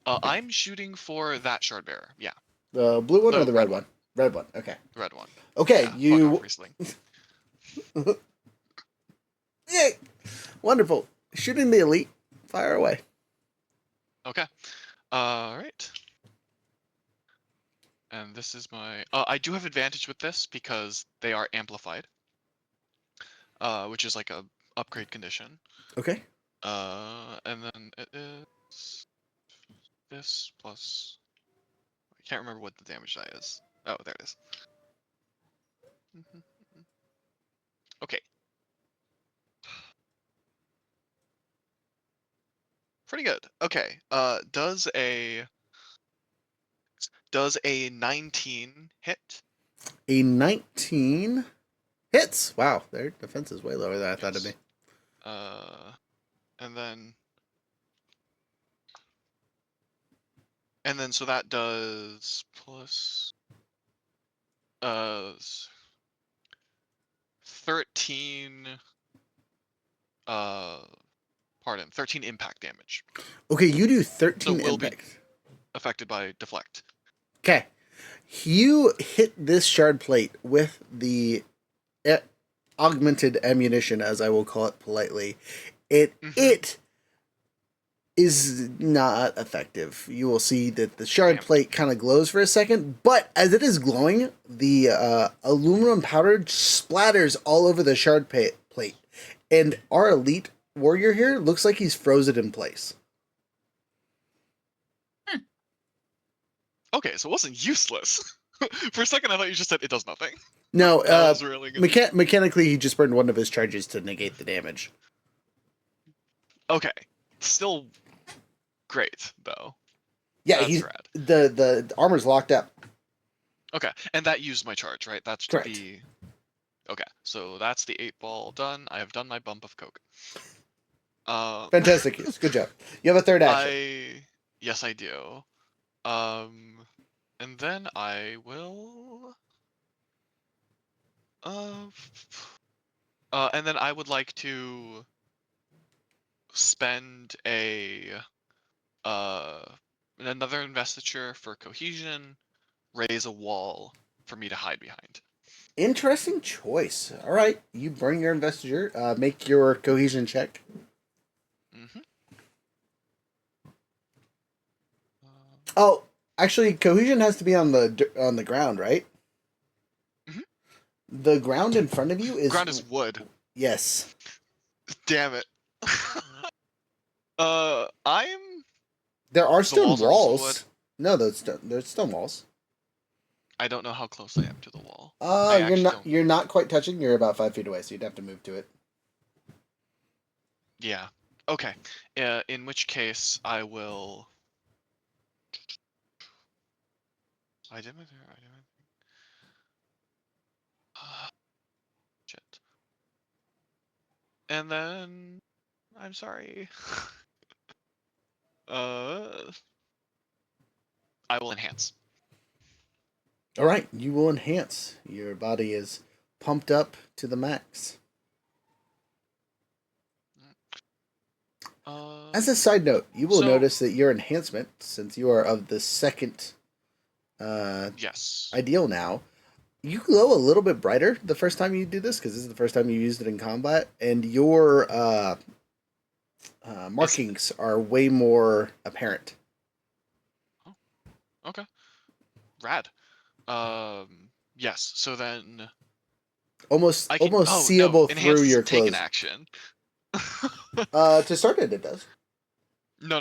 I'm shooting for that shard bearer. Yeah, The blue one or the the red one? Red one. Okay. red one. Okay. Yeah, fuck You. off, Riesling. Yay! Wonderful. Shooting the elite. Fire away. Okay. All right. And this is my. I do have advantage with this because they are amplified. Which is like a upgrade condition. Okay. And then it is this plus. I can't remember what the damage die is. Oh, there it is. Okay. Pretty good. Okay. Does a 19 hit? A 19 hits. Wow, their defense is way lower than I thought it'd be. And then so that does plus 13 13 impact damage. Okay, you do So 13 it will be impact. affected by deflect. Okay. You hit this shard plate with the augmented ammunition, as I will call it politely. It is not effective. You will see that the shard Damn. plate kind of glows for a second, but as it is glowing, the aluminum powder splatters all over the shard plate. And our elite warrior here looks like he's frozen in place. Okay, so it wasn't useless. For a second, I thought you just said it does nothing. No, That was really good. mechanically, he just burned one of his charges to negate the damage. Okay, still great though. Yeah, That's he's rad. the armor's locked up. Okay, and that used my charge, right? That's Correct. the. Okay, so that's the 8-ball done. I have done my bump of coke. Fantastic use. Good job. You have a third action. Yes, I do. And then I will. And then I would like to spend another investiture for cohesion, raise a wall for me to hide behind. Interesting choice. All right, you bring your investiture. Make your cohesion check. Oh, actually, cohesion has to be on the ground, right? The ground in front of you is Ground is wood. Yes. Damn it. I'm. There are stone walls are also wood? walls. No, there's stone walls. I don't know how close I am to the wall. I actually don't. You're not quite touching. You're about 5 feet away, so you'd have to move to it. Yeah. Okay. In which case, I will. I did my thing. Shit. And then, I'm sorry. I will enhance. All right, you will enhance. Your body is pumped up to the max. As a side note, you will So- notice that your enhancement, since you are of the second Yes. ideal now, you glow a little bit brighter the first time you do this, because this is the first time you used it in combat, and your markings are way more apparent. Okay. Rad. Yes. So then Almost I can. almost Oh seeable no! through Enhance your doesn't take an clothes. action. To start it does. No.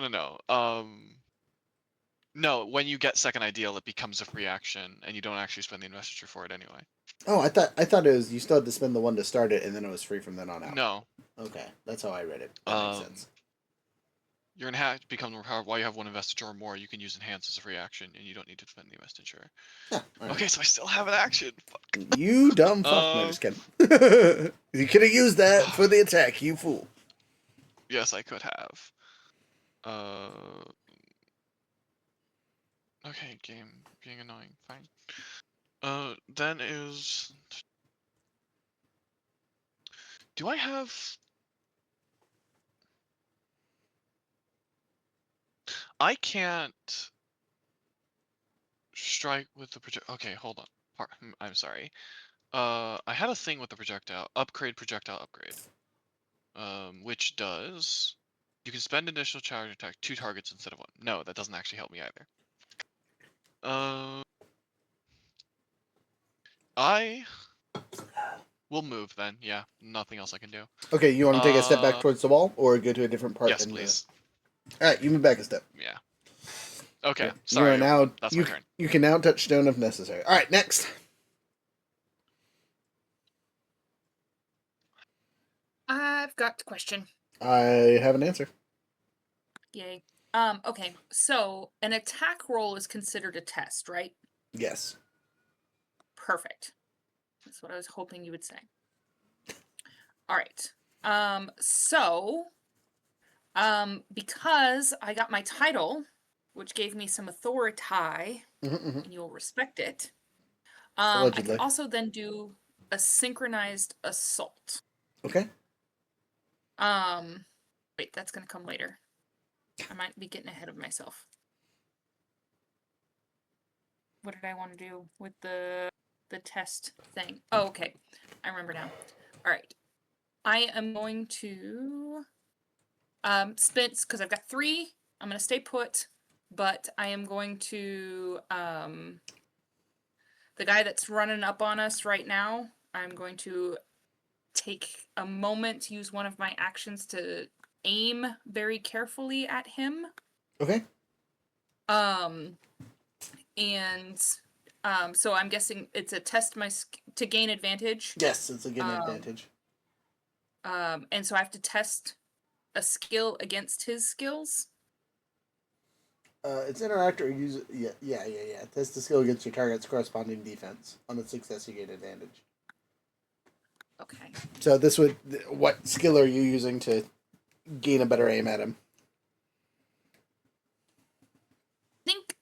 No. When you get second ideal, it becomes a free action, and you don't actually spend the investiture for it anyway. Oh, I thought it was you still had to spend the one to start it, and then it was free from then on out. No. Okay, that's how I read it. That makes sense. Your enhance becomes while you have one investiture or more, you can use enhance as a free action, and you don't need to spend the investiture. Yeah, all right. Okay, so I still have an action. Fuck. You dumb fuck. No, just kidding. You could have used that for the attack, you fool. Yes, I could have. Okay, game being annoying. Fine. Then is. Do I have? I can't strike with the project. Okay, hold on. I'm sorry. I had a thing with the projectile. Projectile upgrade. Which does. You can spend initial charge attack 2 targets instead of 1. No, that doesn't actually help me either. I will move then. Yeah, nothing else I can do. Okay, you want to take a step back towards the wall, or go to a different part? Yes, please. All right, you move back a step. Yeah. Okay. Yeah. Sorry. You are now. That's my turn. You can now touch stone if necessary. All right, next. I've got a question. I have an answer. Yay. Okay, so an attack roll is considered a test, right? Yes. Perfect. That's what I was hoping you would say. All right. Because I got my title, which gave me some authority, and you'll respect it. I Allegedly. can also then do a synchronized assault. Okay. Wait, that's gonna come later. I might be getting ahead of myself. What did I want to do with the test thing? Oh, okay. I remember now. All right. I am going to spend, because I've got 3. I'm going to stay put, but I am going to the guy that's running up on us right now, I'm going to take a moment to use one of my actions to aim very carefully at him. Okay. So I'm guessing it's a test to gain advantage. Yes, it's a good advantage. And so I have to test a skill against his skills. It's interact or use. Yeah. Test the skill against your target's corresponding defense. On the success, you get advantage. Okay. So this would. What skill are you using to gain a better aim at him? I think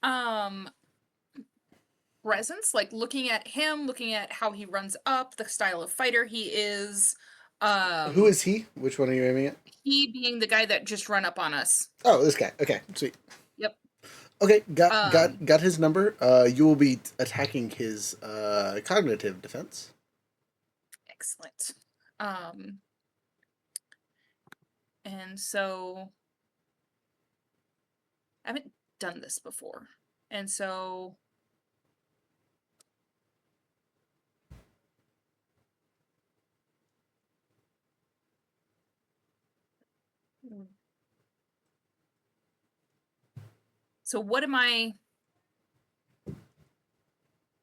presence, like looking at him, looking at how he runs up, the style of fighter he is. Who is he? Which one are you aiming at? He being the guy that just run up on us. Oh, this guy. Okay, sweet. Yep. Okay, got his number. You will be attacking his cognitive defense. Excellent. And so I haven't done this before. And so what am I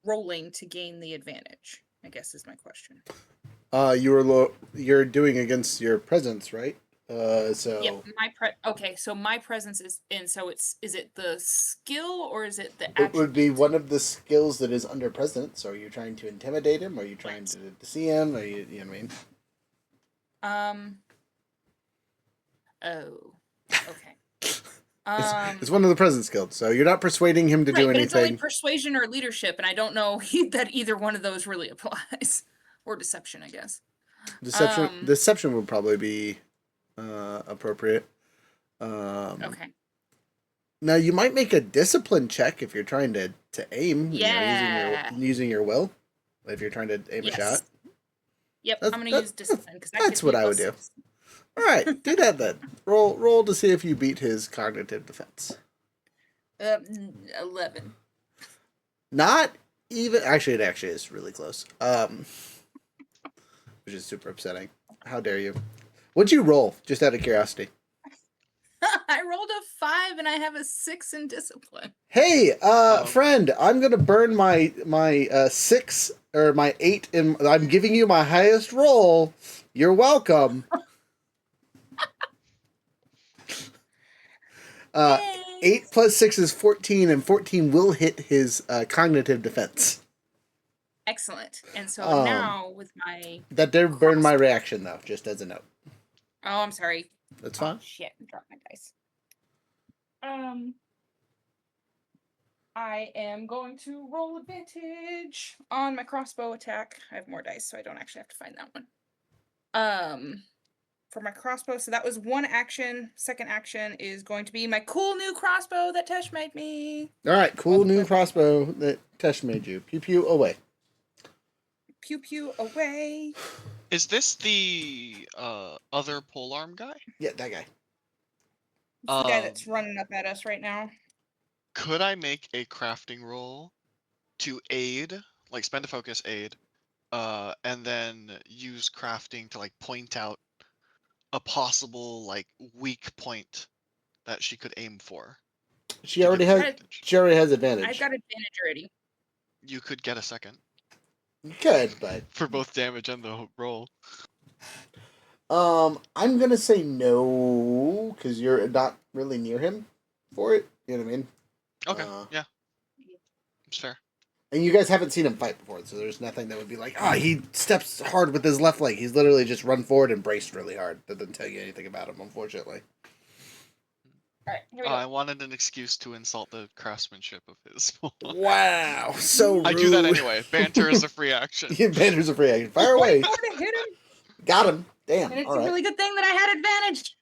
rolling to gain the advantage? I guess is my question. You're doing against your presence, right? So yeah, so my presence is, and so is it the skill or is it the it would be attribute? one of the skills that is under presence. So are you trying to intimidate him? Are you trying to see him? Are you know what I mean? Oh, okay. It's one of the presence skills, so you're not persuading him to do But it's only anything. persuasion or leadership, and I don't know that either one of those really applies. or deception, I guess. Deception would probably be appropriate. Okay. Now you might make a discipline check if you're trying to aim. Yeah. Using your will. If you're trying to aim a Yes. shot. Yep. That's- I'm gonna that- use discipline because that's what I would do. All right, do that then. Roll to see if you beat his cognitive defense. 11. Not even. Actually, it actually is really close. Which is super upsetting. How dare you? What'd you roll? Just out of curiosity. I rolled a 5 and I have a 6 in discipline. Hey, friend, I'm gonna burn my 6 or my 8 in. I'm giving you my highest roll. You're welcome. 8 plus 6 is 14, and 14 will hit his cognitive defense. Excellent. And so now with my... That did burn my reaction, though, just as a note. Oh, I'm sorry. That's fine. Oh, shit, drop my dice. I am going to roll advantage on my crossbow attack. I have more dice, so I don't actually have to find that one. For my crossbow, so that was one action. Second action is going to be my cool new crossbow that Tesh made me. All right, cool new crossbow that Tesh made you. Pew pew away. Pew pew away. Is this the other polearm guy? Yeah, that guy. It's the guy that's running up at us right now. Could I make a crafting roll to aid, like spend a focus aid, and then use crafting to like point out a possible like weak point that she could aim for? She already has advantage. I've got advantage already. You could get a second. You could, but for both damage and the roll. I'm gonna say no because you're not really near him for it. You know what I mean? Okay, yeah, it's fair. And you guys haven't seen him fight before, so there's nothing that would be like, he steps hard with his left leg. He's literally just run forward and braced really hard. That doesn't tell you anything about him, unfortunately. Alright, here we go. I wanted an excuse to insult the craftsmanship of his. Wow, so rude. I do that anyway. Banter is a free action. Banter's a free action. Fire away. To hit him. Got him. Damn. And it's all a right. really good thing that I had advantage.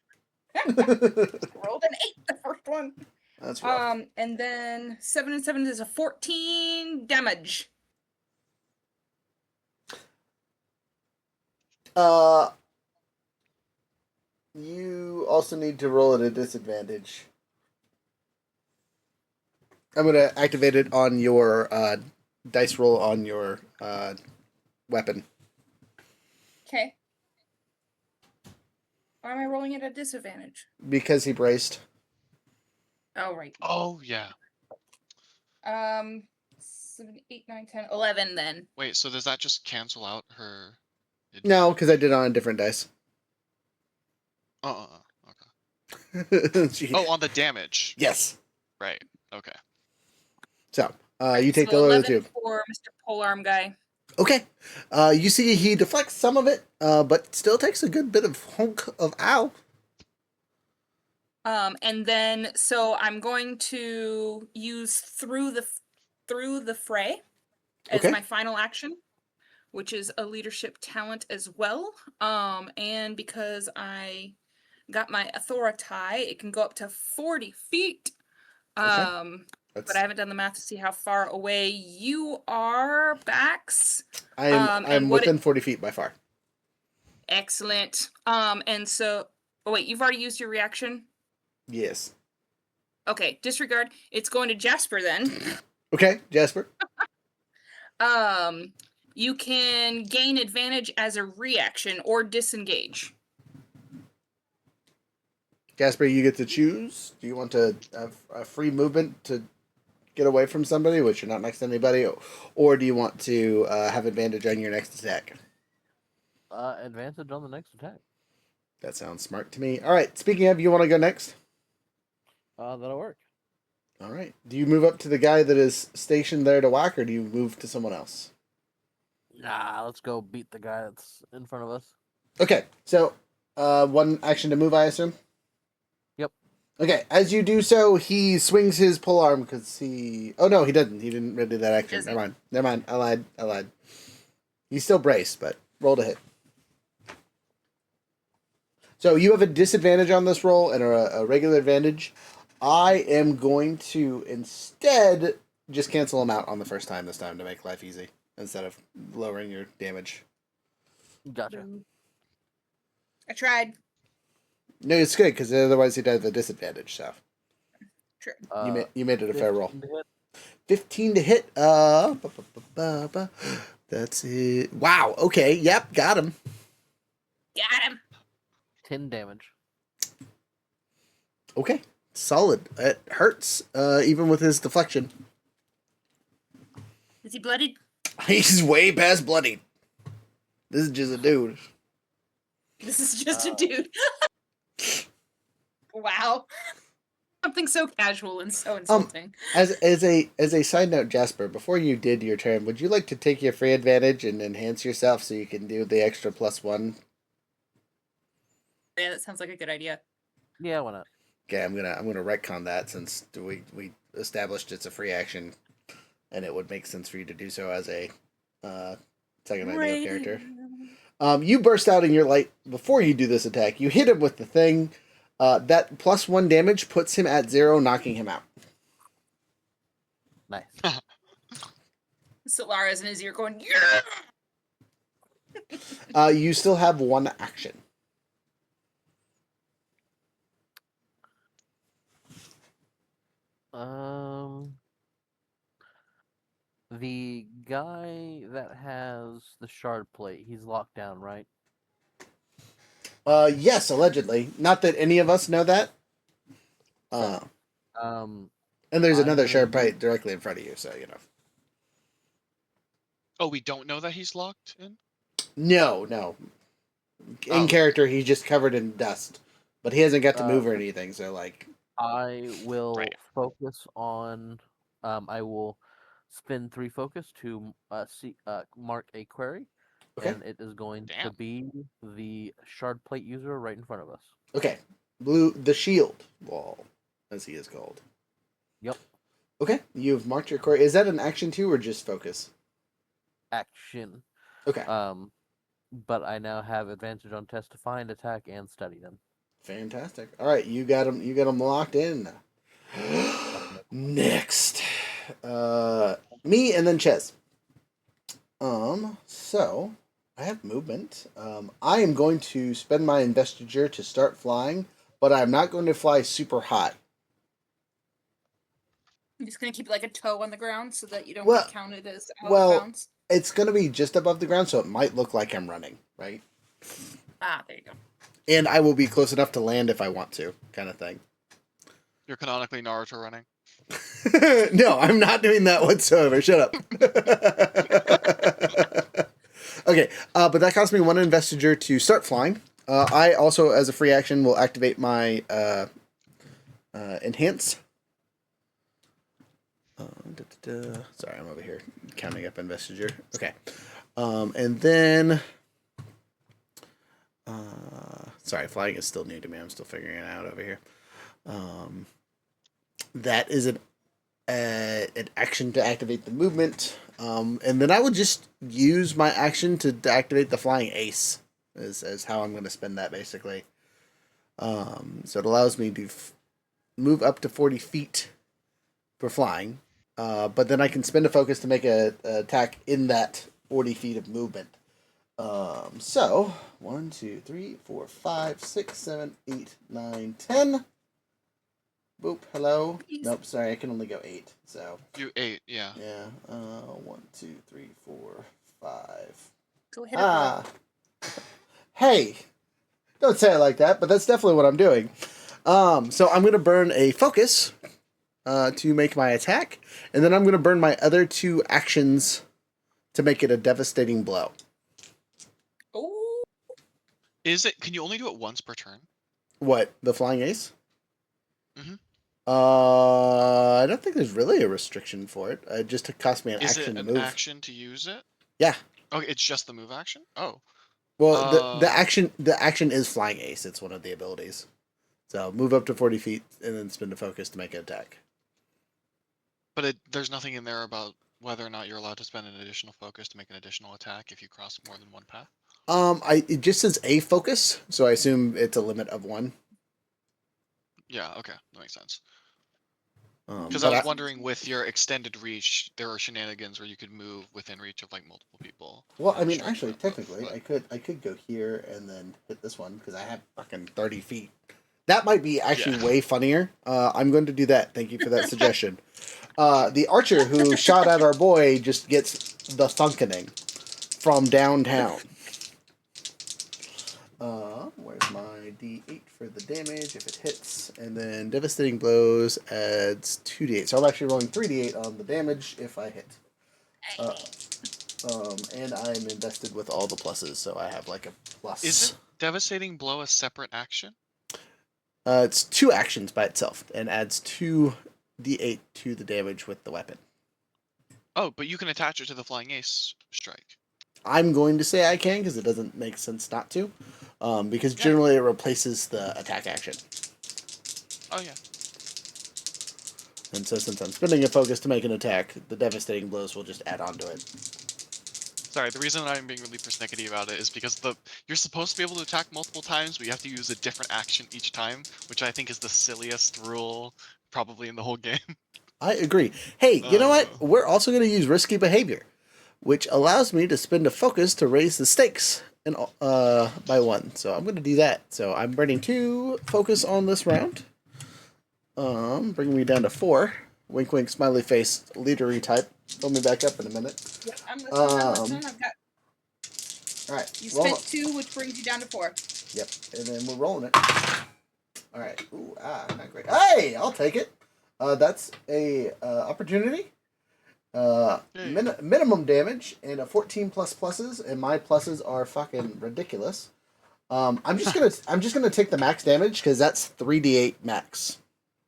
Rolled an 8 the first one. That's rough. And then 7 and 7 is a 14 damage. You also need to roll at a disadvantage. I'm gonna activate it on your dice roll on your weapon. Okay. Why am I rolling at a disadvantage? Because he braced. Oh, right. Oh, yeah. 7, 8, 9, 10, 11 then. Wait, so does that just cancel out her? No, because I did it on a different dice. Okay. She- Oh, on the damage. Yes. Right. Okay. So, you take So the lower 11 two. for Mr. Polearm guy. Okay. You see he deflects some of it, but still takes a good bit of hunk of ow. And then so I'm going to use through the fray as Okay. my final action, which is a leadership talent as well. And because I got my authority, it can go up to 40 feet. But I haven't done the math to see how far away you are, Bax. I'm within 40 feet by far. Excellent. And so, oh wait, you've already used your reaction? Yes. Okay, disregard. It's going to Jasper then. Okay, Jasper. You can gain advantage as a reaction or disengage. Jasper, you get to choose. Do you want to have a free movement to get away from somebody, which you're not next to anybody, or do you want to have advantage on your next attack? Advantage on the next attack. That sounds smart to me. All right, speaking of, you want to go next? That'll work. All right. Do you move up to the guy that is stationed there to whack, or do you move to someone else? Nah, let's go beat the guy that's in front of us. Okay, so one action to move, I assume? Yep. Okay, as you do so, he swings his polearm because he... Oh, no, he didn't. He didn't really do that action. Doesn't. Never mind. I lied. He's still braced, but roll to hit. So you have a disadvantage on this roll and a regular advantage. I am going to instead just cancel them out on the first time this time to make life easy instead of lowering your damage. Gotcha. I tried. No, it's good because otherwise he'd have a disadvantage. So True. you made it a fair roll. 15 to hit. 15 to hit. That's it. Wow. Okay. Yep. Got him. Got him. 10 damage. Okay. Solid. It hurts, even with his deflection. Is he bloodied? He's way past bloodied. This is just a dude. This is just a dude. Wow. Something so casual and so insulting. As a side note, Jasper, before you did your turn, would you like to take your free advantage and enhance yourself so you can do the extra +1? Yeah, that sounds like a good idea. Yeah, why not? Okay, I'm gonna retcon that since we established it's a free action, and it would make sense for you to do so as a second idea character. You burst out in your light before you do this attack. You hit him with the thing. That +1 damage puts him at 0, knocking him out. Nice. Solara's in his ear going, yeah! You still have one action. The guy that has the shard plate, he's locked down, right? Yes, allegedly. Not that any of us know that. And there's another shard plate directly in front of you, so you know. Oh, we don't know that he's locked in? No. In character, he's just covered in dust, but he hasn't got to move or anything. So like, I will Right. focus on. I will spend 3 focus to mark a query, Okay. and it is going to Damn. be the shard plate user right in front of us. okay, the shield wall, as he is called. Yep. Okay, you've marked your query. Is that an action too, or just focus? Action. Okay, But I now have advantage on test to find, attack, and study them. fantastic. All right, you got him. You got him locked in. Next, me and then Ches. So I have movement. I am going to spend my investiture to start flying, but I'm not going to fly super high. I'm just gonna keep like a toe on the ground so that you don't Well- get counted as out well- of bounds. It's going to be just above the ground, so it might look like I'm running, right? There you go. And I will be close enough to land if I want to, kind of thing. You're canonically Naruto running. No, I'm not doing that whatsoever. Shut up. Okay, but that cost me 1 investiture to start flying. I also, as a free action, will activate my enhance. Sorry, I'm over here counting up investiture. Okay, and then sorry, flying is still new to me. I'm still figuring it out over here. That is an action to activate the movement, and then I would just use my action to activate the flying ace. As how I'm going to spend that basically. So it allows me to move up to 40 feet for flying, but then I can spend a focus to make a attack in that 40 feet of movement. So 1, 2, 3, 4, 5, 6, 7, 8, 9, 10. Boop. Hello. Please. Nope. Sorry, I can only go 8. So You 8, yeah. yeah. 1, 2, 3, 4, 5. Go hit it, bro. Hey, don't say it like that, but that's definitely what I'm doing. So I'm gonna burn a focus to make my attack, and then I'm gonna burn my other 2 actions to make it a devastating blow. Oh, Is it? Can you only do it once per turn? What, the flying ace? Mhm. I don't think there's really a restriction for it. It just cost me an Is action it to an move. action to use it? Yeah. Okay, it's just the move action? Oh. Well, the action is flying ace. It's one of the abilities. So move up to 40 feet and then spin to focus to make an attack. But there's nothing in there about whether or not you're allowed to spend an additional focus to make an additional attack if you cross more than one path? It just says a focus, so I assume it's a limit of one. Yeah, okay, that makes sense. Because Because I was wondering, with your extended reach, there are shenanigans where you could move within reach of like multiple people. well, Not I mean, sure actually, about both, technically, but- I could go here and then hit this one because I have fucking 30 feet. That might be actually Yeah. way funnier. I'm going to do that. Thank you for that suggestion. The archer who shot at our boy just gets the thunkening from downtown. Where's my D8 for the damage if it hits? And then devastating blows adds 2d8. So I'm actually rolling 3d8 on the damage if I hit. And I'm invested with all the pluses, so I have like a plus. Isn't devastating blow a separate action? It's 2 actions by itself and adds 2d8 to the damage with the weapon. Oh, but you can attach it to the flying ace strike. I'm going to say I can because it doesn't make sense not to. Because generally it replaces the attack action. Oh yeah. And so since I'm spending a focus to make an attack, the devastating blows will just add on to it. Sorry, the reason I'm being really persnickety about it is because you're supposed to be able to attack multiple times, but you have to use a different action each time, which I think is the silliest rule probably in the whole game. I agree. Hey, you know what? We're also going to use risky behavior, which allows me to spend a focus to raise the stakes by 1. So I'm going to do that. So I'm burning 2 focus on this round. Bringing me down to 4. Wink, wink, smiley face, leadery type. Fill me back up in a minute. Yeah, I'm listening. I've got. All right. You roll spent 2, which brings you down to 4. Yep, and then we're rolling it. All right. Ooh, not great. Hey, I'll take it. That's a opportunity. Minimum damage and a 14 plus pluses, and my pluses are fucking ridiculous. I'm just gonna take the max damage because that's 3d8 max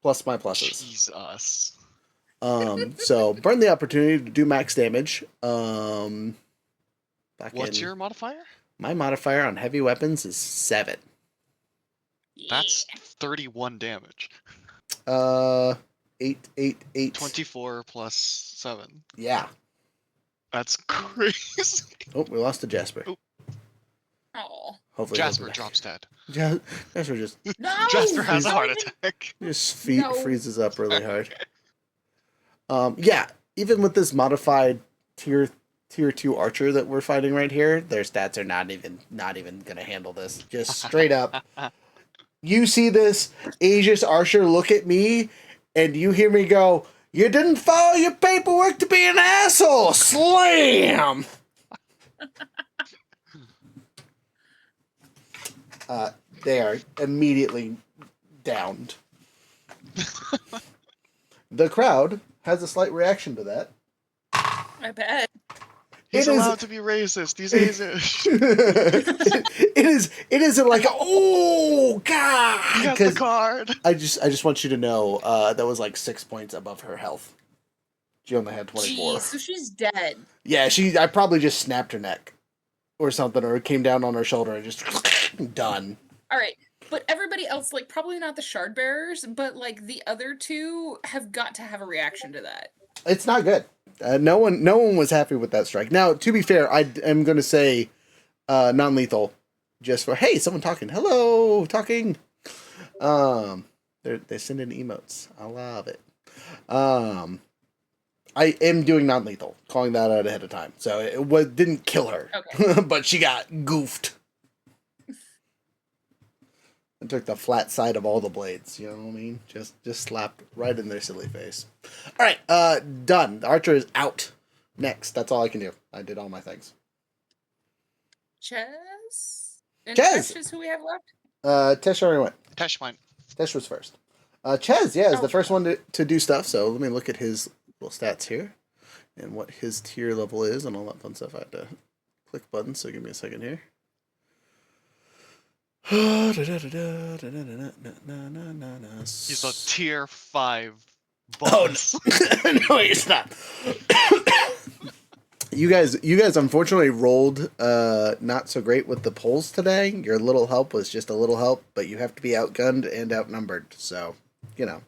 plus my pluses. Jesus. So burn the opportunity to do max damage. What's your modifier? My modifier on heavy weapons is 7. That's 31 damage. 8, 8, 8. 24 plus 7. Yeah. That's crazy. Oh, we lost to Jasper. Oh. Oh. Hopefully Jasper drops dead. Jasper just No! Jasper has a Don't heart even- attack. feet freezes up really hard. Yeah, even with this modified tier 2 archer that we're fighting right here, their stats are not even gonna handle this. Just straight up. You see this Aegis archer look at me, and you hear me go, "You didn't follow your paperwork to be an asshole!" Slam! They are immediately downed. The crowd has a slight reaction to that. I bet. He's It is- allowed to be racist. He's Asian. it isn't like, oh god, He got the card. I just want you to know that was like 6 points above her health. She only had 24. Jeez, so she's dead. Yeah, I probably just snapped her neck or something, or it came down on her shoulder and just done. All right, but everybody else, like, probably not the shard bearers, but like the other 2 have got to have a reaction to that. It's not good. No one was happy with that strike. Now, to be fair, I am going to say non-lethal, just for hey, someone talking. Hello, talking. They're sending emotes. I love it. I am doing non-lethal, calling that out ahead of time. So it didn't kill her, Okay. but she got goofed. I took the flat side of all the blades. You know what I mean? Just slapped right in their silly face. All right, done. The archer is out. Next, that's all I can do. I did all my things. Ches? And Ches! Tesh is who we have left? Tesh already went. Tesh went. Tesh was first. Ches, yeah, is the Oh. first one to do stuff. So let me look at his little stats here and what his tier level is and all that fun stuff. I had to click buttons, so give me a second here. He's a tier 5 boss. No, he's not. You guys unfortunately rolled not so great with the polls today. Your little help was just a little help, but you have to be outgunned and outnumbered. So, you know.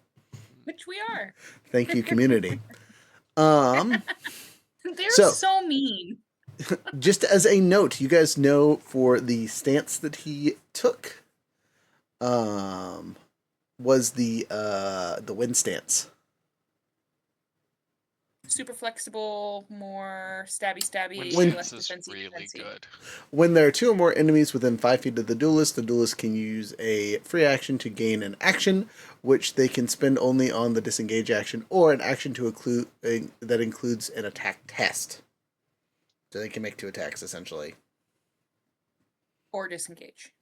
Which we are. Thank you, community. They're So- so mean. Just as a note, you guys know for the stance that he took, was the wind stance. Super flexible, more stabby, Wind less stance is defensive. really good. When there are two or more enemies within 5 feet of the duelist can use a free action to gain an action, which they can spend only on the disengage action, or an action to include that includes an attack test. So they can make 2 attacks, essentially. Or disengage.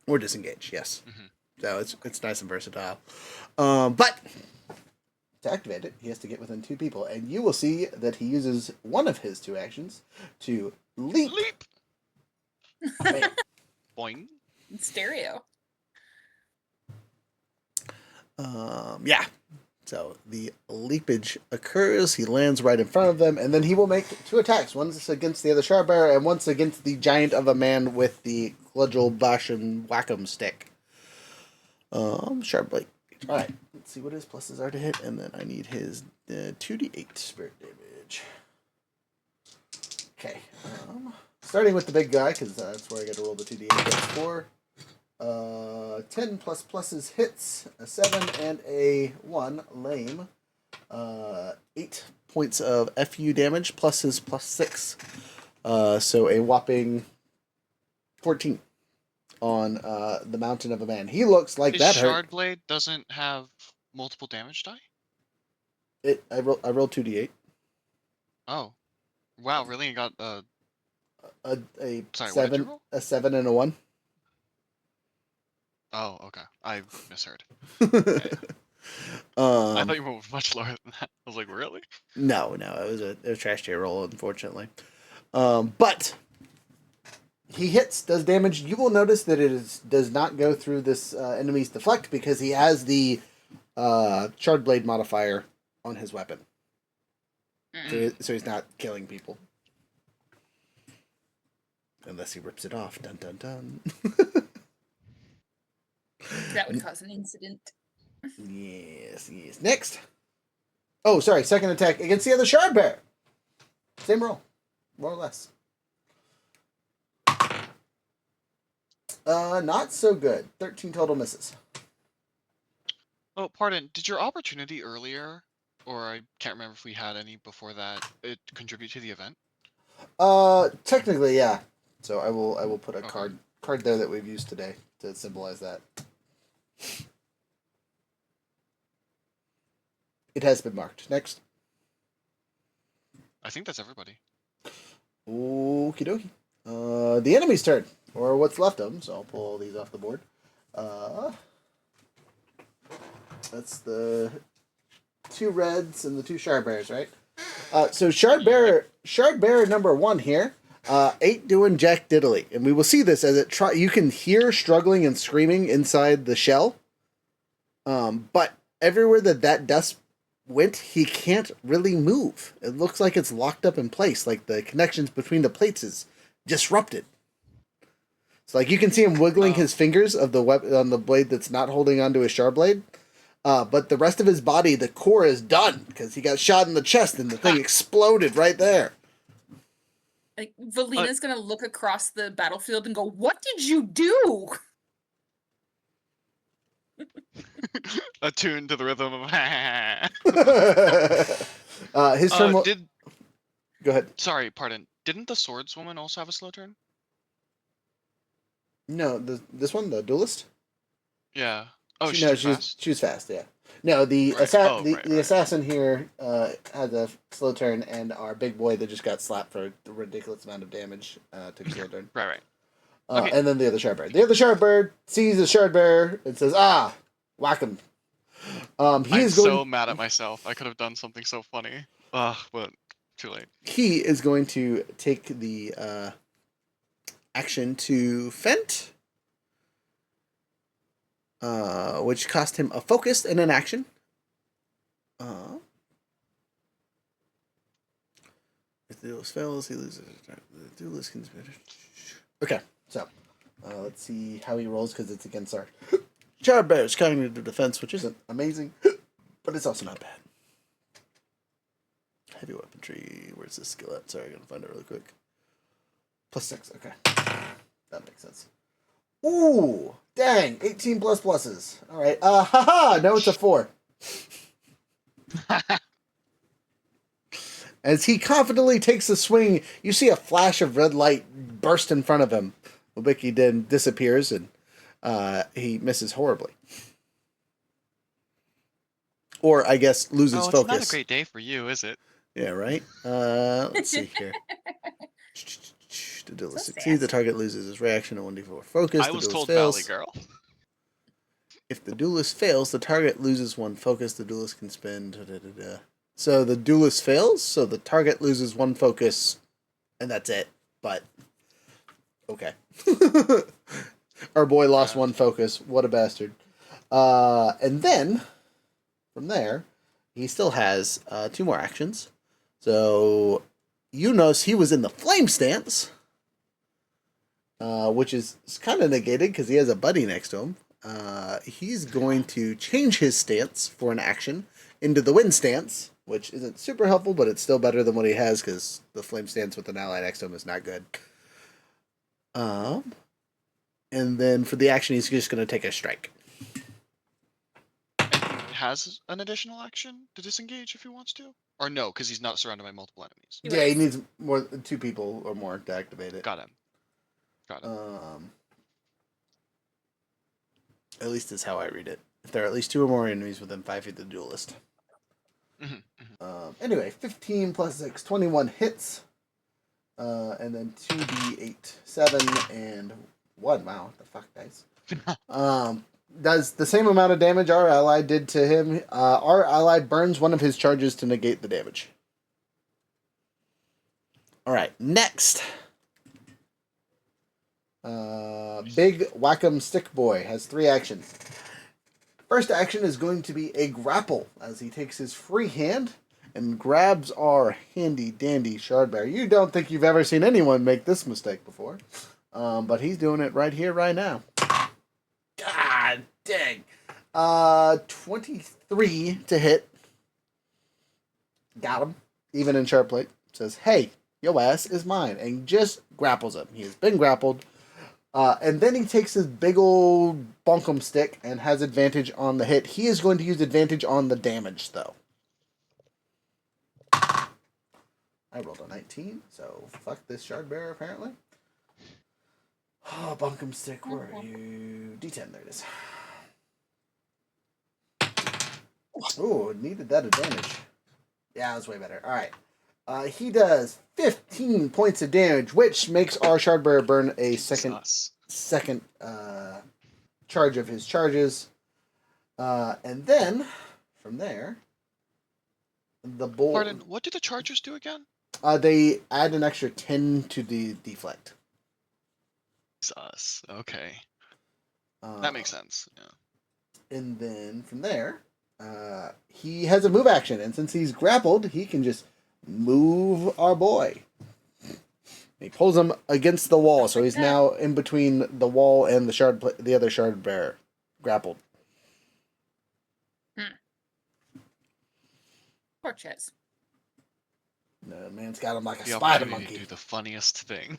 Or disengage, yes. Mhm. So it's nice and versatile. But to activate it, he has to get within 2 people, and you will see that he uses one of his 2 actions to leap. Leap! Bam. Boing. Stereo. Yeah. So the leapage occurs. He lands right in front of them, and then he will make 2 attacks. One's against the other Sharbear, and one's against the giant of a man with the Cudgel Bash and Whack'em stick. Sharp blade. All right. Let's see what his pluses are to hit, and then I need his 2d8 spirit damage. Okay. Starting with the big guy, because that's where I got to roll the 2d8 plus 4. 10 plus pluses hits, a 7 and a 1, lame. 8 points of FU damage, plus his plus 6. So a whopping 14 on the Mountain of a Man. He looks like His that shard hurt. blade doesn't have multiple damage die? I rolled 2d8. Oh. Wow, really? You got A sorry, what did you 7, roll? a 7 and a 1. Oh, okay. I misheard. I Um, thought you were much lower than that. I was like, really? no, it was a trash tier roll, unfortunately. But he hits, does damage. You will notice that does not go through this enemy's deflect because he has the shard blade modifier on his weapon. So he's not killing people. Unless he rips it off. Dun dun dun. That would cause an incident. Yes. Next. Oh, sorry. Second attack against the other shard bear. Same roll. More or less. Not so good. 13 total misses. Oh, pardon. Did your opportunity earlier, or I can't remember if we had any before that, it contribute to the event? Technically, yeah. So I will put a Okay. card there that we've used today to symbolize that. It has been marked. Next. I think that's everybody. Okie dokie. The enemy's turn, or what's left of them. So I'll pull all these off the board. That's the 2 reds and the 2 shard bears, right? So shard bear number 1 here. Ain't doing jack diddly, and we will see this as you can hear struggling and screaming inside the shell. But everywhere that dust went, he can't really move. It looks like it's locked up in place, like the connections between the plates is disrupted. So like you can see him wiggling his fingers of the on the blade that's not holding onto his shard blade. But the rest of his body, the core is done because he got shot in the chest and the thing exploded right there. Like Valina's gonna look across the battlefield and go, "What did you do?" Attuned to the rhythm of His turn. Go ahead. Sorry, pardon. Didn't the swordswoman also have a slow turn? No, this one, the duelist. Yeah. Oh, she's fast. She was fast. Yeah. No, the assassin here has a slow turn, and our big boy that just got slapped for a ridiculous amount of damage took a slow turn. Right. Okay. And then the other shard bear. The other shard bear sees the shard bear and says, "Ah, whack him." I'm so mad at myself. I could have done something so funny. But too late. He is going to take the action to fent. Which cost him a focus and an action. If the duelist fails, he loses. The duelist can. Okay, so let's see how he rolls because it's against our shard bear's cognitive defense, which isn't amazing, but it's also not bad. heavy weaponry. Where's this skill at? Sorry, I gotta find it really quick. +6. Okay, that makes sense. Ooh, dang! 18 plus pluses. All right. Haha. No, it's a 4. As he confidently takes a swing, you see a flash of red light burst in front of him. Obiki then disappears, and he misses horribly. Or, I guess, loses Oh, it's focus. not a great day for you, is it? Yeah, right? Let's see here. The duelist So succeeds, the sassy. target loses his reaction to 1d4 focus. I The was duelist told fails. Valley Girl. If the duelist fails, the target loses 1 focus. The duelist can spend. So the duelist fails, so the target loses 1 focus, and that's it. But, okay. Our boy lost 1 focus. What a bastard. And then, from there, he still has 2 more actions. So, you notice he was in the flame stance, which is kind of negated because he has a buddy next to him. He's going to change his stance for an action into the wind stance, which isn't super helpful, but it's still better than what he has because the flame stance with an ally next to him is not good. And then for the action, he's just going to take a strike. And he has an additional action to disengage if he wants to? Or no, because he's not surrounded by multiple enemies. Yeah, he needs more than 2 people or more to activate it. Got him. At least that's how I read it. If there are at least 2 or more enemies within 5 feet of the duelist. Anyway, 15 plus 6, 21 hits. And then 2d8, 7 and 1. Wow, what the fuck, guys? Does the same amount of damage our ally did to him. Our ally burns one of his charges to negate the damage. Alright, next. Big Whack'em Stick Boy has 3 actions. First action is going to be a grapple, as he takes his free hand and grabs our handy dandy Shardbearer. You don't think you've ever seen anyone make this mistake before, but he's doing it right here, right now. God dang. 23 to hit. Got him. Even in sharp plate. Says, hey, your ass is mine. And just grapples him. He has been grappled. And then he takes his big old bunkum stick and has advantage on the hit. He is going to use advantage on the damage, though. I rolled a 19, so fuck this Shardbearer, apparently. Oh, bunkum stick, where are you? D10, there it is. Oh, needed that advantage. Yeah, that's way better. Alright. He does 15 points of damage, which makes our Shardbearer burn a second charge of his charges. And then, from there, the bull... Pardon, what do the chargers do again? They add an extra 10 to the deflect. Sus. Okay. That makes sense. Yeah. And then, from there, he has a move action, and since he's grappled, he can just move our boy. He pulls him against the wall, so he's now in between the wall and the other Shardbearer, grappled. Poor Ches. The man's got him like a The spider opportunity monkey. to do the funniest thing.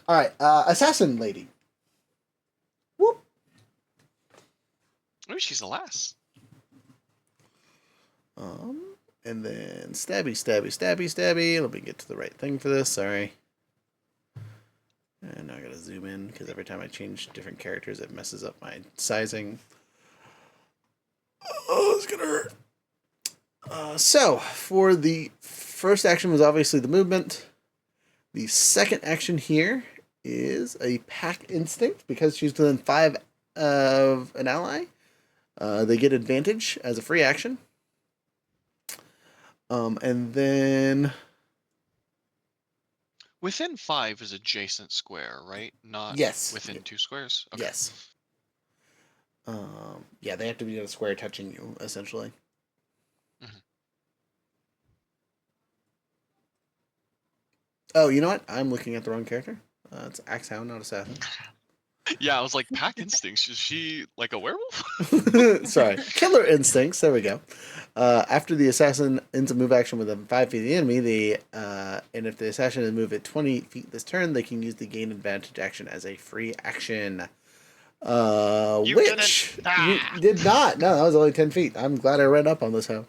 All right, assassin lady. Whoop. Maybe she's the last. And then stabby, stabby, stabby, stabby. Let me get to the right thing for this. Sorry. And now I gotta zoom in because every time I change different characters, it messes up my sizing. Oh, it's gonna hurt. So, for the first action was obviously the movement. The second action here is a pack instinct because she's within 5 of an ally. They get advantage as a free action. And then... Within 5 is adjacent square, right? Not yes. Within 2 squares? Okay. Yes. Yeah, they have to be in a square touching you, essentially. Mm-hmm. Oh, you know what? I'm looking at the wrong character. It's Axe Hound, not Assassin. Yeah, I was like, pack instincts. Is she like a werewolf? Sorry, killer instincts. There we go. After the assassin ends a move action within 5 feet of the enemy, and if the assassin is moved at 20 feet this turn, they can use the gain advantage action as a free action. You Which didn't. you did not. No, that was only 10 feet. I'm glad I read up on this. How?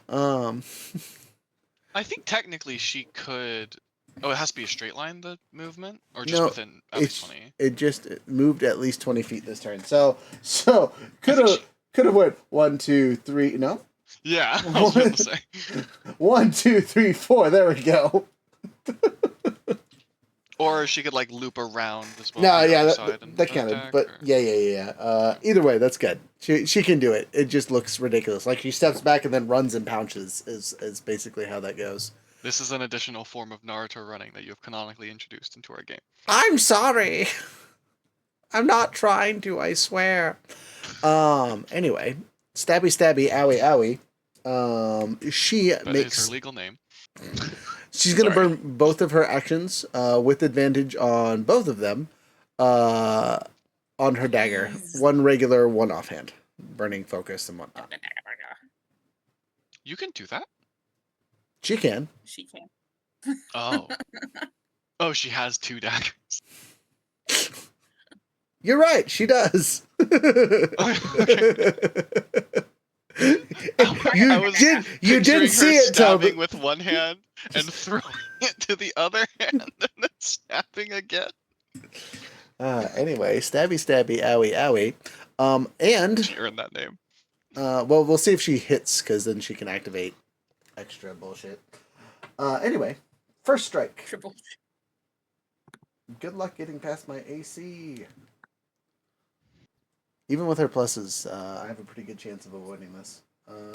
I think technically she could. Oh, it has to be a straight line, the movement, or just No, within at least 20. it just moved at least 20 feet this turn. So could think have went 1, 2, 3. No, Yeah, I was about to say. 1, 2, 3, 4. There we go. Or she could like loop around as well. No, On the yeah, other that, side and that counted. attack, But or... yeah. Either way, that's good. She can do it. It just looks ridiculous. Like she steps back and then runs and pounces. Is basically how that goes. This is an additional form of Naruto running that you have canonically introduced into our game. I'm sorry. I'm not trying to. I swear. Anyway, stabby, owie, owie. She That makes. is her legal name. She's gonna Sorry. burn both of her actions with advantage on both of them. On her dagger, one regular, one offhand, burning focus and whatnot. You can do that? She can. She can. Oh. Oh, she has 2 daggers. You're right. She does. You didn't see it, stabbing Toby. with one hand and throwing it to the other hand and then snapping again. Anyway, stabby, owie. And She earned that name. well, we'll see if she hits, because then she can activate extra bullshit. Anyway, first strike. Triple. Good luck getting past my AC. Even with her pluses, I have a pretty good chance of avoiding this. Oh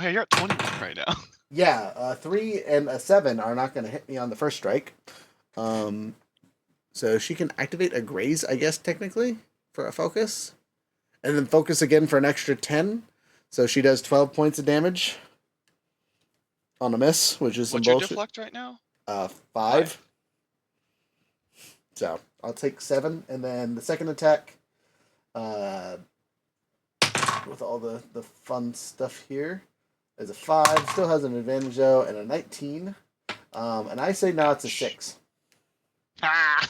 yeah, you're at 21 right now. Yeah, 3 and a 7 are not going to hit me on the first strike. So she can activate a graze, I guess, technically, for a focus. And then focus again for an extra 10. So she does 12 points of damage on a miss, which is some What's your bullshit. deflect right now? 5. So I'll take 7, and then the second attack, with all the fun stuff here, is a 5. Still has an advantage though, and a 19. And I say now it's a 6. Ah!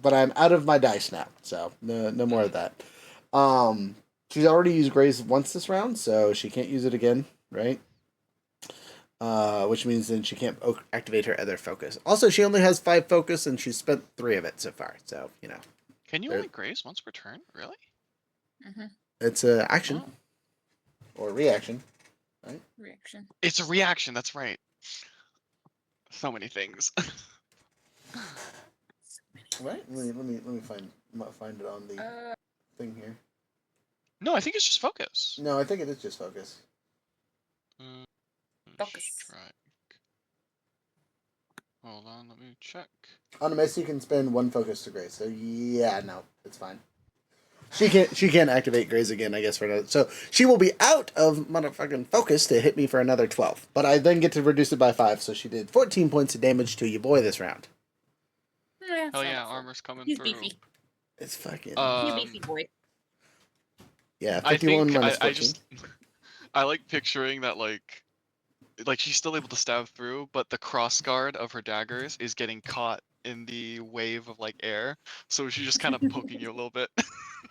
But I'm out of my dice now, so no more of that. She's already used Graze once this round, so she can't use it again, right? Which means then she can't activate her other focus. Also, she only has 5 focus, and she's spent 3 of it so far. So Can you only graze once per turn? Really? Mm-hmm. it's a action Oh. or reaction, right? Reaction. It's a reaction. That's right. So many things. Right? Let me find it on the thing here. No, I think it's just focus. No, I think it is just focus. Focus. Strike. Hold on, let me check. On a miss, you can spend 1 focus to Graze. So yeah, no, it's fine. She can't activate Graze again, I guess, for another. So she will be out of motherfucking focus to hit me for another 12. But I then get to reduce it by 5, so she did 14 points of damage to your boy this round. Yeah, Oh yeah, armor's coming He's through. beefy. It's fucking He's a beefy boy. yeah. I 51 think minus 14. I just I like picturing that like she's still able to stab through, but the cross guard of her daggers is getting caught in the wave of like air, so she's just kind of poking you a little bit.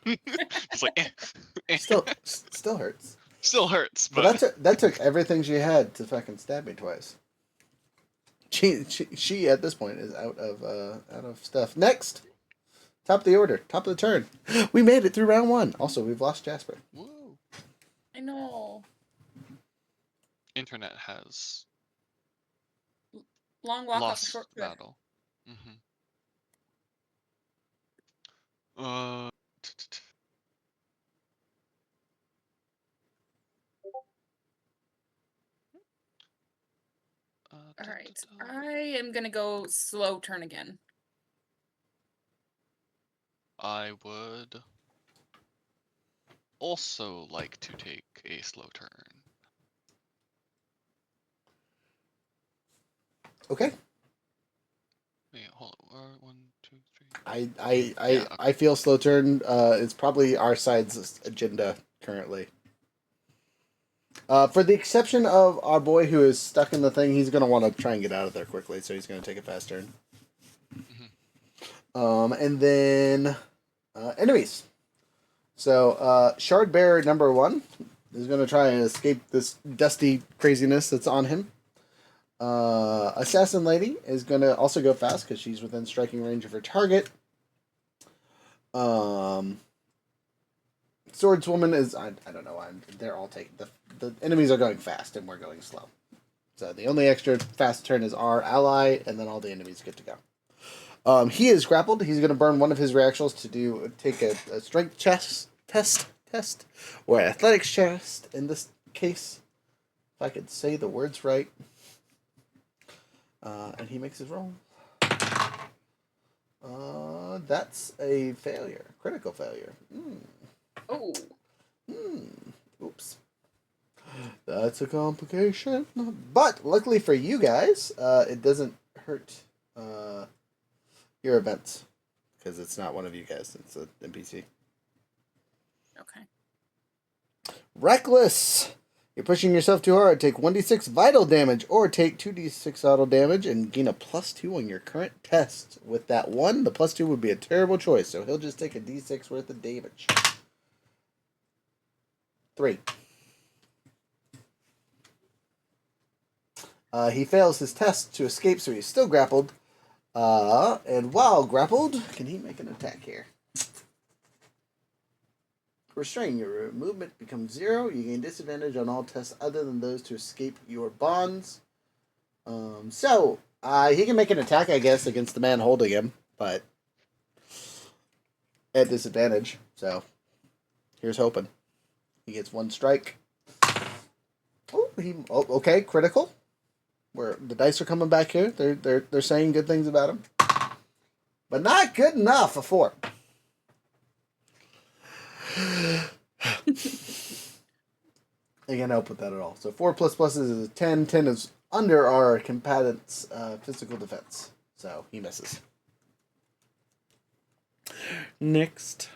It's like Still hurts. still hurts, But but that took everything she had to fucking stab me twice. She at this point is out of stuff. Next, top of the order, top of the turn. We made it through round 1. Also, we've lost Jasper. woo. I know. Internet has Long walk off a lost short cliff. battle. Uh, All right. I am gonna go slow turn again. I would also like to take a slow turn. Okay. Wait, hold on. 1, 2, 3. I I feel slow turn is probably our side's agenda currently. For the exception of our boy who is stuck in the thing, he's gonna want to try and get out of there quickly, so he's gonna take a fast turn. And then enemies. So Shard Bearer number 1 is gonna try and escape this dusty craziness that's on him. Assassin Lady is gonna also go fast because she's within striking range of her target. Swordswoman is I don't know. They're all taking the enemies are going fast and we're going slow. So the only extra fast turn is our ally, and then all the enemies get to go. He is grappled. He's going to burn one of his reactions to take a strength test, or an athletics test in this case, if I could say the words right. And he makes his roll. That's a failure, critical failure. Oh. Oops. That's a complication. But luckily for you guys, it doesn't hurt your events. Because it's not one of you guys. It's an NPC. Okay. Reckless! You're pushing yourself too hard. Take 1d6 vital damage, or take 2d6 auto damage and gain a +2 on your current test. With that 1, the +2 would be a terrible choice, so he'll just take a d6 worth of damage. 3. He fails his test to escape, so he's still grappled. And while grappled, can he make an attack here? Restrain. Your movement becomes 0. You gain disadvantage on all tests other than those to escape your bonds. So he can make an attack, I guess, against the man holding him, but at disadvantage. So here's hoping. He gets 1 strike. Okay, critical. Where the dice are coming back here. They're saying good things about him. But not good enough, a 4. I can't help with that at all. So 4 ++ is a 10. 10 is under our combatant's physical defense. So he misses. Next.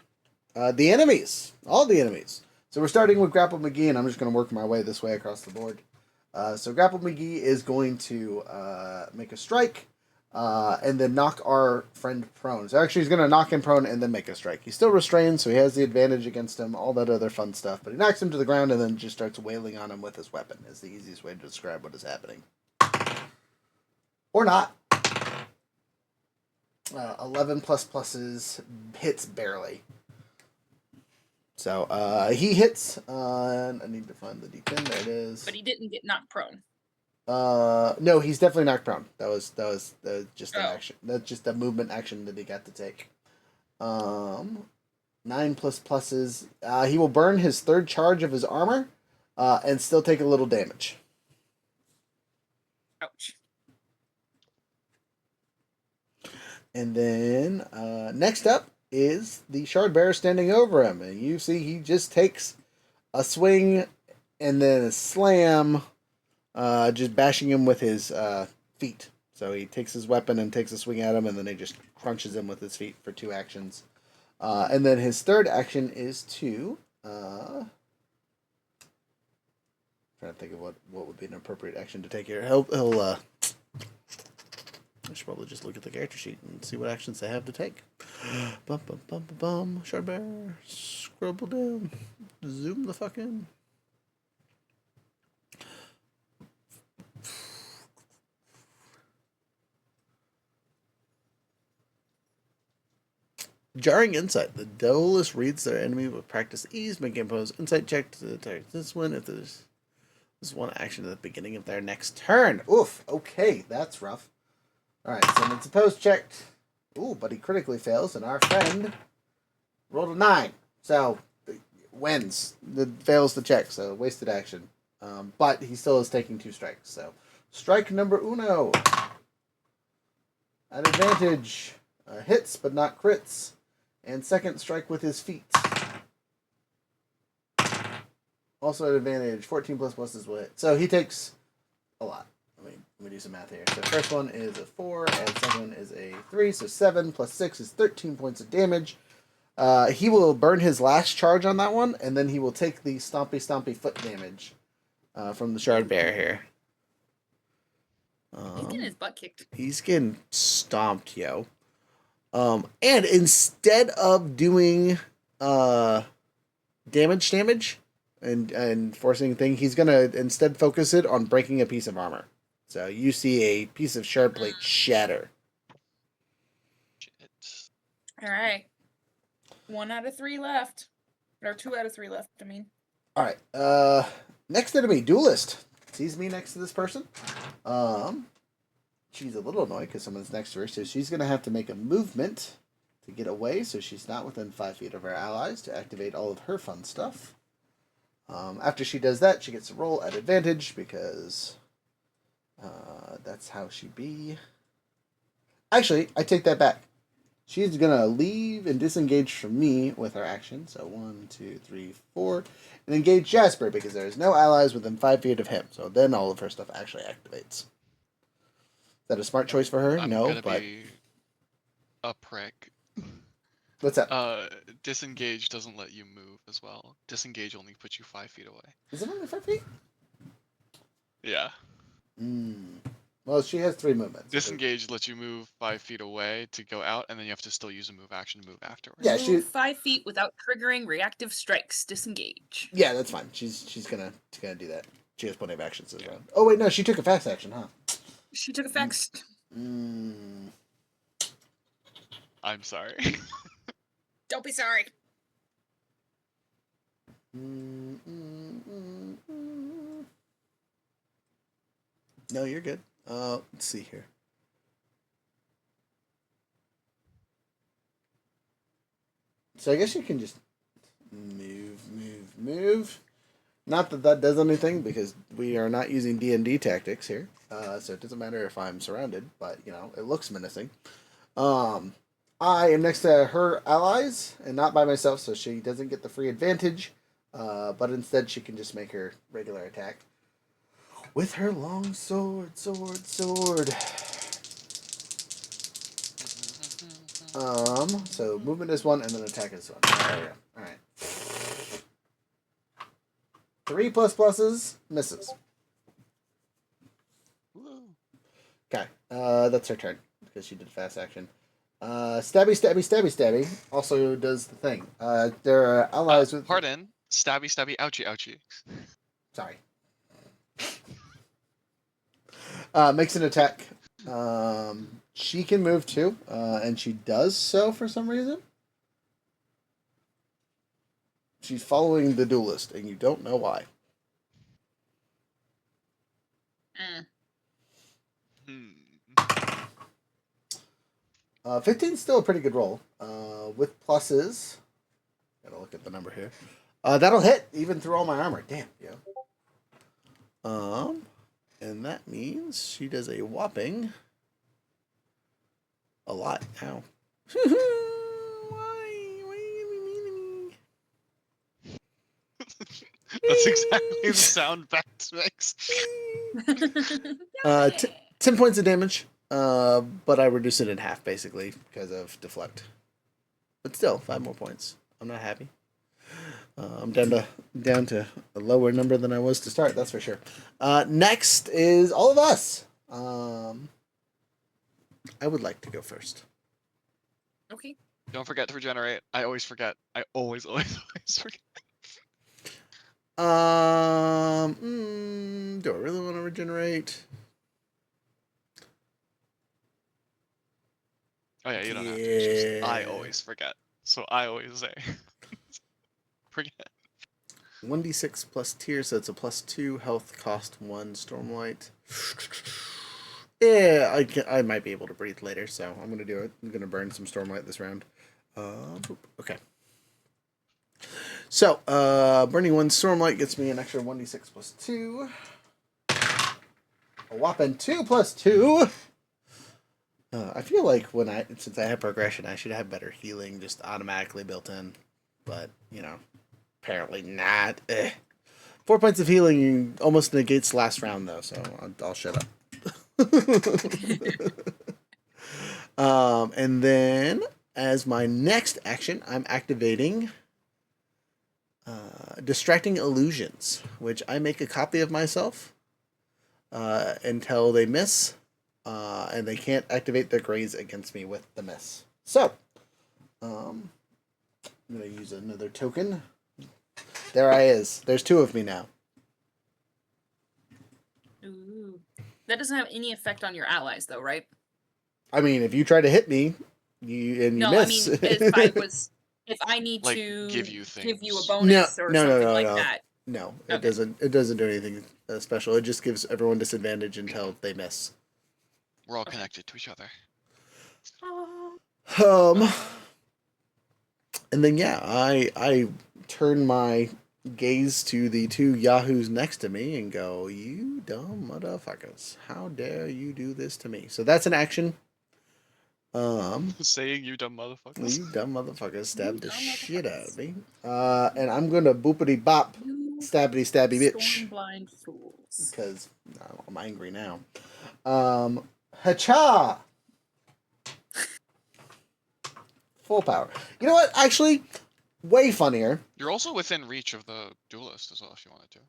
The enemies. All the enemies. So we're starting with Grapple McGee, and I'm just going to work my way this way across the board. So Grapple McGee is going to make a strike and then knock our friend prone. So actually he's going to knock him prone and then make a strike. He's still restrained, so he has the advantage against him, all that other fun stuff. But he knocks him to the ground and then just starts wailing on him with his weapon is the easiest way to describe what is happening. Or not. 11 ++ hits barely. So he hits. I need to find the D10. There it is. But he didn't get knocked prone. No, he's definitely knocked prone. That was just an Oh. action. That's just a movement action that he got to take. 9 ++. He will burn his 3rd charge of his armor, and still take a little damage. Ouch. And then next up is the Shard Bearer standing over him, and you see he just takes a swing and then a slam, just bashing him with his feet. So he takes his weapon and takes a swing at him, and then he just crunches him with his feet for 2 actions. And then his 3rd action is to trying to think of what would be an appropriate action to take here. He'll I should probably just look at the character sheet and see what actions they have to take. Shard Bearer, scrubble down, zoom the fuck in. Jarring Insight. The duelist reads their enemy with practice ease, making impose insight check to detect this one if there's this one action at the beginning of their next turn. Oof. Okay, that's rough. Alright, so it's opposed checked. Ooh, but he critically fails, and our friend rolled a 9. So, wins. Fails the check, so wasted action. But he still is taking 2 strikes. So, strike number uno. At advantage. Hits, but not crits. And second strike with his feet. Also at advantage. 14 ++ is what. So he takes a lot. I mean, Let me do some math here. So first one is a 4, and second one is a 3. So 7 plus 6 is 13 points of damage. He will burn his last charge on that one, and then he will take the stompy foot damage from the shard bear here. He's getting his butt kicked. He's getting stomped, yo. And instead of doing damage and forcing thing, he's gonna instead focus it on breaking a piece of armor. So you see a piece of shard plate shatter. Shit. All right. 1 out of 3 left. Or 2 out of 3 left, I mean. All right. Next enemy, duelist. Sees me next to this person. She's a little annoyed because someone's next to her, so she's gonna have to make a movement to get away, so she's not within 5 feet of her allies to activate all of her fun stuff. After she does that, she gets to roll at advantage because that's how she be. Actually, I take that back. She's gonna leave and disengage from me with her action. So 1, 2, 3, 4, and engage Jasper because there is no allies within 5 feet of him. So then all of her stuff actually activates. Is that a smart choice for her? I'm No, gonna but be a prick. what's that? Disengage doesn't let you move as well. Disengage only puts you 5 feet away. Is it only 5 feet? Yeah. Well, she has 3 movements. Disengage lets you move 5 feet away to go out, and then you have to still use a move action to move afterwards. Yeah, she. Move 5 feet without triggering reactive strikes. Disengage. Yeah, that's fine. She's gonna do that. She has plenty of actions this round. Oh wait, no, she took a fast action, huh? She took effects. I'm sorry. Don't be sorry. No, you're good. Let's see here. So I guess you can just move. Not that that does anything because we are not using D&D tactics here. So it doesn't matter if I'm surrounded, but you know it looks menacing. I am next to her allies and not by myself, so she doesn't get the free advantage. But instead, she can just make her regular attack with her long sword. So movement is 1 and then attack is 1. There we go. All right. 3 pluses misses. Okay, that's her turn because she did fast action. Stabby also does the thing. There are allies with. Pardon. Stabby, ouchie. Sorry. Makes an attack. She can move too, and she does so for some reason. She's following the duelist, and you don't know why. 15's still a pretty good roll. With pluses, gotta look at the number here. That'll hit even through all my armor. Damn, yeah. And that means she does a whopping a lot now. Why are you gonna be mean to me? That's exactly the sound Bax makes. 10 points of damage. But I reduce it in half basically because of deflect. But still, 5 more points. I'm not happy. I'm down to a lower number than I was to start. That's for sure. Next is all of us. I would like to go first. Okay. Don't forget to regenerate. I always forget. I always forget. Do I really want to regenerate? Oh yeah, you don't have to. It's just, I always forget. So I always say. Forget. 1d6 plus tier, so it's a +2 health cost 1 Stormlight. Yeah, I might be able to breathe later, so I'm gonna do it. I'm gonna burn some Stormlight this round. Okay. So, burning 1 Stormlight gets me an extra 1d6 plus 2. A whopping 2 plus 2. I feel like since I have progression, I should have better healing just automatically built in. But, you know, apparently not. 4 points of healing almost negates last round, though, so I'll shut up. And then as my next action, I'm activating distracting illusions, which I make a copy of myself until they miss, and they can't activate their graze against me with the miss. So, I'm gonna use another token. There I is. There's two of me now. Ooh. That doesn't have any effect on your allies, though, right? I mean, if you try to hit me, you No, miss. I mean, if I need Like, to give you a things. bonus or something like that. No, it Okay. doesn't. It doesn't do anything special. It just gives everyone disadvantage until they miss. We're all Okay. connected to each other. And then yeah, I turn my gaze to the two yahoos next to me and go, "You dumb motherfuckers! How dare you do this to me?" So that's an action. Saying you dumb motherfuckers. You dumb motherfuckers stabbed the dumb shit out motherfuckers. of me. And I'm gonna boopity bop, You stabby stabby bitch, blind fools. because I'm angry now. Hacha! Full power. You know what? Actually, way funnier. You're also within reach of the duelist as well if you wanted to.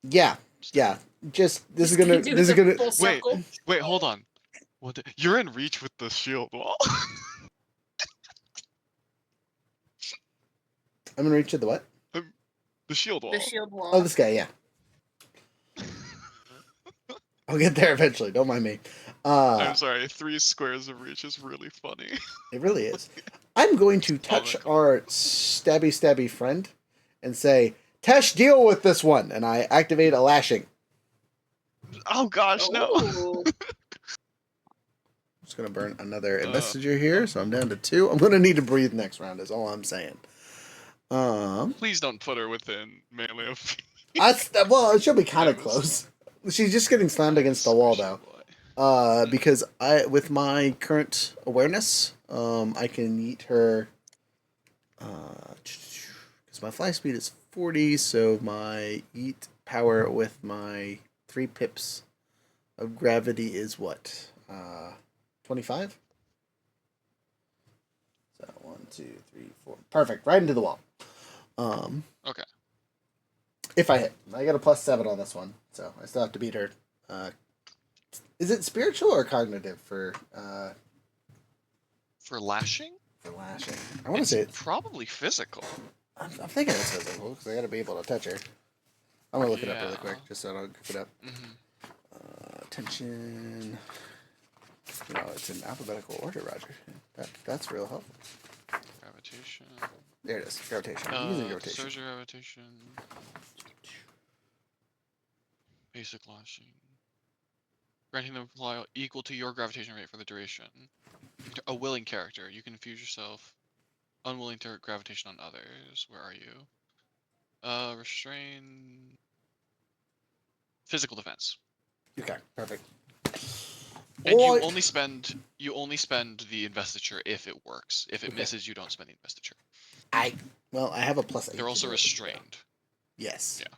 Yeah, yeah. Just this is gonna Do this is the gonna. full Wait, circle. wait, hold on. What? You're in reach with the shield wall. I'm gonna reach at the what? The shield wall. The shield wall. Oh, this guy. Yeah, I'll get there eventually. Don't mind me. I'm sorry. 3 squares of reach is really funny. It really is. I'm going to touch our stabby stabby friend and say, "Tesh, deal with this one," and I activate a lashing. Oh gosh, no. Oh. I'm just gonna burn another investiture here, so I'm down to 2. I'm gonna need to breathe next round. Is all I'm saying. Please don't put her within melee of Well, she'll be kind of That close. She's just getting slammed against the wall though. Because with my current awareness, I can yeet her. Because my fly speed is 40, so my yeet power with my 3 pips of gravity is what? 25. So 1, 2, 3, 4. Perfect. Right into the wall. Okay. If I hit, I got a +7 on this one, so I still have to beat her. Is it spiritual or cognitive for lashing? for lashing? I want to say it's probably physical. I'm thinking it's physical because I got to be able to touch her. I'm gonna look it up really Yeah. quick just so I don't goof it up. Tension. No, it's in alphabetical order, Roger. That's real helpful. Gravitation. There it is. Gravitation. I'm using gravitation. Surge gravitation. Basic lashing. Granting them fly equal to your gravitation rate for the duration. A willing character. You can infuse yourself. Unwilling to gravitation on others. Where are you? Restrain. Physical defense. Okay, perfect. And you only spend the investiture if it works. If it misses, you don't spend the investiture. I have a +8. They're also restrained. Yes. Yeah.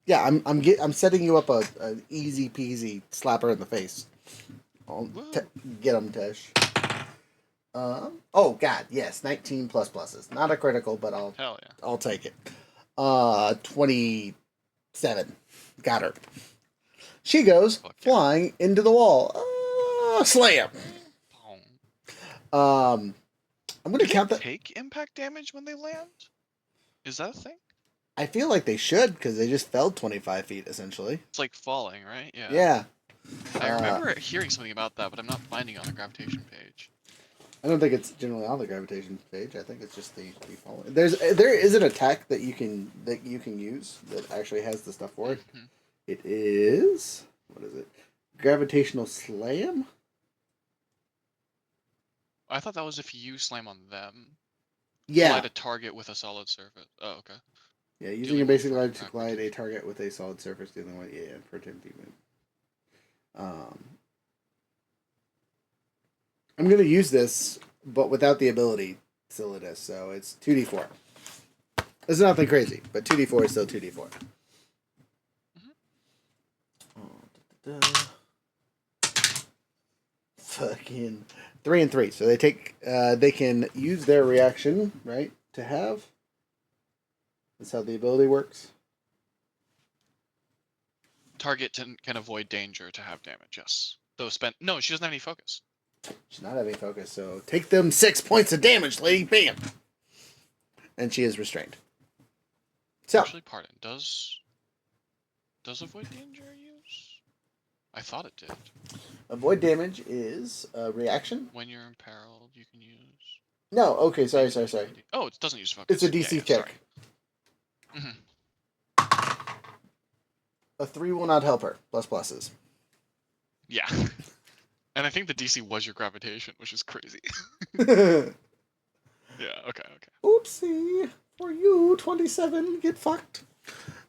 Yeah, I'm setting you up a easy peasy slapper in the face. Get him, Tesh. Oh God, yes, 19 pluses. Not a critical, but Hell yeah. I'll take it. 27. Got her. She goes flying into the wall. Slam. I'm gonna count that. Take impact damage when they land? Is that a thing? I feel like they should because they just fell 25 feet essentially. It's like falling, right? Yeah. Yeah. I remember hearing something about that, but I'm not finding it on the gravitation page. I don't think it's generally on the gravitation page. I think it's just the falling. There is an attack that you can use that actually has the stuff for it. Mm-hmm. It is, what is it? Gravitational slam? I thought that was if you slam on them. Yeah. Collide a target with a solid surface. Oh, okay. Yeah, using your basic line to collide a target with a solid surface dealing with per 10 feet. I'm gonna use this, but without the ability silliness, so it's 2d4. It's nothing crazy, but 2d4 is still 2d4. fucking 3 and 3. So they take they can use their reaction, right, to have. That's how the ability works. Target can avoid danger to have damage. Yes. Though spend. No, she doesn't have any focus. She's not having focus, so take them 6 points of damage, lady. Bam. And she is restrained. So Actually, pardon. Does avoid danger use? I thought it did. avoid damage is a reaction. When you're imperiled, you can use. No, okay, sorry. Oh, it doesn't use focus. It's a DC check. A 3 will not help her. Plus pluses. Yeah. And I think the DC was your gravitation, which is crazy. Yeah, okay. Oopsie. For you, 27. Get fucked.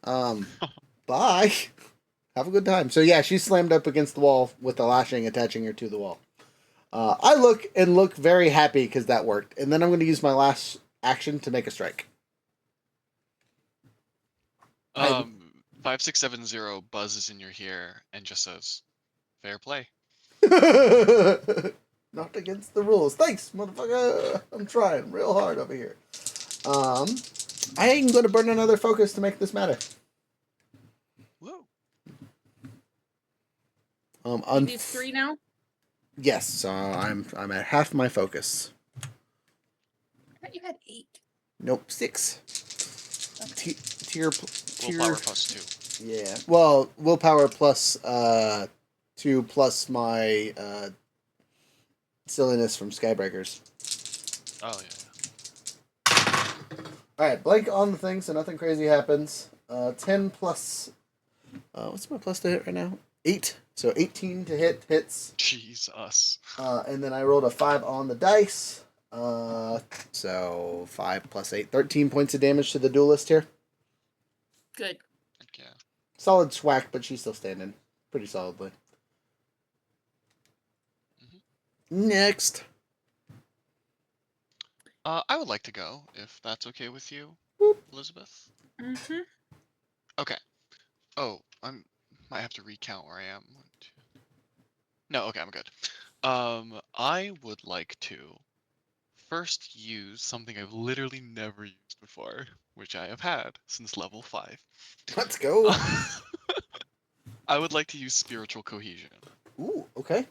Bye. Have a good time. So yeah, she's slammed up against the wall with the lashing attaching her to the wall. I look very happy because that worked. And then I'm going to use my last action to make a strike. 5670 buzzes in your ear and just says, "Fair play." Not against the rules. Thanks, motherfucker. I'm trying real hard over here. I ain't going to burn another focus to make this matter. Whoa. You need 3 now? Yes, so I'm at half my focus. I thought you had 8. Nope, 6. Okay. Tier. Willpower plus 2. Yeah. Well, willpower plus 2 plus my silliness from Skybreakers. Oh yeah. All right, blank on the thing, so nothing crazy happens. 10 plus. What's my plus to hit right now? 8. So 18 to hits. Jesus. And then I rolled a 5 on the dice. So 5 plus 8, 13 points of damage to the duelist here. Good. Heck yeah. Solid swack, but she's still standing pretty solidly. Next. I would like to go, if that's okay with you, Elizabeth. Mm-hmm. Okay. Oh, might have to recount where I am. 1, 2. No, okay, I'm good. I would like to first use something I've literally never used before, which I have had since level 5. Let's go. I would like to use spiritual cohesion. Ooh, okay.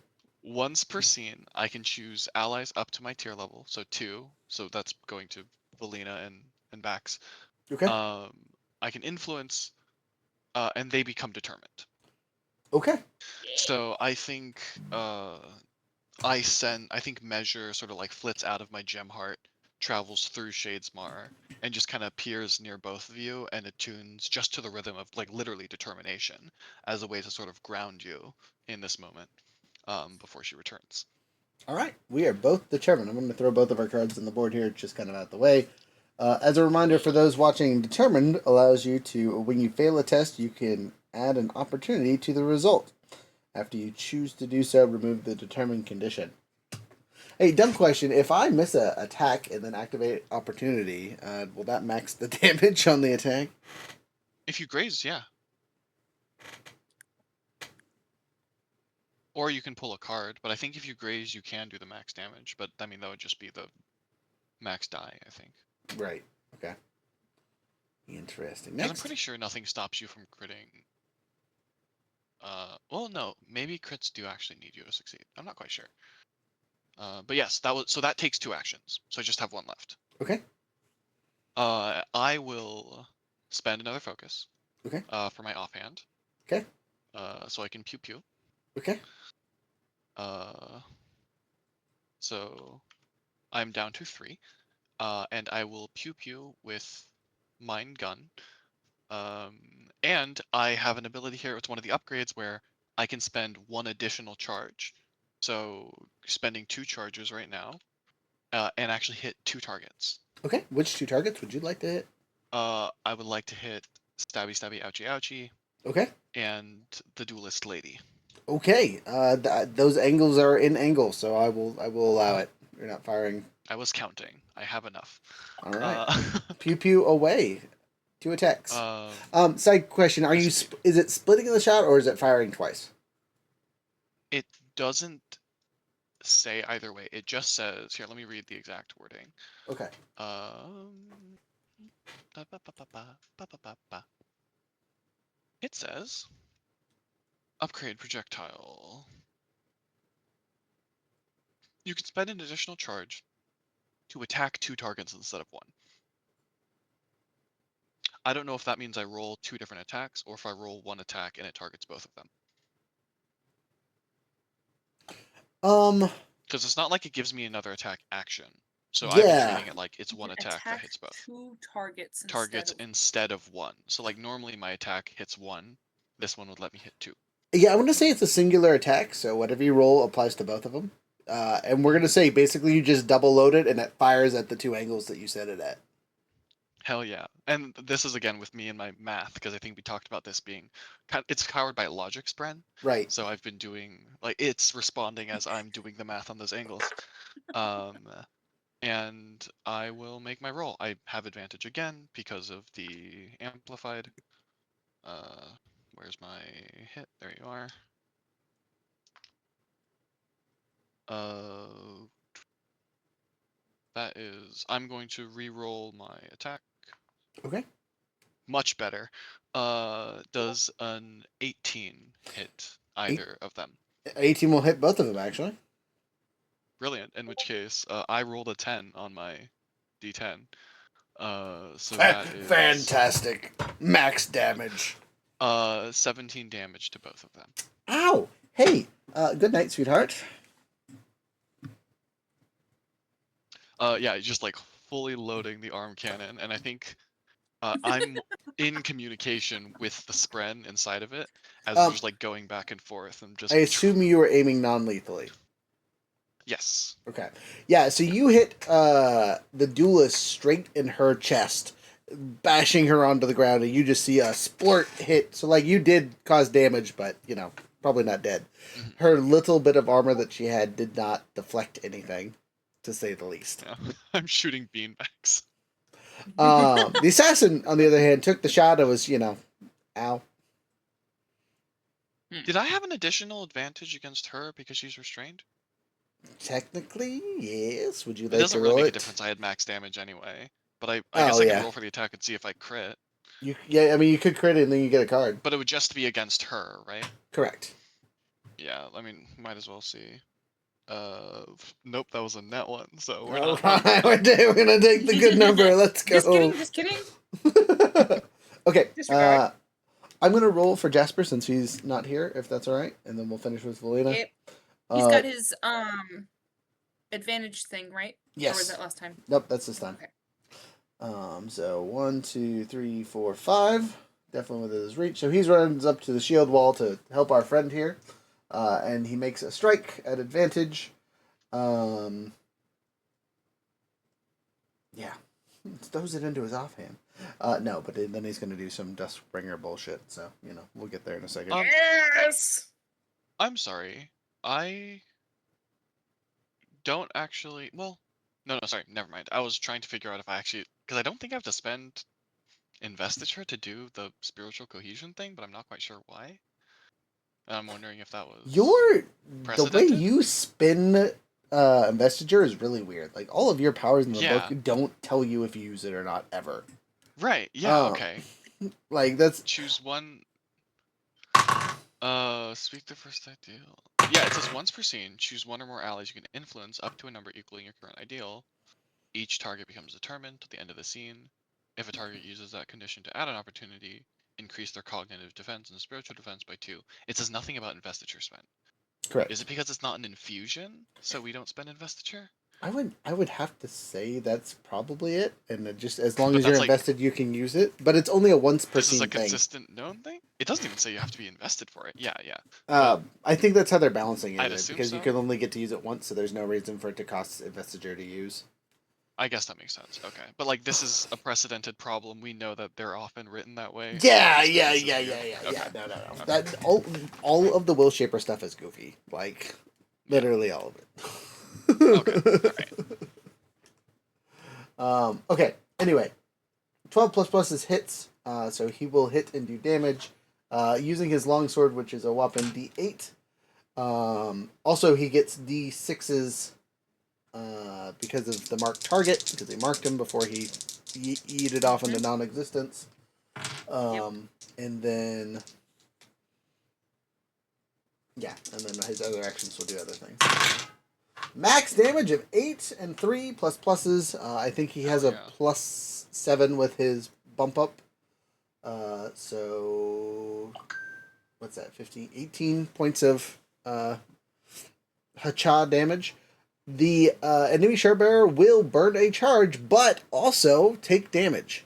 Once per scene, I can choose allies up to my tier level, so 2. So that's going to Valina and Bax. Okay. I can influence, and they become determined. Okay. So I think I think Measure sort of like flits out of my gem heart, travels through Shadesmar, and just kind of appears near both of you and attunes just to the rhythm of like literally determination as a way to sort of ground you in this moment before she returns. All right. We are both determined. I'm going to throw both of our cards on the board here, just kind of out the way. As a reminder for those watching, Determined allows you to, when you fail a test, you can add an opportunity to the result. After you choose to do so, remove the determined condition. Hey, dumb question. If I miss a attack and then activate opportunity, will that max the damage on the attack? If you graze, yeah. Or you can pull a card, but I think if you graze, you can do the max damage. But I mean, that would just be the max die, I think. Right. Okay. Interesting. Because Next. I'm pretty sure nothing stops you from critting. Well, no, maybe crits do actually need you to succeed. I'm not quite sure. But yes, that takes 2 actions. So I just have 1 left. Okay. I will spend another focus. Okay. For my offhand. Okay. So I can pew pew. Okay. So I'm down to 3. And I will pew pew with mine gun. And I have an ability here. It's one of the upgrades where I can spend 1 additional charge. So spending 2 charges right now, and actually hit 2 targets. Okay. Which 2 targets would you like to hit? I would like to hit stabby stabby ouchie ouchie. Okay. And the duelist lady. Okay. Those angles are in angle, so I will allow it. You're not firing. I was counting. I have enough. All right. Pew pew away. 2 attacks. Side question: Are you? Is it splitting the shot or is it firing twice? It doesn't. say either way. It just says here. Let me read the exact wording. Okay. Ba, ba, ba, ba, ba, ba, ba, ba, ba. It says upgrade projectile. You can spend an additional charge to attack 2 targets instead of 1. I don't know if that means I roll 2 different attacks or if I roll 1 attack and it targets both of them. Because it's not like it gives me another attack action. So I've been Yeah. treating it like it's You 1 can attack that hits both. 2 targets Targets instead of 1. So like normally my attack hits 1. This one would let me hit 2. Yeah, I want to say it's a singular attack, so whatever you roll applies to both of them. And we're going to say basically you just double load it and it fires at the 2 angles that you set it at. Hell yeah. And this is again with me and my math, because I think we talked about this being it's powered by logic spread. Right. So I've been doing like it's responding as I'm doing the math on those angles. And I will make my roll. I have advantage again because of the amplified. Where's my hit? There you are. That is, I'm going to re-roll my attack. Okay. Much better. Does an 18 hit either of them? 18 will hit both of them, actually. Brilliant. In which case, I rolled a 10 on my d10. So that is Fantastic. Max damage. 17 damage to both of them. Ow! Hey, good night, sweetheart. Yeah, just like fully loading the arm cannon, and I think I'm in communication with the spren inside of it as we're just like going back and forth and just. I assume you were aiming non-lethally. Yes. Okay. Yeah, so you hit the duelist straight in her chest, bashing her onto the ground, and you just see a splurt hit. So, like, you did cause damage, but, you know, probably not dead. Mm-hmm. Her little bit of armor that she had did not deflect anything, to say the least. Yeah. I'm shooting beanbags. The assassin, on the other hand, took the shot and was, you know, ow. Did I have an additional advantage against her because she's restrained? Technically, yes. Would you It like doesn't to really roll make a it? difference. I had max damage anyway. But I guess I could roll for the attack and see if I crit. Yeah, I mean, you could crit it and then you get a card. But it would just be against her, right? Correct. Yeah, I mean, might as well see. Nope, that was a net one, so we're All not. right, we're gonna take the good number. Let's go. Just kidding. Okay. Disregard. I'm gonna roll for Jasper since he's not here, if that's all right, and then we'll finish with Valina. Yep. He's got his advantage thing, right? Yes. Or was that last time? Nope, that's this time. Okay. So 1, 2, 3, 4, 5. Definitely within his reach. So he's runs up to the shield wall to help our friend here, and he makes a strike at advantage. Yeah, throws it into his offhand. No, but then he's gonna do some Dustbringer bullshit. So you know, we'll get there in a second. Yes. I'm sorry. I don't actually. Well, no, sorry, never mind. I was trying to figure out if I actually, because I don't think I have to spend investiture to do the spiritual cohesion thing, but I'm not quite sure why. And I'm wondering if that was The way you spin investiture is really weird. Like all of your powers in the book don't tell you if you use it or not ever. Right. Yeah. Okay. Like that's choose one. Speak the first ideal. Yeah, it says once per scene, choose one or more allies you can influence up to a number equaling your current ideal. Each target becomes determined at the end of the scene. If a target uses that condition to add an opportunity, increase their cognitive defense and spiritual defense by 2. It says nothing about investiture spent. correct. Is it because it's not an infusion, so we don't spend investiture? I would have to say that's probably it, and it just as long as you're invested, you can use it. But it's only a once per scene thing. This is a consistent known thing. It doesn't even say you have to be invested for it. Yeah. I think that's how they're balancing it, because so. you can only get to use it once, so there's no reason for it to cost investiture to use. I guess that makes sense. Okay, but like this is a precedented problem. We know that they're often written that way. Yeah. Okay. No. That all of the Will Shaper stuff is goofy. Like literally all of it. Okay. All right. Okay. Anyway, 12++ is hits. So he will hit and do damage, using his longsword, which is a whopping D8. Also, he gets D6s because of the marked target, because they marked him before he yeeted off into non-existence. And then, yeah, and then his other actions will do other things. Max damage of 8 and 3 plus pluses. I think he has a +7 with his bump up. So what's that? 15, 18 points of hacha damage. The enemy shard bearer will burn a charge, but also take damage.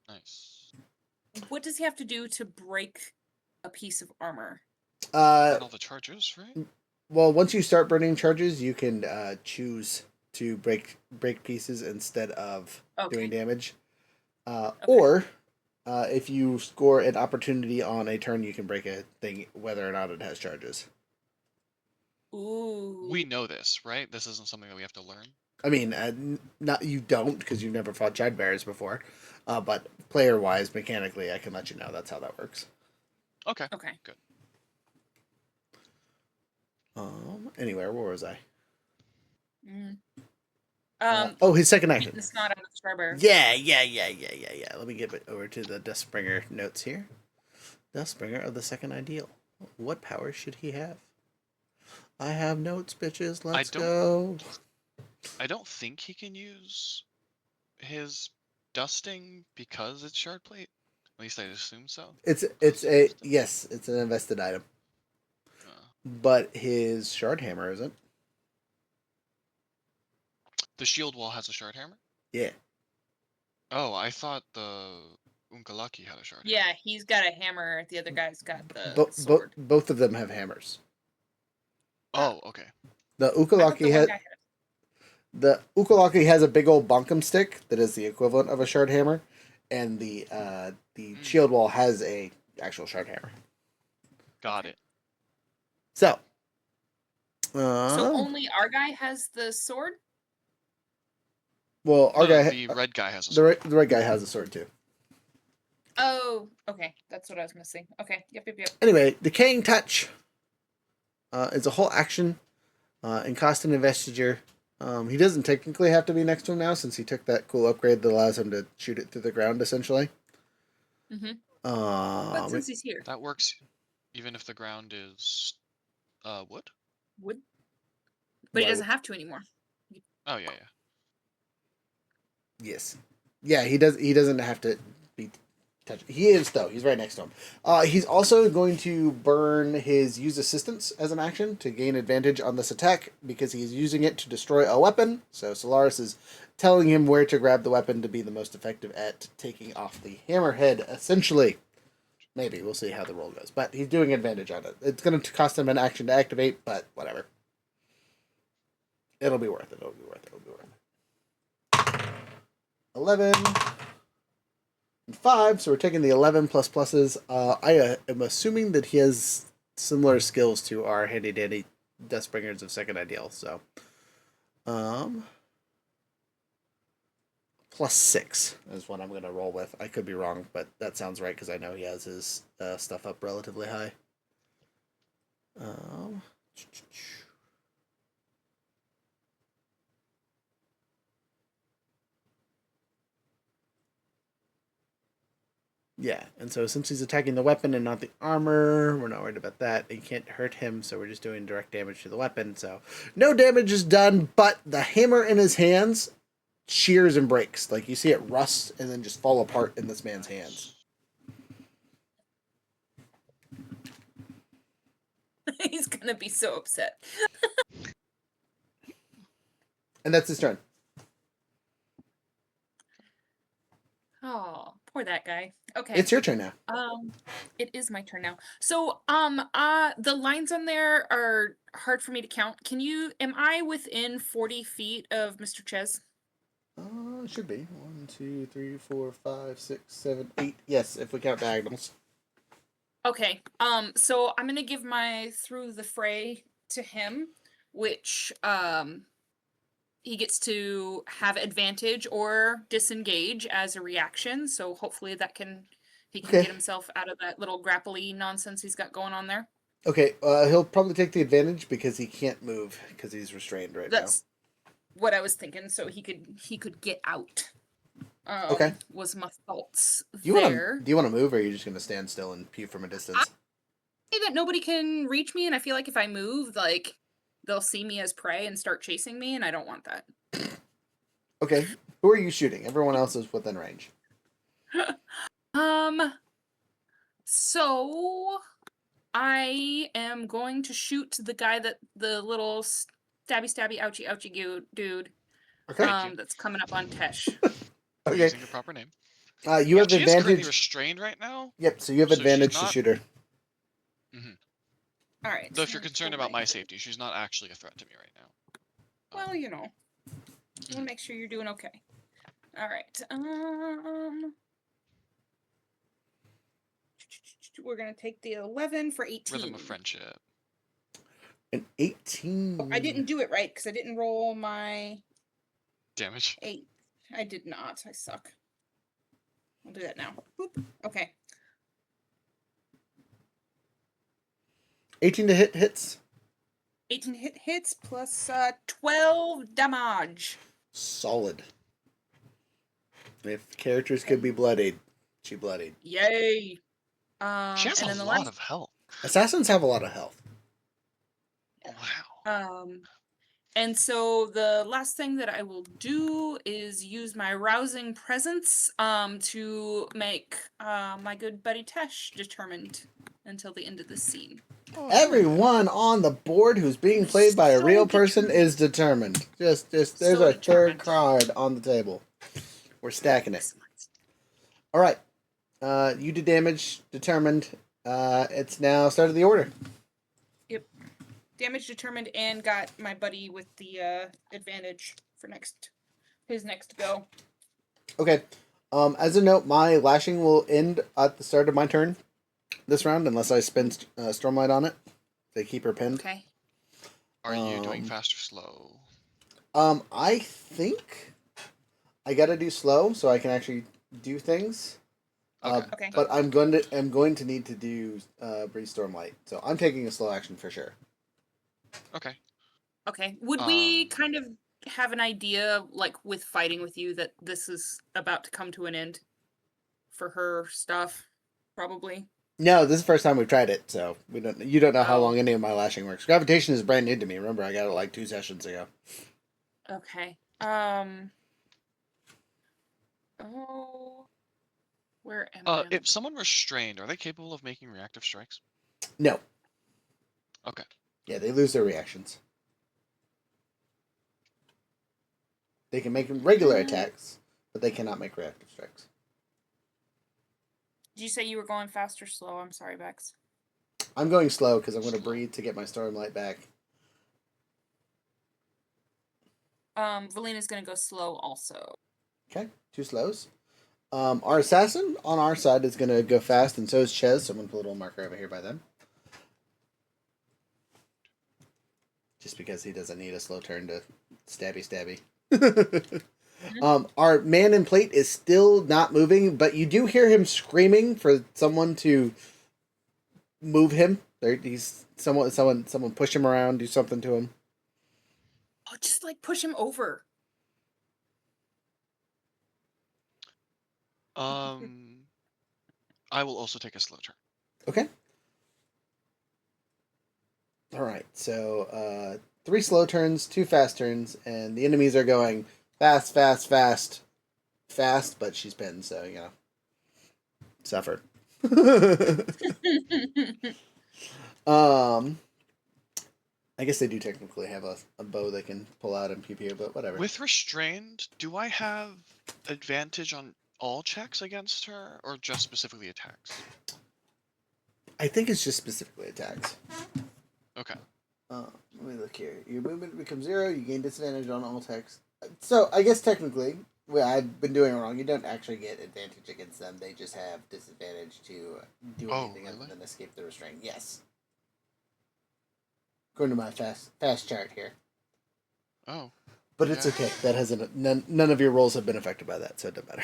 Nice. What does he have to do to break a piece of armor? Burn all the charges, right? Well, once you start burning charges, you can choose to break pieces instead of doing damage. Or if you score an opportunity on a turn, you can break a thing whether or not it has charges. Ooh. We know this, right? This isn't something that we have to learn. I mean, not you don't because you've never fought Chad Bears before, but player-wise, mechanically, I can let you know that's how that works. Okay. Okay. Good. Anywhere, where was I? His second action. Beating the snot out of the Starbearer. Yeah. Let me get it over to the Dustbringer notes here. Dustbringer of the second ideal. What powers should he have? I have notes, bitches. Let's go. I don't think he can use his dusting because it's shard plate. At least I assume so. It's an invested item. But his shard hammer isn't. The shield wall has a shard hammer? Yeah. Oh, I thought the Unkalaki had a shard hammer. Yeah, he's got a hammer. The other guy's got the sword. Both of them have hammers. Oh, okay. The Ukalaki has a big old bunkum stick that is the equivalent of a shard hammer, and the shield wall has a actual shard hammer. Got it. So only our guy has the sword? Well, our guy, the red guy has a sword. The red guy has a sword too. Oh, okay. That's what I was missing. Okay. Yep. Anyway, Decaying Touch is a whole action and cost an investiture. He doesn't technically have to be next to him now since he took that cool upgrade that allows him to shoot it through the ground, essentially. Mm-hmm. But since he's here. That works even if the ground is wood? Wood? But he doesn't have to anymore. Oh, yeah. Yes. Yeah, he doesn't have to be touched. He is, though. He's right next to him. He's also going to burn his use assistance as an action to gain advantage on this attack because he's using it to destroy a weapon. So Solaris is telling him where to grab the weapon to be the most effective at taking off the hammerhead, essentially. Maybe. We'll see how the roll goes. But he's doing advantage on it. It's going to cost him an action to activate, but whatever. It'll be worth it. 11 and 5, so we're taking the 11 plus pluses. I am assuming that he has similar skills to our handy dandy Dustbringers of second ideal, so +6 is what I'm going to roll with. I could be wrong, but that sounds right because I know he has his stuff up relatively high. Yeah, and so since he's attacking the weapon and not the armor, we're not worried about that. He can't hurt him, so we're just doing direct damage to the weapon. So no damage is done, but the hammer in his hands shears and breaks. Like you see it rust and then just fall apart in this man's hands. He's gonna be so upset. And that's his turn. Oh, poor that guy. Okay. It's your turn now. It is my turn now. So, the lines on there are hard for me to count. Am I within 40 feet of Mr. Ches? It should be 1, 2, 3, 4, 5, 6, 7, 8. Yes, if we count diagonals. Okay. So I'm gonna give my through the fray to him, which he gets to have advantage or disengage as a reaction. So hopefully he can get himself out of that little grapply nonsense he's got going on there. Okay, he'll probably take the advantage because he can't move because he's restrained right now. That's what I was thinking. So he could get out. Okay. Was my thoughts Do you there. want to move, or are you just gonna stand still and pew from a distance? Say that nobody can reach me, and I feel like if I move, like they'll see me as prey and start chasing me, and I don't want that. Okay. Who are you shooting? Everyone else is within range. So I am going to shoot the guy the little stabby ouchie dude Okay. that's coming up on Tesh. Okay. Using your proper name. You have She is currently advantage. restrained right now. Yep. So you have so she's advantage to not- shoot her. All right. Though if you're let's concerned go about my right. safety, she's not actually a threat to me right now. Well, you know, I want to make sure you're doing okay. All right. We're gonna take the 11 for 18. Rhythm of friendship. An 18. Oh, I didn't do it right because I didn't roll my Damage. 8. I did not. I suck. I'll do that now. Boop. Okay. 18 to hits. 18 hits plus 12 damage. Solid. If characters could be bloodied, she bloodied. Yay. She has and a then the lot last, of health. Assassins have a lot of health. Wow. And so the last thing that I will do is use my rousing presence to make my good buddy Tesh determined until the end of the scene. Everyone on the board who's being played by a So real person determined. is determined. Just there's So our third determined. card on the table. We're stacking it. Excellent. All right. You did damage. Determined. It's now start of the order. Yep. Damage determined and got my buddy with the advantage for his next go. Okay. As a note, my lashing will end at the start of my turn this round unless I spend Stormlight on it. They keep her pinned. Okay. Are you doing fast or slow? I think I gotta do slow so I can actually do things. Okay. But I'm going to need to do Breeze Stormlight. So I'm taking a slow action for sure. Okay. Okay. Would we kind of have an idea, like with fighting with you, that this is about to come to an end for her stuff? Probably. No, this is the first time we've tried it, so you don't know how Oh. long any of my lashing works. Gravitation is brand new to me. Remember, I got it like 2 sessions ago. Okay. Oh. Where am I? If someone restrained, are they capable of making reactive strikes? No. Okay. Yeah, they lose their reactions. They can make regular attacks, but they cannot make reactive strikes. Did you say you were going fast or slow? I'm sorry, Bex. I'm going slow because I'm going to breathe to get my Stormlight back. Valina's gonna go slow also. Okay, 2 slows. Our assassin on our side is going to go fast, and so is Ches. So I'm going to put a little marker over here by them. Just because he doesn't need a slow turn to stabby. Our man in plate is still not moving, but you do hear him screaming for someone to move him. Someone push him around, do something to him. Oh, just like push him over. I will also take a slow turn. Okay. All right. So 3 slow turns, 2 fast turns, and the enemies are going fast, but she's pinned, so suffer. I guess they do technically have a bow they can pull out and pew, but whatever. With restrained, do I have advantage on all checks against her, or just specifically attacks? I think it's just specifically attacks. Okay. Let me look here. Your movement becomes 0. You gain disadvantage on all attacks. So I guess technically, I've been doing it wrong. You don't actually get advantage against them. They just have disadvantage to do anything other than escape the restraint. Yes. According to my fast chart here. Oh. But it's okay. That hasn't none of your rolls have been affected by that, so it doesn't matter.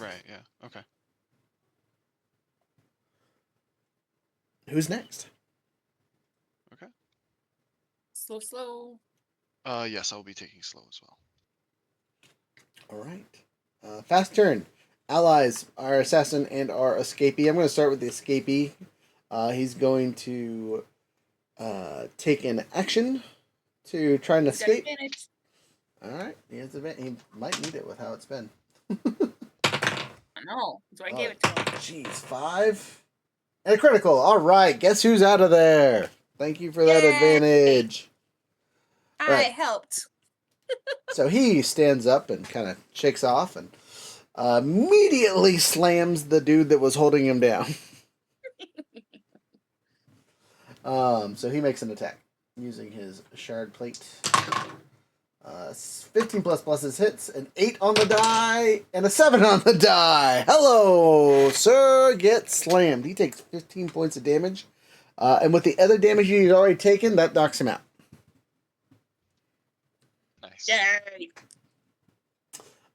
Right. Yeah. Okay. Who's next? Slow. Yes, I will be taking slow as well. All right. Fast turn. Allies, our assassin and our escapee. I'm going to start with the escapee. He's going to take an action to try and He's got escape. advantage. All right. He might need it with how it's been. I know. That's why I gave it to him. Jeez, 5. And a critical. All right. Guess who's out of there? Thank you for that Yay! advantage. I Right. helped. So he stands up and kind of shakes off and immediately slams the dude that was holding him down. So he makes an attack using his shard plate. 15 plus pluses hits, an 8 on the die, and a 7 on the die. Hello, sir. Get slammed. He takes 15 points of damage. And with the other damage he's already taken, that knocks him out. Nice. Yay!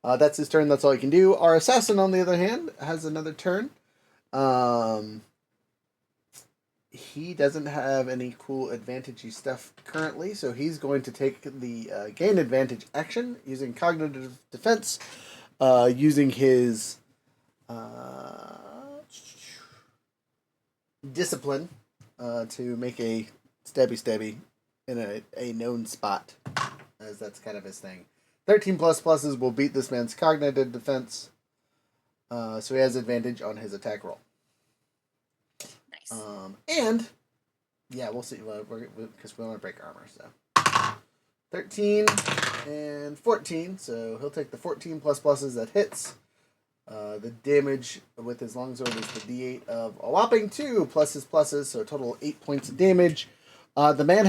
That's his turn. That's all he can do. Our assassin, on the other hand, has another turn. He doesn't have any cool advantagey stuff currently, so he's going to take the gain advantage action using cognitive defense, using his discipline to make a stabby in a known spot, as that's kind of his thing. 13 plus pluses will beat this man's cognitive defense, so he has advantage on his attack roll. Nice. And yeah, we'll see because we want to break armor. So 13 and 14, so he'll take the 14 plus pluses that hits. The damage with his longsword is the D8 of a whopping 2 plus his pluses, so a total of 8 points of damage. The man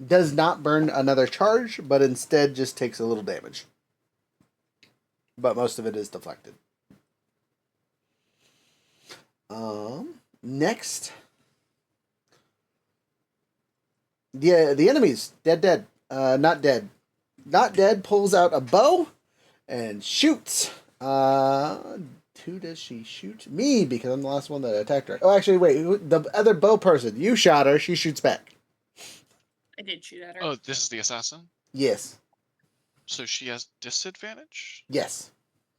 does not burn another charge, but instead just takes a little damage. But most of it is deflected. Next. The enemy's dead. Not dead. Not dead pulls out a bow and shoots. Who does she shoot? Me, because I'm the last one that attacked her. Oh, actually, wait. The other bow person. You shot her. She shoots back. I did shoot at her. Oh, this is the assassin? Yes. So she has disadvantage? Yes.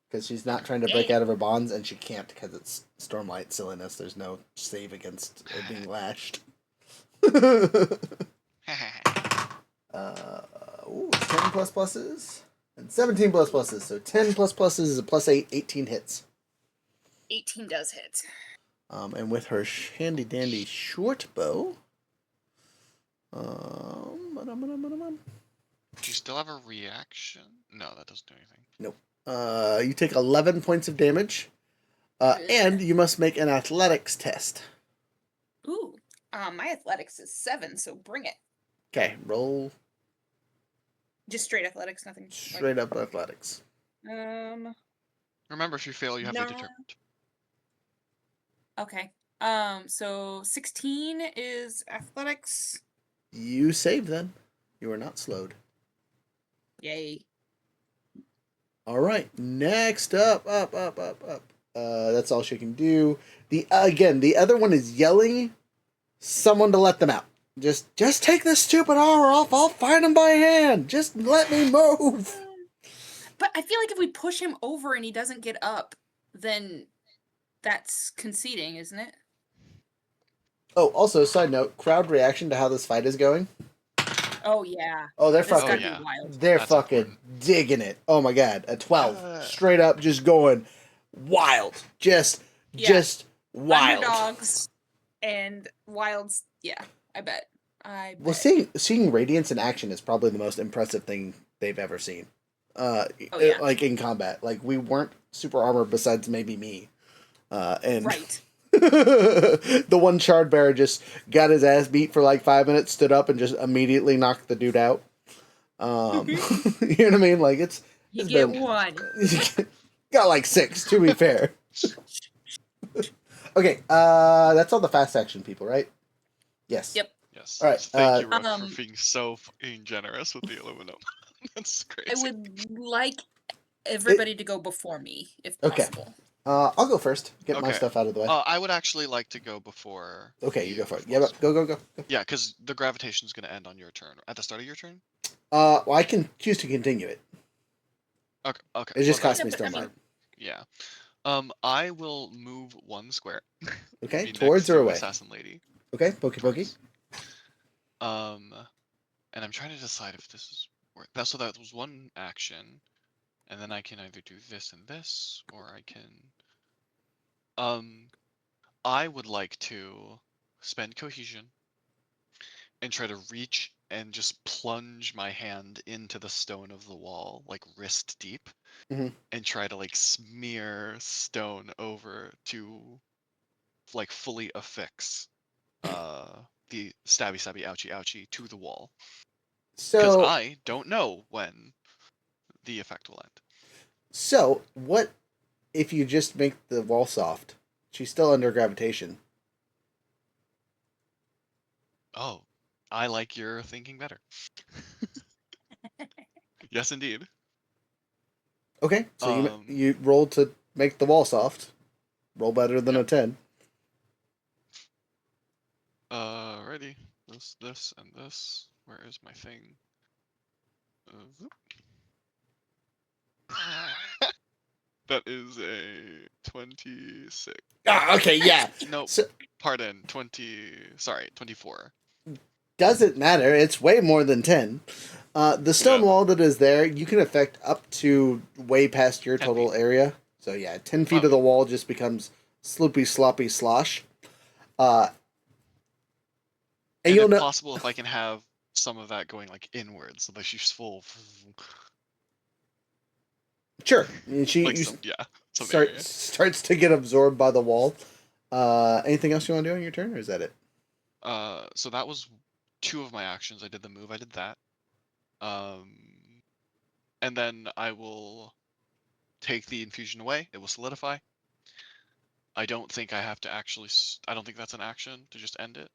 Because she's not trying to break out of her bonds, and she can't because it's Stormlight silliness. There's no save against it being lashed. 10 plus pluses and 17 plus pluses. So 10 plus pluses is a plus 8, 18 hits. 18 does hit. And with her handy dandy short bow. Do you still have a reaction? No, that doesn't do anything. Nope. You take 11 points of damage. And you must make an athletics test. Ooh. My athletics is 7, so bring it. Okay, roll Just straight athletics, nothing. straight up athletics. Remember, if you fail, you have to Nah. determined. Okay. So 16 is athletics. You saved then. You are not slowed. Yay. All right, next up. That's all she can do. The other one is yelling someone to let them out. Just take this stupid armor off. I'll fight him by hand. Just let me move. But I feel like if we push him over and he doesn't get up, then that's conceding, isn't it? Oh, also, side note, crowd reaction to how this fight is going. Oh, yeah. Oh, they're This is fucking, gonna be wild. they're That's fucking important. digging it. Oh my god, a 12, straight up, just going wild, just wild. Underdogs and wilds. Yeah, I bet. Well, seeing Radiance in action is probably the most impressive thing they've ever seen. yeah. Like in combat, like we weren't super armored besides maybe me, and Right. the one shard bearer just got his ass beat for like 5 minutes, stood up, and just immediately knocked the dude out. You know what I mean? Like it's You been- get one. got like 6 to be fair. Okay, that's all the fast action people, right? Yes. Yep. Yes. All right, Thank you, Ruff, um, for being so fucking generous with the aluminum. That's I crazy. would like everybody to go before me, if Okay. possible. I'll go first. Get my Okay. stuff out of the way. I would actually like to go before. Okay, you go for it. before Yeah, Squall. go. Yeah, because the gravitation's gonna end on your turn. At the start of your turn. Well, I can choose to continue it. Okay. Okay. It just well, costs then me but I Stormlight. mean- yeah. I will move one square. Okay, Be towards next or to away? Assassin Lady. Okay, pokey pokey. Towards. And I'm trying to decide if this is worth that. So that was one action, and then I can either do this and this, or I can. I would like to spend cohesion and try to reach and just plunge my hand into the stone of the wall, like wrist deep, Mhm. and try to like smear stone over to like fully affix the stabby stabby ouchie ouchie to the wall. Because So, I don't know when the effect will end. what if you just make the wall soft? She's still under gravitation. Oh, I like your thinking better. Yes, indeed. Okay, so you Um, you roll to make the wall soft. Roll better than a Yep. 10. Ready. This, and this. Where is my thing? Whoop. That is a 26. Ah, okay, yeah. Nope. So Pardon. 20. Sorry, 24. doesn't matter. It's way more than 10. The stone Yeah. wall that is there, you can affect up to way past your 10 total feet. area. So yeah, 10 feet Wow. of the wall just becomes sloopy, sloppy slosh. And And you'll if know. possible, if I can have some of that going like inwards, so that she's full. Sure. And Like some, yeah, some area. starts to get absorbed by the wall. Anything else you want to do on your turn, or is that it? So that was 2 of my actions. I did the move. I did that. And then I will take the infusion away. It will solidify. I don't think I have to actually. I don't think that's an action to just end it.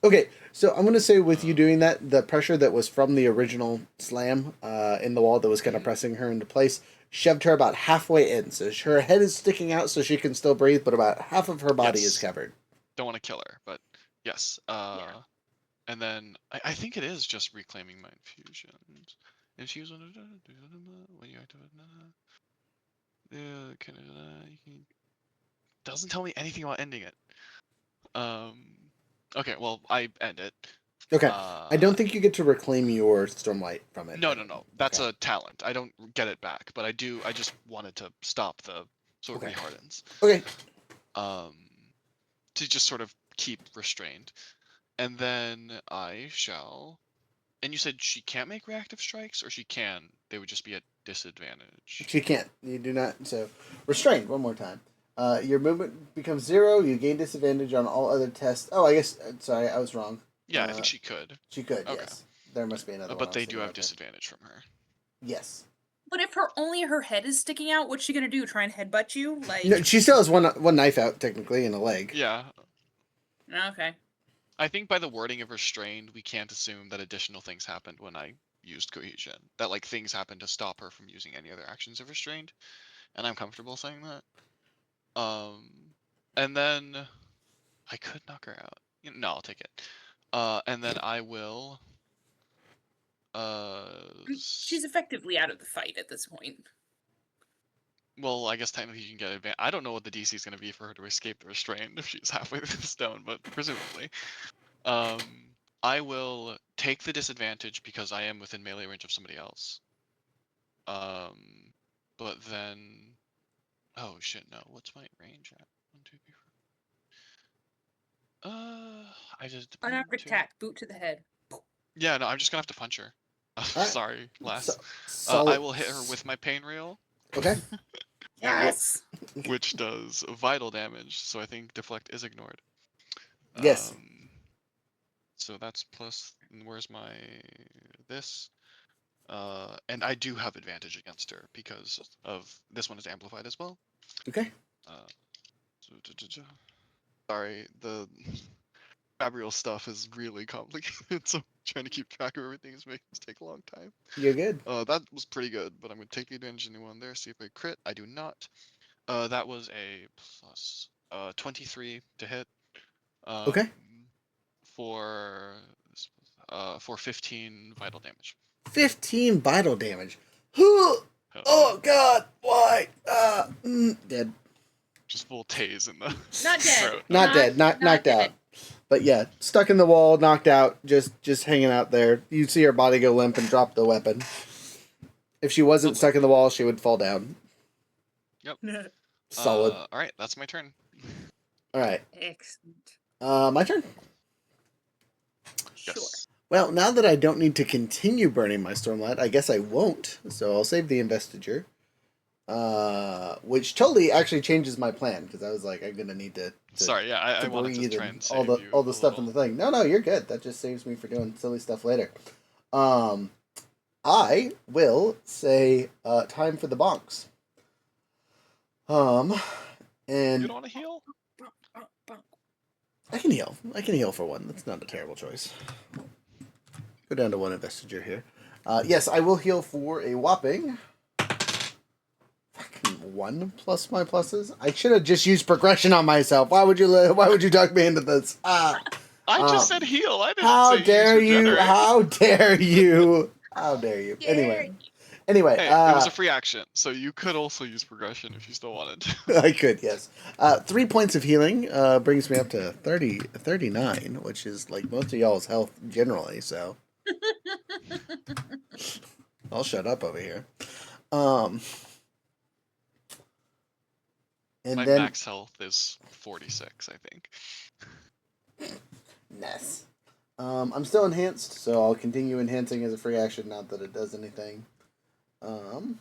Okay, so I'm gonna say with you Uh, doing that, the pressure that was from the original slam in the wall that was kind of Mhm. pressing her into place shoved her about halfway in. So her head is sticking out, so she can still breathe, but about half of her body is Yes. covered. Don't want to kill her, but yes. And then I think it is just reclaiming my infusions. Infuse when you activate. Doesn't tell me anything about ending it. Okay, well I end it. Okay, I don't think you get to reclaim your stormlight from it. No. That's Okay. a talent. I don't get it back, but I do. I just wanted to stop so it Okay. rehardens. Okay. To just sort of keep restrained, and then I shall. And you said she can't make reactive strikes, or she can? They would just be at disadvantage. She can't. You do not. So restrained. One more time. Your movement becomes 0. You gain disadvantage on all other tests. Oh, I guess. Sorry, I was wrong. Yeah, I think she could. She could. Okay. Yes. There must be another one. But I was they do thinking have about there. disadvantage from her. Yes. But if only her head is sticking out, what's she gonna do? Try and headbutt you? Like, No, she still has one knife out technically in a leg. Yeah. okay. I think by the wording of restrained, we can't assume that additional things happened when I used cohesion. That like things happened to stop her from using any other actions of restrained, and I'm comfortable saying that. And then I could knock her out. No, I'll take it. And then I will. She's effectively out of the fight at this point. Well, I guess technically you can get advantage. I don't know what the DC is going to be for her to escape the restraint if she's halfway through the stone, but presumably. I will take the disadvantage because I am within melee range of somebody else. But then, oh shit, no. What's my range at? 1, 2, 3, 4. I just Unarmed 2. attack, boot to the head. Yeah, no, I'm just gonna have to punch her. Alright. Sorry, So, Les. solid. I will hit her with my pain reel, Okay. Yes. which does vital damage. So I think deflect is ignored. Yes. So that's plus. Where's my this? And I do have advantage against her because of this one is amplified as well. Okay. Sorry, the Gabriel stuff is really complicated, so trying to keep track of everything is making this take a long time. You're good. That was pretty good, but I'm gonna take the advantage of anyone there. See if I crit. I do not. That was a plus 23 to hit. Okay. For 15 vital damage. 15 vital damage. Oh Yeah. God! Why? Dead. Just full tase in the Not dead. throat. Not dead. Knocked out. dead. But yeah, stuck in the wall, knocked out, just hanging out there. You'd see her body go limp and drop the weapon. If she wasn't Lovely. stuck in the wall, she would fall down. Yep. Solid. All right, that's my turn. All right. Excellent. My turn. Sure. Yes. Well, now that I don't need to continue burning my Stormlight, I guess I won't. So I'll save the investiture. Which totally actually changes my plan because I was like, I'm gonna need to Sorry, yeah, I wanted to breathe try and and save you all the a stuff in the little. thing. No, you're good. That just saves me for doing silly stuff later. I will say time for the bonks. You And don't want to heal? I can heal. I can heal for one. That's not a terrible choice. Go down to one investiture here. Yes, I will heal for a whopping 1 plus my pluses. I should have just used progression on myself. Why would you talk me into this? I just said heal. I didn't How say dare use you? regenerate. How dare you? How dare you? Anyway, Hey, it was a free action, so you could also use progression if you still wanted to. I could, yes. 3 points of healing brings me up to 39, which is like most of y'all's health generally, so. I'll shut up over here. And My then max health is 46, I think. Nice. I'm still enhanced, so I'll continue enhancing as a free action, not that it does anything. I'm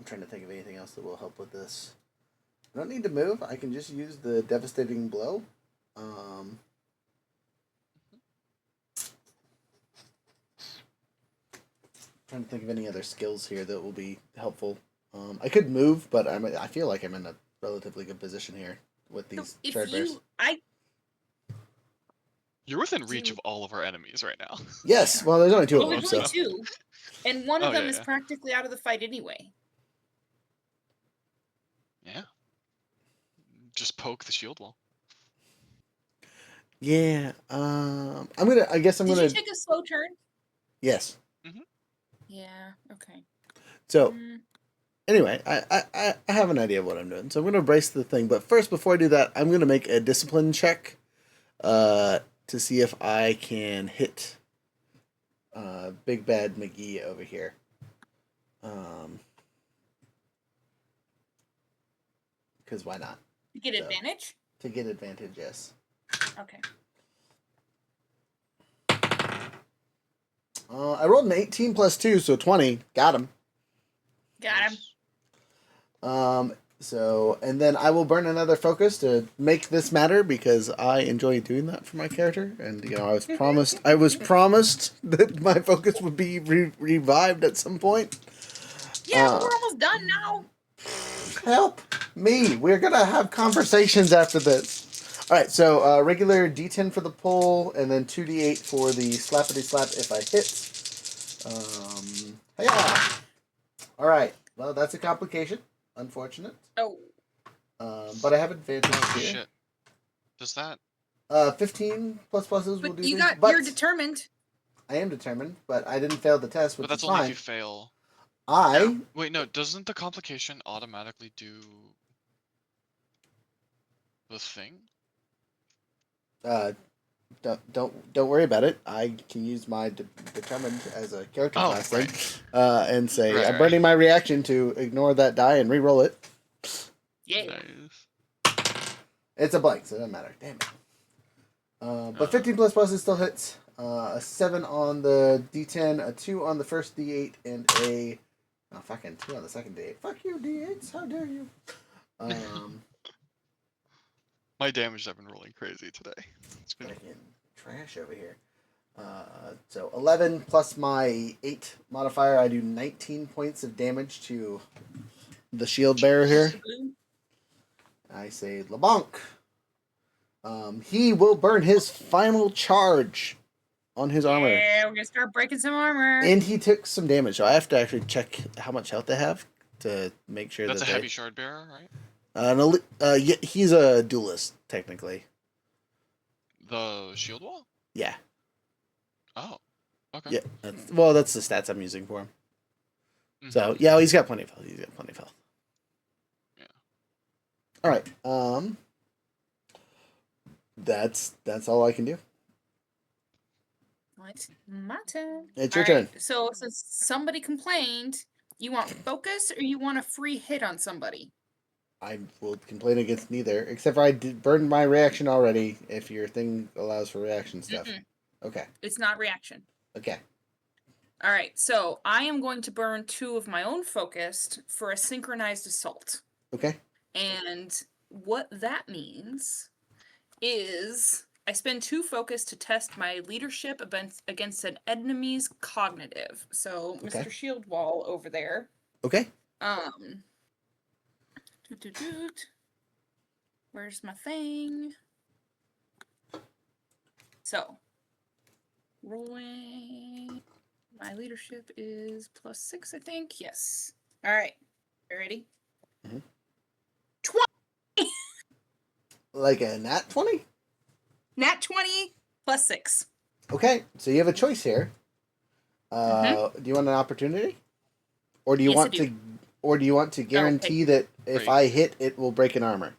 trying to think of anything else that will help with this. I don't need to move. I can just use the devastating blow. Trying to think of any other skills here that will be helpful. I could move, but I feel like I'm in a relatively good position here with these charred bears. You're within reach of all of our enemies right now. Yes, well, there's only 2 of Well, them, there's so. only 2, and one of Oh, them yeah, is yeah. practically out of the fight anyway. Yeah. Just poke the shield wall. Yeah, I guess I'm Did gonna. you take a slow turn? Yes. Yeah. Okay. So, anyway, I have an idea of what I'm doing. So I'm gonna brace the thing, but first, before I do that, I'm gonna make a discipline check, to see if I can hit, Big Bad McGee over here. Because why not? To get advantage? To get advantage, yes. Okay. I rolled an 18 plus 2, so 20. Got him. Got him. So, and then I will burn another focus to make this matter because I enjoy doing that for my character. And, I was promised that my focus would be revived at some point. Yeah, we're almost done now. Help me. We're going to have conversations after this. All right, so regular D10 for the pull, and then 2D8 for the slappity slap if I hit. Yeah. All right. Well, that's a complication. Unfortunate. Oh. But I have advantage here. Shit. Does that? 15 plus pluses will do But things. you're determined. I am determined, but I didn't fail the test, which But that's is only fine. if you fail. I Wait, no. Doesn't the complication automatically do the thing? don't worry about it. I can use my determined as a character class thing, right. and say Right, I'm burning right. my reaction to ignore that die and re-roll it. Yeah. Nice. It's a blank, so it doesn't matter. Damn it. But 15 plus pluses still hits. A 7 on the D10, a 2 on the first D8, and a fucking 2 on the second D8. Fuck you, D8s! How dare you? My damage have been rolling crazy today. It's been Fucking trash over here. So 11 plus my 8 modifier, I do 19 points of damage to the shield bearer here. I say LeBlanc. He will burn his final charge on his armor. Yeah, we're gonna start breaking some armor. And he took some damage, so I have to actually check how much health they have to make sure That's that a heavy shard bearer, right? yeah, he's a duelist technically. The shield wall? Yeah, Oh. Okay. yeah. That's the stats I'm using for him. Mhm. So yeah, he's got plenty of health. Yeah. All right. That's all I can do. What? My turn. It's your Alright, turn. so since somebody complained, you want focus or you want a free hit on somebody? I will complain against neither, except for I did burn my reaction already. If your thing allows for reaction stuff. Mm-mm, Okay. it's not reaction. Okay. Alright, so I am going to burn 2 of my own focused for a synchronized assault. Okay. And what that means is I spend 2 focus to test my leadership against an enemy's cognitive. So, Okay. Mr. Shield Wall over there. Okay. Doot. Where's my thing? So, rolling. My leadership is +6, I think. Yes. All right. You ready? Mhm. 20. Like a nat 20? Nat 20 +6. Okay. So you have a choice here. Do you want an opportunity? Or do you Yes, I want do. to guarantee that if Break. I hit it will break an armor?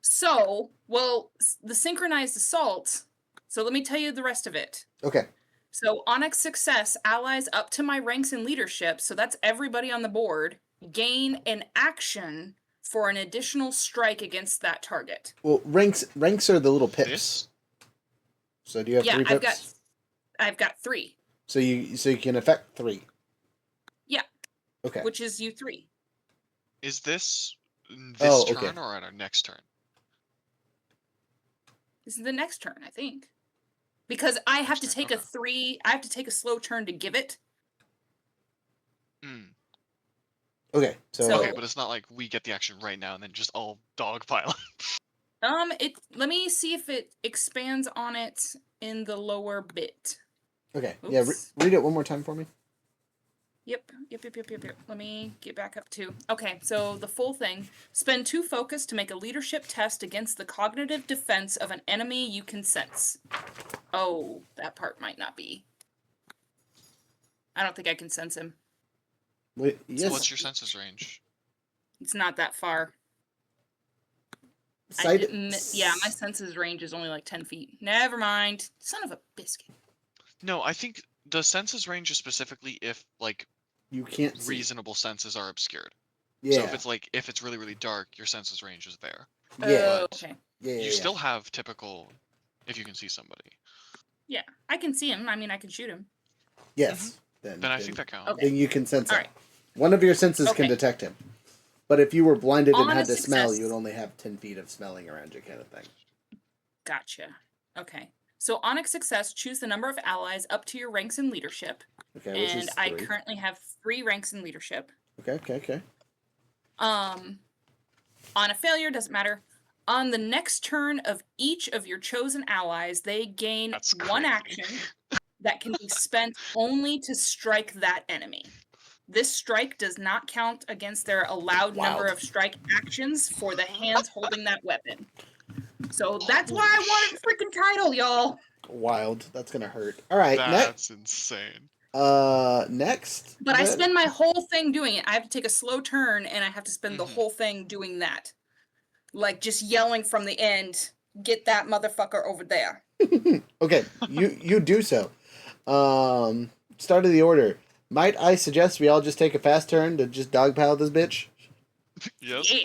So, well, the synchronized assault. So let me tell you the rest of it. Okay. So Onyx success, allies up to my ranks in leadership, so that's everybody on the board, gain an action for an additional strike against that target. Well, ranks are the little pips. This? So do you have Yeah, 3 pips? I've got 3. So you can affect 3. Yeah. Okay. Which is you 3. Is this Oh, turn okay. or at our next turn? This is the next turn, I think. Because I have to Next turn, take a okay. 3, I have to take a slow turn to give it. Mm. Okay. So Okay, but it's not like we get the action right now and then just all dogpile. Let me see if it expands on it in the lower bit. okay. Yeah, Oops. read it one more time for me. Yep. Let me get back up to. Okay, so the full thing. Spend 2 focus to make a leadership test against the cognitive defense of an enemy you can sense. Oh, that part might not be. I don't think I can sense him. Wait, So yes. what's your senses range? It's not that far. Sight, Yeah, my senses range is only like 10 feet. Never mind. Son of a biscuit. No, I think the senses range is specifically if like you can't see. reasonable senses are obscured. Yeah. So if it's really, really dark, your senses range is there. Yeah. Oh, okay. Yeah. You still have typical if you can see somebody. Yeah, I can see him. I mean, I can shoot him. Yes. Then I think that counts. Okay. Then you can sense All him. right. One of your senses can Okay. detect him. But if you were blinded and On had a to smell, success- you would only have 10 feet of smelling around you, kind of thing. Gotcha. Okay. So Onyx success, choose the number of allies up to your ranks in leadership. Okay, which And is I 3. currently have 3 ranks in leadership. Okay. On a failure, doesn't matter. On the next turn of each of your chosen allies, they gain That's 1 crazy. action that can be spent only to strike that enemy. This strike does not count against their allowed number Wild. of strike actions for the hands holding that weapon. So that's why I wanted a freaking title, y'all. Wild. That's gonna hurt. All right. That's insane. Next. But I then- spend my whole thing doing it. I have to take a slow turn and I have to spend the Mhm. whole thing doing that. Like just yelling from the end, get that motherfucker over there. Okay, you do so. Start of the order. Might I suggest we all just take a fast turn to just dogpile this bitch? Yes. Yeah.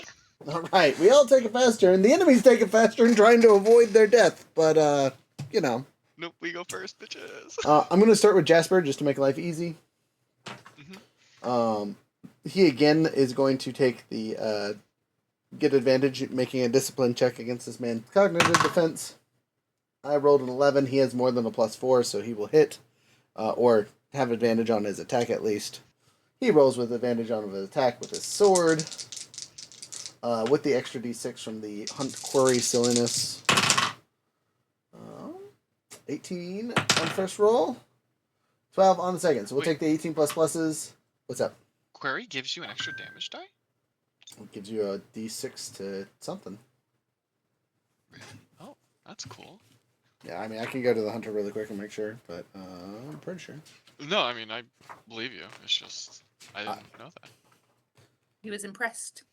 All right, we all take a fast turn. The enemies take a fast turn trying to avoid their death, but you know. Nope, we go first, bitches. I'm gonna start with Jasper just to make life easy. Mhm. He again is going to take the get advantage, making a discipline check against this man's cognitive defense. I rolled an 11. He has more than a +4, so he will hit, or have advantage on his attack at least. He rolls with advantage on his attack with his sword, with the extra d6 from the Hunt Quarry silliness. 18 on the first roll. 12 on the second. So we'll Wait. take the 18 plus pluses. What's up? Query gives you an extra damage die? It gives you a d6 to something. Oh, that's cool. Yeah, I mean, I can go to the hunter really quick and make sure, but I'm pretty sure. No, I mean, I believe you. It's just, I didn't know that. He was impressed.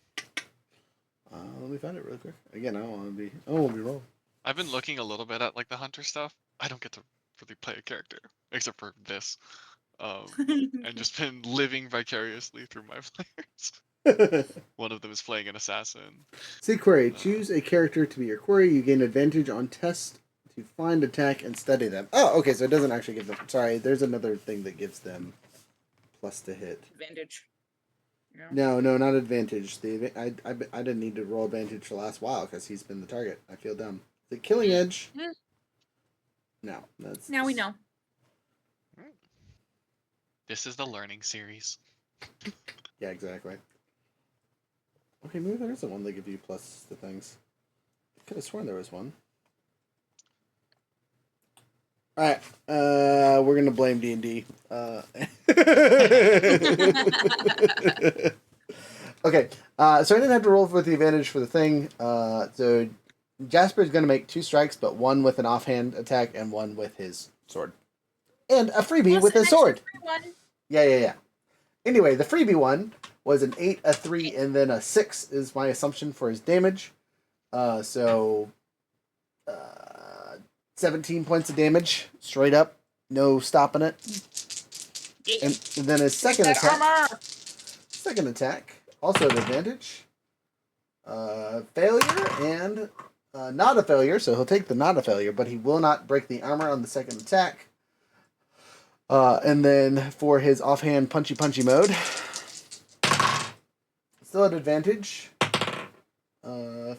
Let me find it really quick. Again, I won't be wrong. I've been looking a little bit at like the hunter stuff. I don't get to really play a character except for this, and just been living vicariously through my players. One of them is playing an assassin. See query. Choose a character to be your query. You gain advantage on tests to find, attack, and study them. Oh, okay. So it doesn't actually give them. Sorry, there's another thing that gives them plus to hit. Advantage. Yeah. No, not advantage. I didn't need to roll advantage the last while because he's been the target. I feel dumb. The killing edge. Mm. No, that's Now we know. This is the learning series. Yeah, exactly. Okay, maybe there isn't one that give you plus to things. I could have sworn there was one. All right, we're gonna blame D&D. Okay, so I didn't have to roll with the advantage for the thing. So Jasper is gonna make 2 strikes, but one with an offhand attack and one with his sword, and a freebie Plus with an his sword. extra one. Yeah. Anyway, the freebie one was an 8, a 3, and then a 6 is my assumption for his damage. So 17 points of damage, straight up, no stopping it. Yeah. And then his second That attack, armor. also an advantage. Failure and not a failure, so he'll take the not a failure, but he will not break the armor on the second attack. And then for his offhand punchy mode, still at advantage.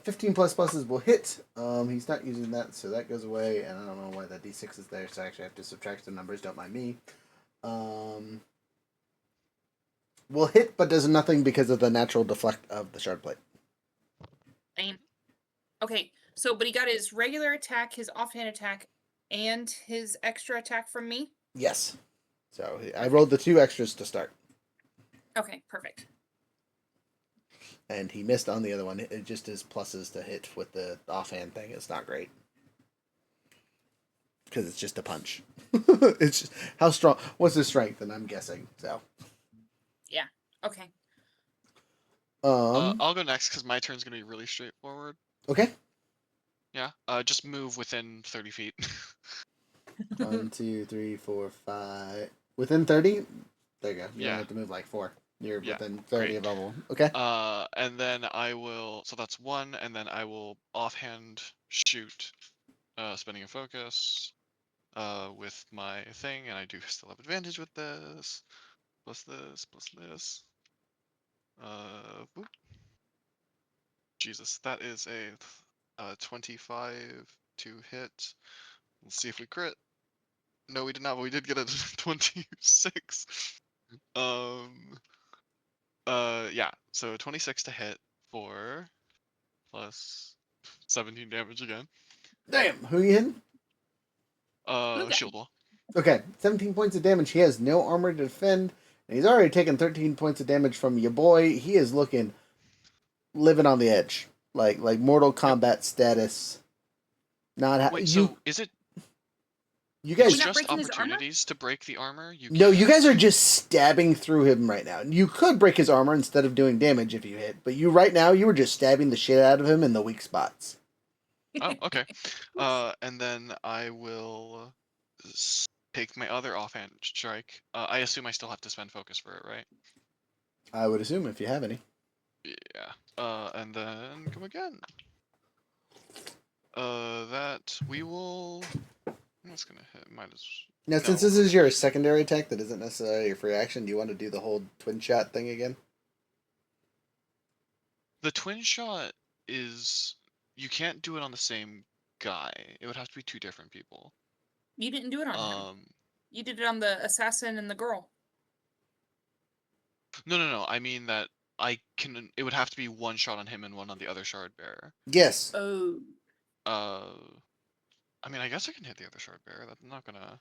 15 plus pluses will hit. He's not using that, so that goes away, and I don't know why that d6 is there, so I actually have to subtract some numbers, don't mind me. Will hit, but does nothing because of the natural deflect of the shard plate. Lame. Okay, so but he got his regular attack, his offhand attack, and his extra attack from me. Yes. So I rolled the 2 extras to start. Okay, perfect. And he missed on the other one. It just is pluses to hit with the offhand thing. It's not great. Because it's just a punch. It's just, how strong? What's his strength? And I'm guessing. So. Yeah. Okay. I'll go next because my turn's gonna be really straightforward. Okay. Yeah. Just move within 30 feet. 1, 2, 3, 4, 5. Within 30? There you go. You Yeah. don't have to move like 4. You're Yeah, within 30 great. of all. Okay. And then I will. So that's 1, and then I will offhand shoot, spending a focus, with my thing, and I do still have advantage with this, plus this, plus this. Whoop. Jesus, that is a 25 to hit. Let's see if we crit. No, we did not, but we did get a 26. Yeah, so 26 to hit for plus 17 damage again. Damn. Who you hitting? Okay. Shield wall. Okay. 17 points of damage. He has no armor to defend. And he's already taken 13 points of damage from your boy. He is living on the edge. Like Mortal Kombat status. Not Wait, so is it you We're guys not just breaking his armor? opportunities to break the armor? No, you guys are just stabbing through him right now. You could break his armor instead of doing damage if you hit, but you were just stabbing the shit out of him in the weak spots. Oh, okay. And then I will take my other offhand strike. I assume I still have to spend focus for it, right? I would assume if you have any. Yeah. And then go again. That we will. That's gonna hit. Might as. Now, No, since this is your secondary attack that isn't necessarily your free action, do you want to do the whole twin shot thing again? The twin shot is. You can't do it on the same guy. It would have to be 2 different people. You didn't do it on him. You did it on the assassin and the girl. No. I mean that I can. It would have to be 1 shot on him and 1 on the other shard bearer. Yes. Oh. I mean, I guess I can hit the other shard bearer. I'm not gonna.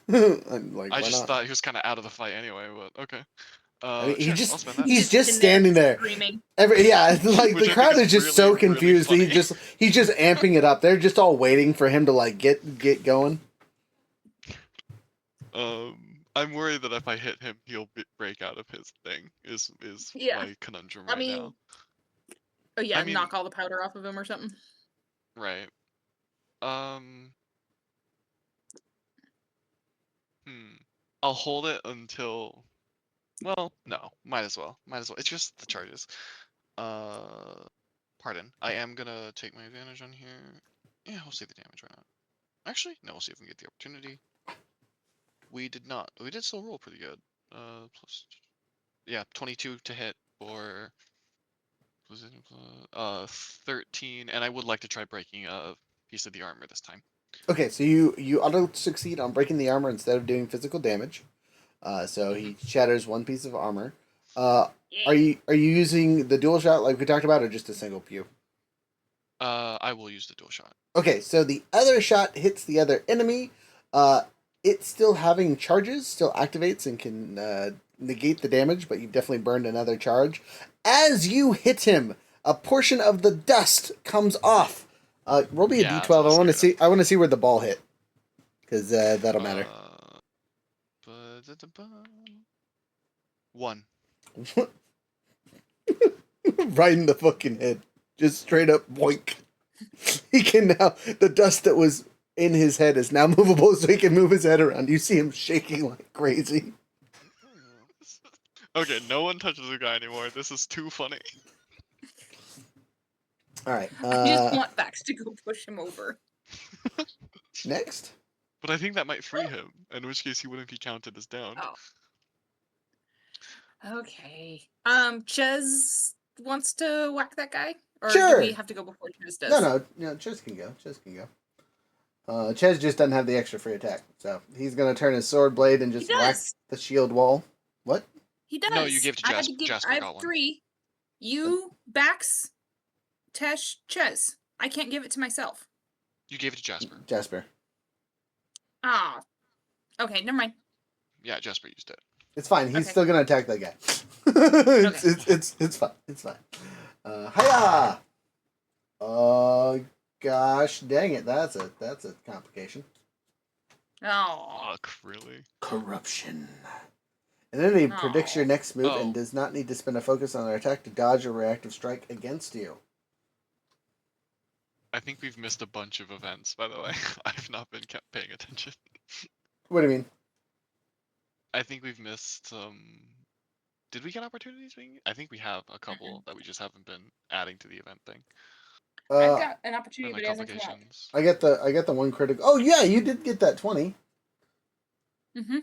I'm like, I why just not? thought he was kind of out of the fight anyway, but okay. I mean, Sure, I'll spend that. he's just sitting there standing there. screaming. Yeah, like Which the I think crowd is is just really, so really confused. funny. He's just amping it up. They're just all waiting for him to like get going. I'm worried that if I hit him, he'll break out of his thing. Is Yeah. my conundrum I right mean, now. oh yeah, I mean- knock all the powder off of him or something. Right. I'll hold it until. Well, no, might as well. It's just the charges. Pardon. I am gonna take my advantage on here. Yeah, we'll see the damage. Why not? Actually, no. We'll see if we can get the opportunity. We did not. We did still roll pretty good. Plus, yeah, 22 to hit for 13, and I would like to try breaking a piece of the armor this time. Okay, so you auto succeed on breaking the armor instead of doing physical damage. So he shatters one piece of armor. Are you using the dual shot like we talked about, or just a single pew? I will use the dual shot. Okay, so the other shot hits the other enemy. It's still having charges, still activates and can negate the damage, but you've definitely burned another charge. As you hit him, a portion of the dust comes off. Roll me a Yeah, d12. I was I want to see where the ball hit, because that'll matter. 1. Right in the fucking head, just straight up boink. He can now. The dust that was in his head is now movable, so he can move his head around. You see him shaking like crazy. Okay, no one touches the guy anymore. This is too funny. All right. I just want Vax to go push him over. Next. But I think that might free him, in which case he wouldn't be counted as down. Oh. Okay. Ches wants to whack that guy? Or Sure. do we have to go before Ches does? No, Ches can go. Ches just doesn't have the extra free attack, so he's gonna turn his sword blade and just whack the shield wall. What? He does. No, you gave to I had Jasper. to give, Jasper I have got one. 3. You, Bax, Tesh, Ches. I can't give it to myself. You gave it to Jasper. Jasper. Ah. Okay, never mind. Yeah, Jasper used it. It's fine. He's Okay. still gonna attack that guy. It's fine. It's fine. Hiya! Gosh, dang it! That's a complication. Oh. Fuck, really? Corruption. An enemy predicts your next move and Oh. does not need to spend a focus on their attack to dodge a reactive strike against you. I think we've missed a bunch of events, by the way. I've not been kept paying attention. What do you mean? I think we've missed did we get opportunities being? I think we have a couple that we just haven't been adding to the event thing. I've got an opportunity, And but the it hasn't come out. complications. I get the one critical. Oh yeah, you did get that 20. Mm-hmm.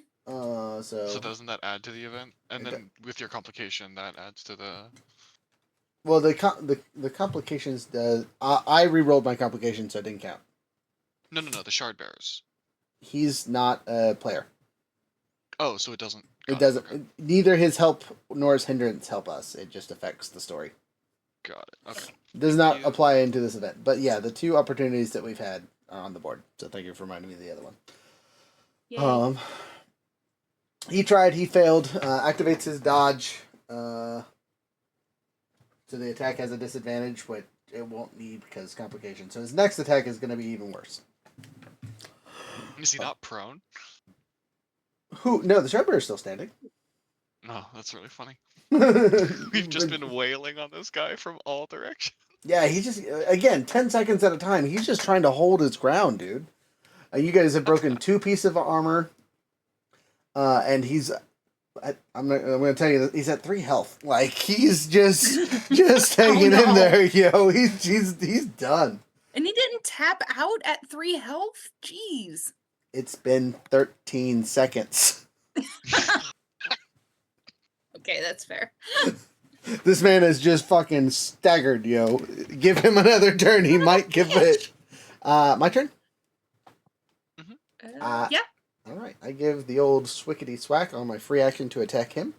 So doesn't that add to the event? And It then with your complication, that adds to the. Well, the complications. I re-rolled my complications, so it didn't count. No, the shard bearers. He's not a player. Oh, so it doesn't. It doesn't. Okay. Neither his help nor his hindrance help us. It just affects the story. Got it. Okay. Does not apply into this event. But yeah, the 2 opportunities that we've had are on the board. So thank you for reminding me of the other one. Yay. He tried. He failed. Activates his dodge. So the attack has a disadvantage, but it won't need because complication. So his next attack is going to be even worse. Is he not prone? Who? No, the Shredbear is still standing. No, that's really funny. We've We've just been wailing on this guy from all directions. Yeah, he just, again, 10 seconds at a time. He's just trying to hold his ground, dude. You guys have broken 2 pieces of armor. And he's, I'm going to tell you that he's at 3 health. Like, he's just hanging in there, yo. He's done. And he didn't tap out at 3 health? Jeez. It's been 13 seconds. Okay, that's fair. This man is just fucking staggered, yo. Give him another turn. He might give it. My turn? Yeah. Alright, I give the old swickety swack on my free action to attack him.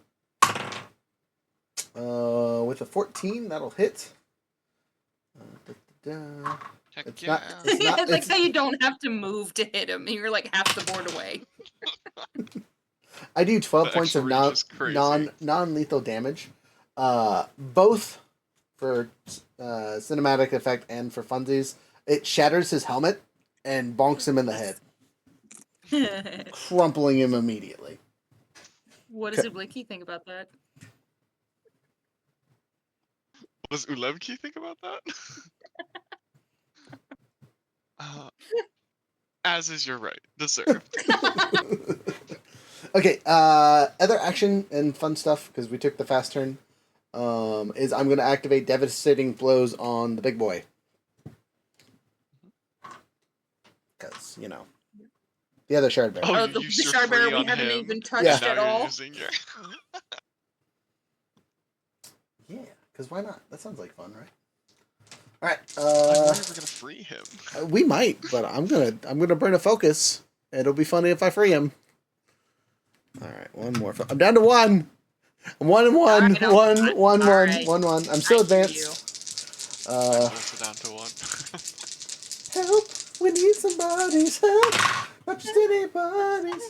With a 14, that'll hit. Heck It's yeah. not. It's not. I like It's, how you don't have to move to hit him. You're like half the board away. I do 12 The points extra of reach is crazy. non-lethal damage, both for cinematic effect and for funsies. It shatters his helmet and bonks him in the head, crumpling him immediately. What does Ubliki think about that? What does Ulevki think about that? uh, as is your right. Deserved. Okay, other action and fun stuff, because we took the fast turn, is I'm going to activate Devastating Blows on the big boy. Because, the other shard bear. Oh, Oh, you the used your shard bearer free we on haven't him, even and touched now at you're all. using your... Yeah, because why not? That sounds like fun, right? All right. I wonder if we're gonna free him. We might, but I'm gonna burn a focus. It'll be funny if I free him. All right, one more. I'm down to one. I'm 1 and 1. Alright, no, alright. 1. I'm still I hear advanced. I'm also down to 1. Help! We need somebody's help. Not just anybody's.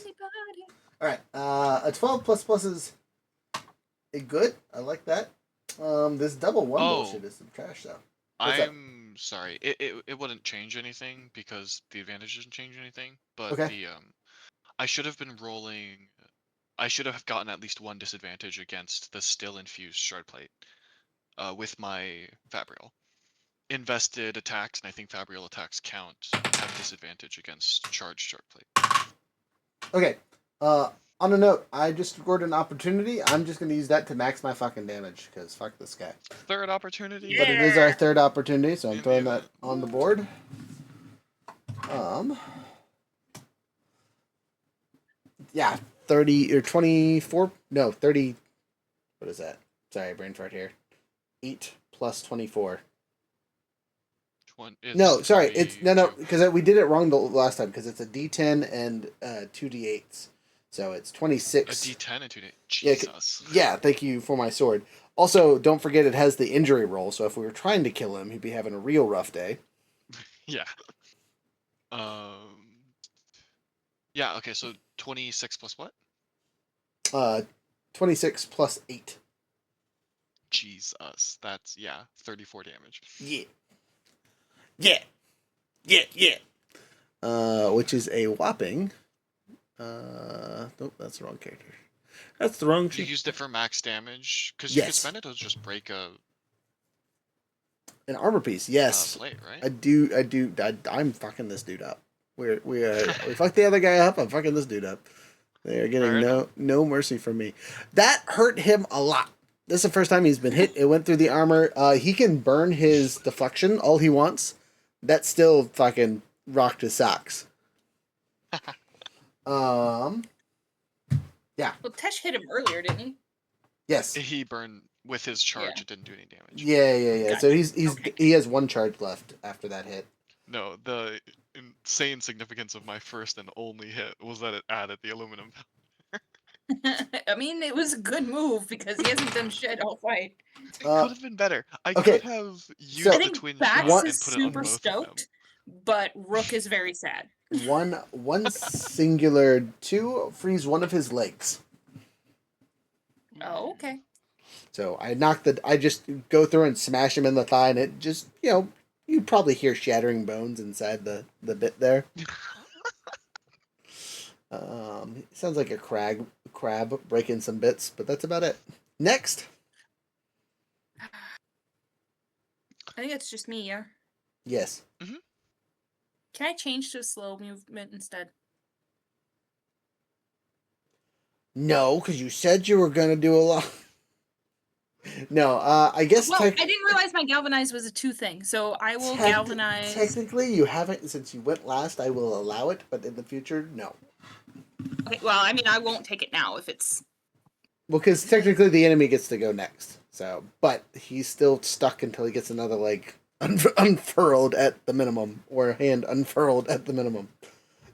All right. A 12 plus is a good. I like that. This double one bullshit is some trash though. What's up? I'm sorry. It wouldn't change anything because the advantage doesn't change anything. But Okay. I should have been rolling. I should have gotten at least one disadvantage against the still infused shard plate. With my Fabrial. Invested attacks, and I think Fabrial attacks count, have disadvantage against charged shard plate. Okay. On a note, I just scored an opportunity. I'm just gonna use that to max my fucking damage because fuck this guy. Third opportunity. But it is our third opportunity, so I'm In throwing the that event. on the board. Yeah, 30 or 24. No, 30. What is that? Sorry, brain fart here. 8 plus 24. No, sorry, it's no, because we did it wrong the last time because it's a D10 and 2D8s, so it's 26. A D10 and 2D8. Jesus. Yeah, thank you for my sword. Also, don't forget it has the injury roll, so if we were trying to kill him, he'd be having a real rough day. Yeah. Yeah. Okay. So 26 plus what? 26 plus 8. Jesus. That's 34 damage. Yeah. Which is a whopping. Nope, that's the wrong character. That's the wrong. You used it for max damage because you could spend it to just break an armor piece. Yes, plate, right? I do. I'm fucking this dude up. We fucked the other guy up. I'm fucking this dude up. They are getting no mercy from me. That hurt him a lot. This is the first time he's been hit. It went through the armor. He can burn his deflection all he wants. That still fucking rocked his socks. Yeah. Well, Tesh hit him earlier, didn't he? Yes. He burned with his charge. It didn't do any damage. Yeah. Gotcha. So he's Okay. he has 1 charge left after that hit. No, the insane significance of my first and only hit was that it added the aluminum. I mean, it was a good move because he hasn't done shit all fight. It could have been better. I okay, could have used I the think twin Bax shot and is put it on super both of them. stoked, but Rook is very sad. One singular 2 frees one of his legs. Oh, okay. So I just go through and smash him in the thigh, and it just you probably hear shattering bones inside the bit there. Sounds like a crab breaking some bits, but that's about it. Next. I think it's just me, yeah. Yes. Mm-hmm. Can I change to a slow movement instead? No, because you said you were gonna do a lot. No, I guess. Well, I didn't realize my galvanize was a 2 thing, so I will galvanize. Technically, you haven't since you went last. I will allow it, but in the future, no. Okay, well, I mean, I won't take it now if it's. Well, because technically the enemy gets to go next. So, but he's still stuck until he gets another leg unfurled at the minimum, or hand unfurled at the minimum.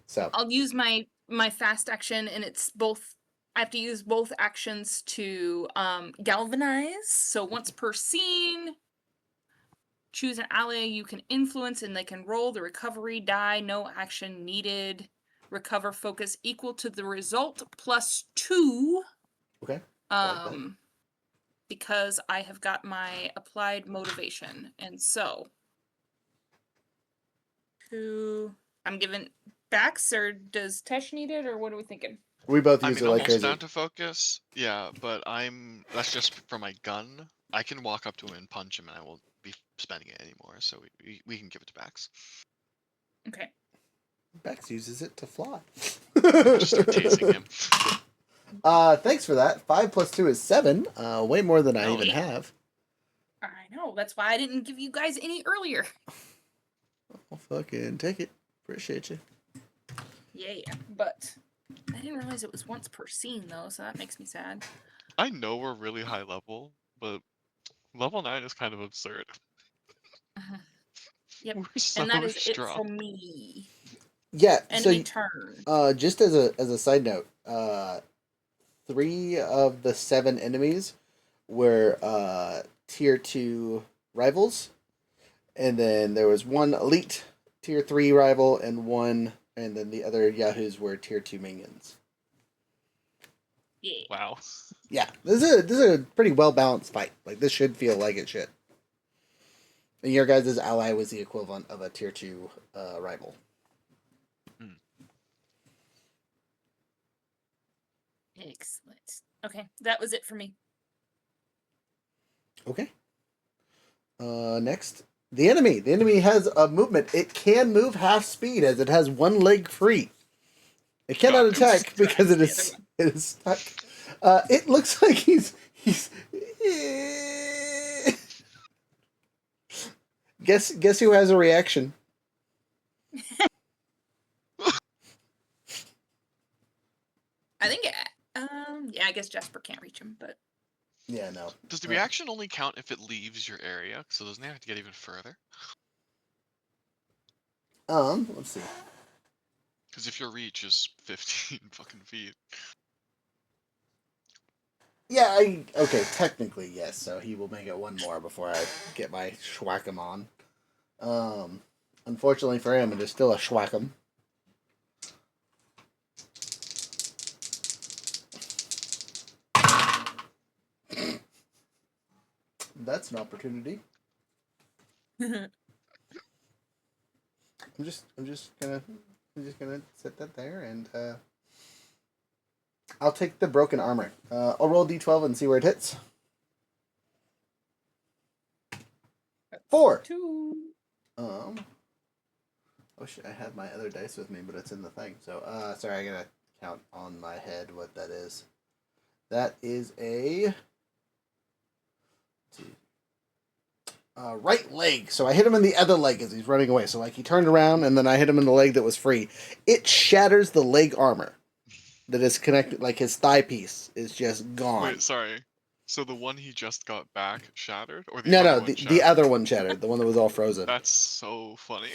So I'll use my fast action, and it's both. I have to use both actions to galvanize. So once per scene, Choose an ally you can influence and they can roll the recovery die. No action needed. Recover focus equal to the result +2. Okay. I like that. Because I have got my applied motivation. And so I'm giving Bax, or does Tesh need it, or what are we thinking? We both I use mean, it I'm like also crazy. down to focus. Yeah, but that's just for my gun. I can walk up to him and punch him, and I won't be spending it anymore. So we can give it to Bax. Okay. Bex uses it to fly. Just start tasing him. Thanks for that. 5 plus 2 is 7. Way more than I Oh, even yeah. have. I know. That's why I didn't give you guys any earlier. I'll fucking take it. Appreciate you. Yeah, but I didn't realize it was once per scene though, so that makes me sad. I know we're really high level, but level 9 is kind of absurd. Yep. We're so And that is it strong. for me. Yeah. Enemy So, turn. just as a side note, 3 of the 7 enemies were tier 2 rivals, and then there was 1 elite tier 3 rival and then the other Yahoos were tier 2 minions. Yeah. Wow. Yeah, this is a pretty well balanced fight. Like, this should feel like it should. And your guys' ally was the equivalent of a tier 2 rival. Excellent. Okay, that was it for me. Okay. Next, the enemy. The enemy has a movement. It can move half speed as it has 1 leg free. It cannot Got him. attack because it is stuck. It looks like he's guess who has a reaction? I think yeah, I guess Jasper can't reach him, but Yeah, no. Does the reaction only count if it leaves your area? So doesn't it have to get even further? Let's see. Because if your reach is 15 fucking feet. Yeah, okay, technically yes. So he will make it 1 more before I get my schwack'em on. Unfortunately for him, it is still a schwack'em. That's an opportunity. I'm just gonna set that there, and I'll take the broken armor. I'll roll d12 and see where it hits. 4. 2. Wish I had my other dice with me, but it's in the thing. So, sorry, I gotta count on my head what that is. That is a right leg. So I hit him in the other leg as he's running away. So like he turned around and then I hit him in the leg that was free. It shatters the leg armor that is connected. Like his thigh piece is just gone. Wait, sorry. So the one he just got back shattered, or the No, other no, one the shattered? other one shattered. The one that was all frozen. That's so funny.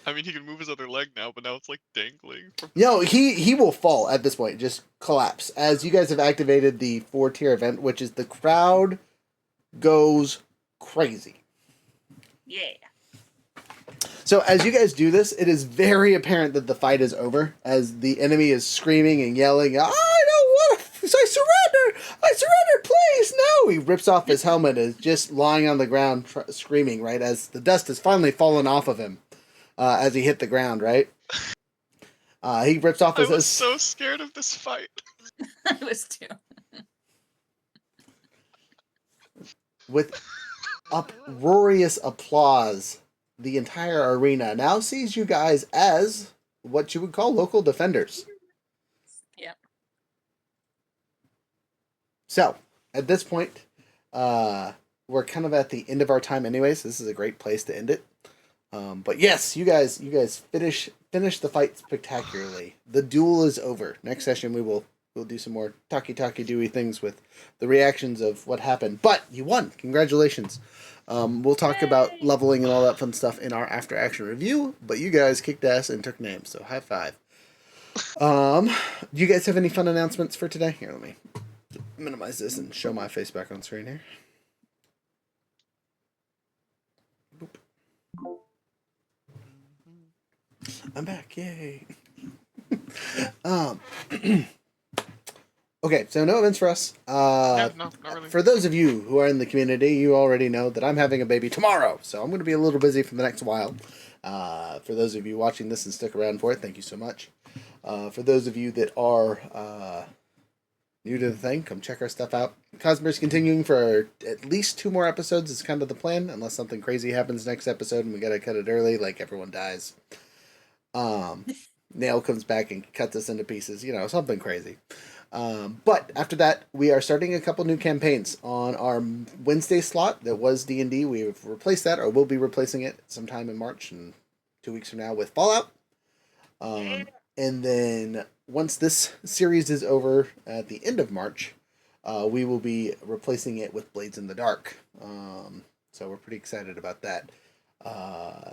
I mean, he can move his other leg now, but now it's like dangling. No, he will fall at this point. Just collapse. As you guys have activated the 4-tier event, which is the crowd goes crazy. Yeah. So as you guys do this, it is very apparent that the fight is over as the enemy is screaming and yelling, I don't want to, I surrender, please, no! He rips off his helmet and is just lying on the ground screaming, right, as the dust has finally fallen off of him as he hit the ground, right? He rips off his... I was so scared of this fight. I was too. With uproarious applause, the entire arena now sees you guys as what you would call local defenders. Yep. So, at this point, we're kind of at the end of our time anyways. So this is a great place to end it. But yes, you guys finish the fight spectacularly. The duel is over. Next session we'll do some more talky dooey things with the reactions of what happened. But you won. Congratulations. We'll talk about leveling and all that fun stuff in our after action review. But you guys kicked ass and took names, so high five. Do you guys have any fun announcements for today? Here, let me minimize this and show my face back on screen here. I'm back. Yay. um. Okay, so no events for us. Yeah, no, not really. For those of you who are in the community, you already know that I'm having a baby tomorrow, so I'm going to be a little busy for the next while. For those of you watching this and stick around for it, thank you so much. For those of you that are new to the thing, come check our stuff out. Cosmere's continuing for at least 2 more episodes. It's kind of the plan, unless something crazy happens next episode and we gotta cut it early, like everyone dies. Nail comes back and cuts us into pieces, something crazy. But after that, we are starting a couple new campaigns on our Wednesday slot that was D&D. We've replaced that, or will be replacing it sometime in March, and 2 weeks from now with Fallout. And then once this series is over at the end of March, we will be replacing it with Blades in the Dark. So we're pretty excited about that.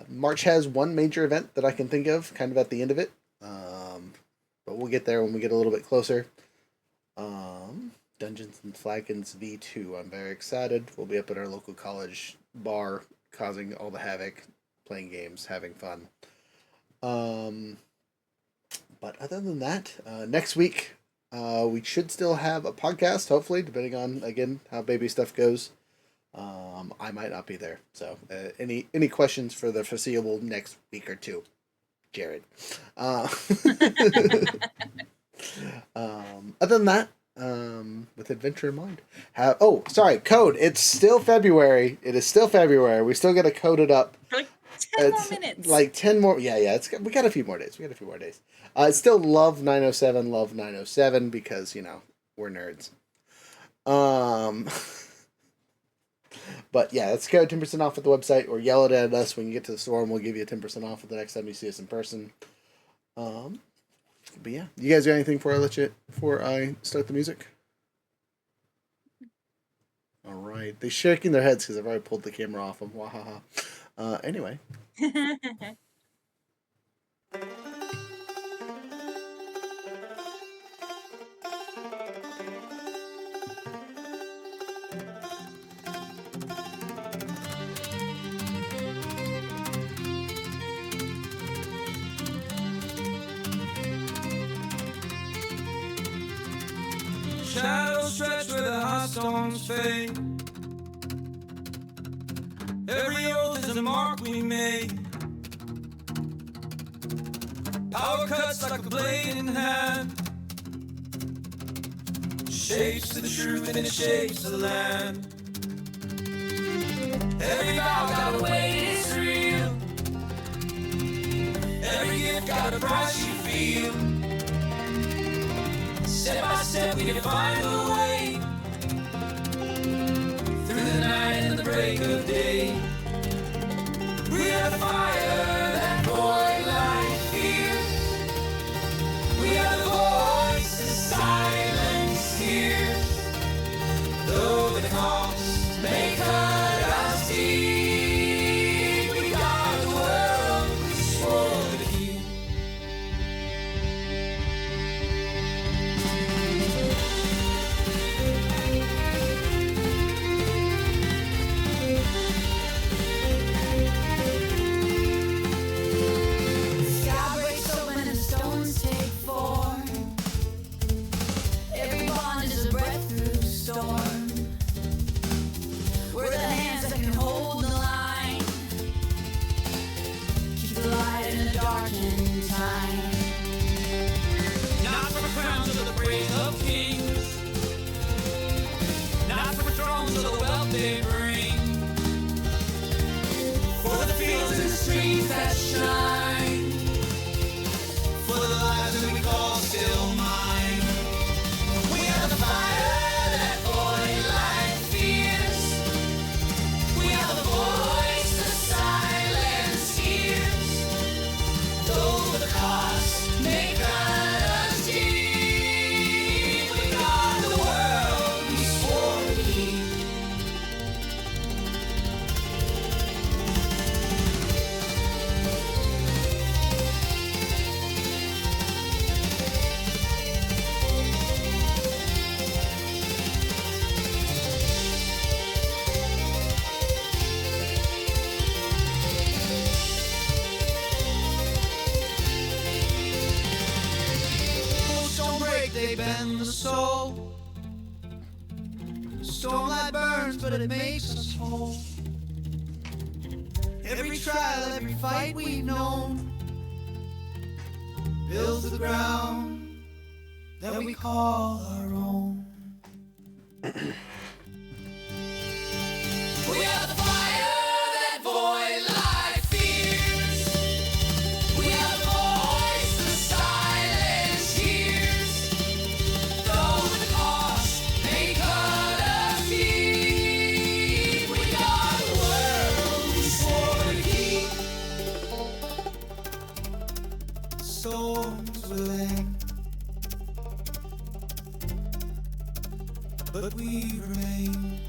March has one major event that I can think of, kind of at the end of it. But we'll get there when we get a little bit closer. Dungeons and Flagons V2. I'm very excited. We'll be up at our local college bar, causing all the havoc, playing games, having fun. But other than that, next week we should still have a podcast, hopefully, depending on, again, how baby stuff goes. I might not be there. So any questions for the foreseeable next week or two, Jared. Other than that, with adventure in mind. Code. It's still February. It is still February. We still got to code it up. For like 10 more It's minutes. like 10 more. Yeah. We got a few more days. It's still Love 907 because, we're nerds. But yeah, let's go 10% off at the website, or yell it at us when you get to the store and we'll give you 10% off the next time you see us in person. But yeah, you guys got anything before I start the music? All right, they're shaking their heads because I've already pulled the camera off them. Wahaha. Anyway. Shadows stretch where the hot stones fade. Every oath is a mark we made. Power cuts like a blade in hand. Shapes to the truth and it shapes the land. Every vow got a weight, it's real. Every gift got a price you feel. Step by step we define the way. Through the night and the break of day. We are the fire that void light fear. We are the voice that silence here. Though the cost may cut us deep, we got the world, we swore to heal. Sky breaks open and stones take form. Every bond is a breath through storm. We're the hands that can hold the line. Keep the light in a darkened time. Not from the crowns of the brave of kings, not from the thrones of the wealth they bring. For the fields and the streams that shine, for the lives that we call still mine. We are the fire that void light fears. We are the voice the silence hears. Though the cost may cut us deep, we got the world we swore to keep. they bend the soul. Stormlight burns, but it makes us whole. Every trial, every fight we've known builds the ground that we call our own. We are the fire that void life fears. We are the voice the silence hears. Though the cost may cut us deep, we are the world we swore to keep. Storms will end, but we remain.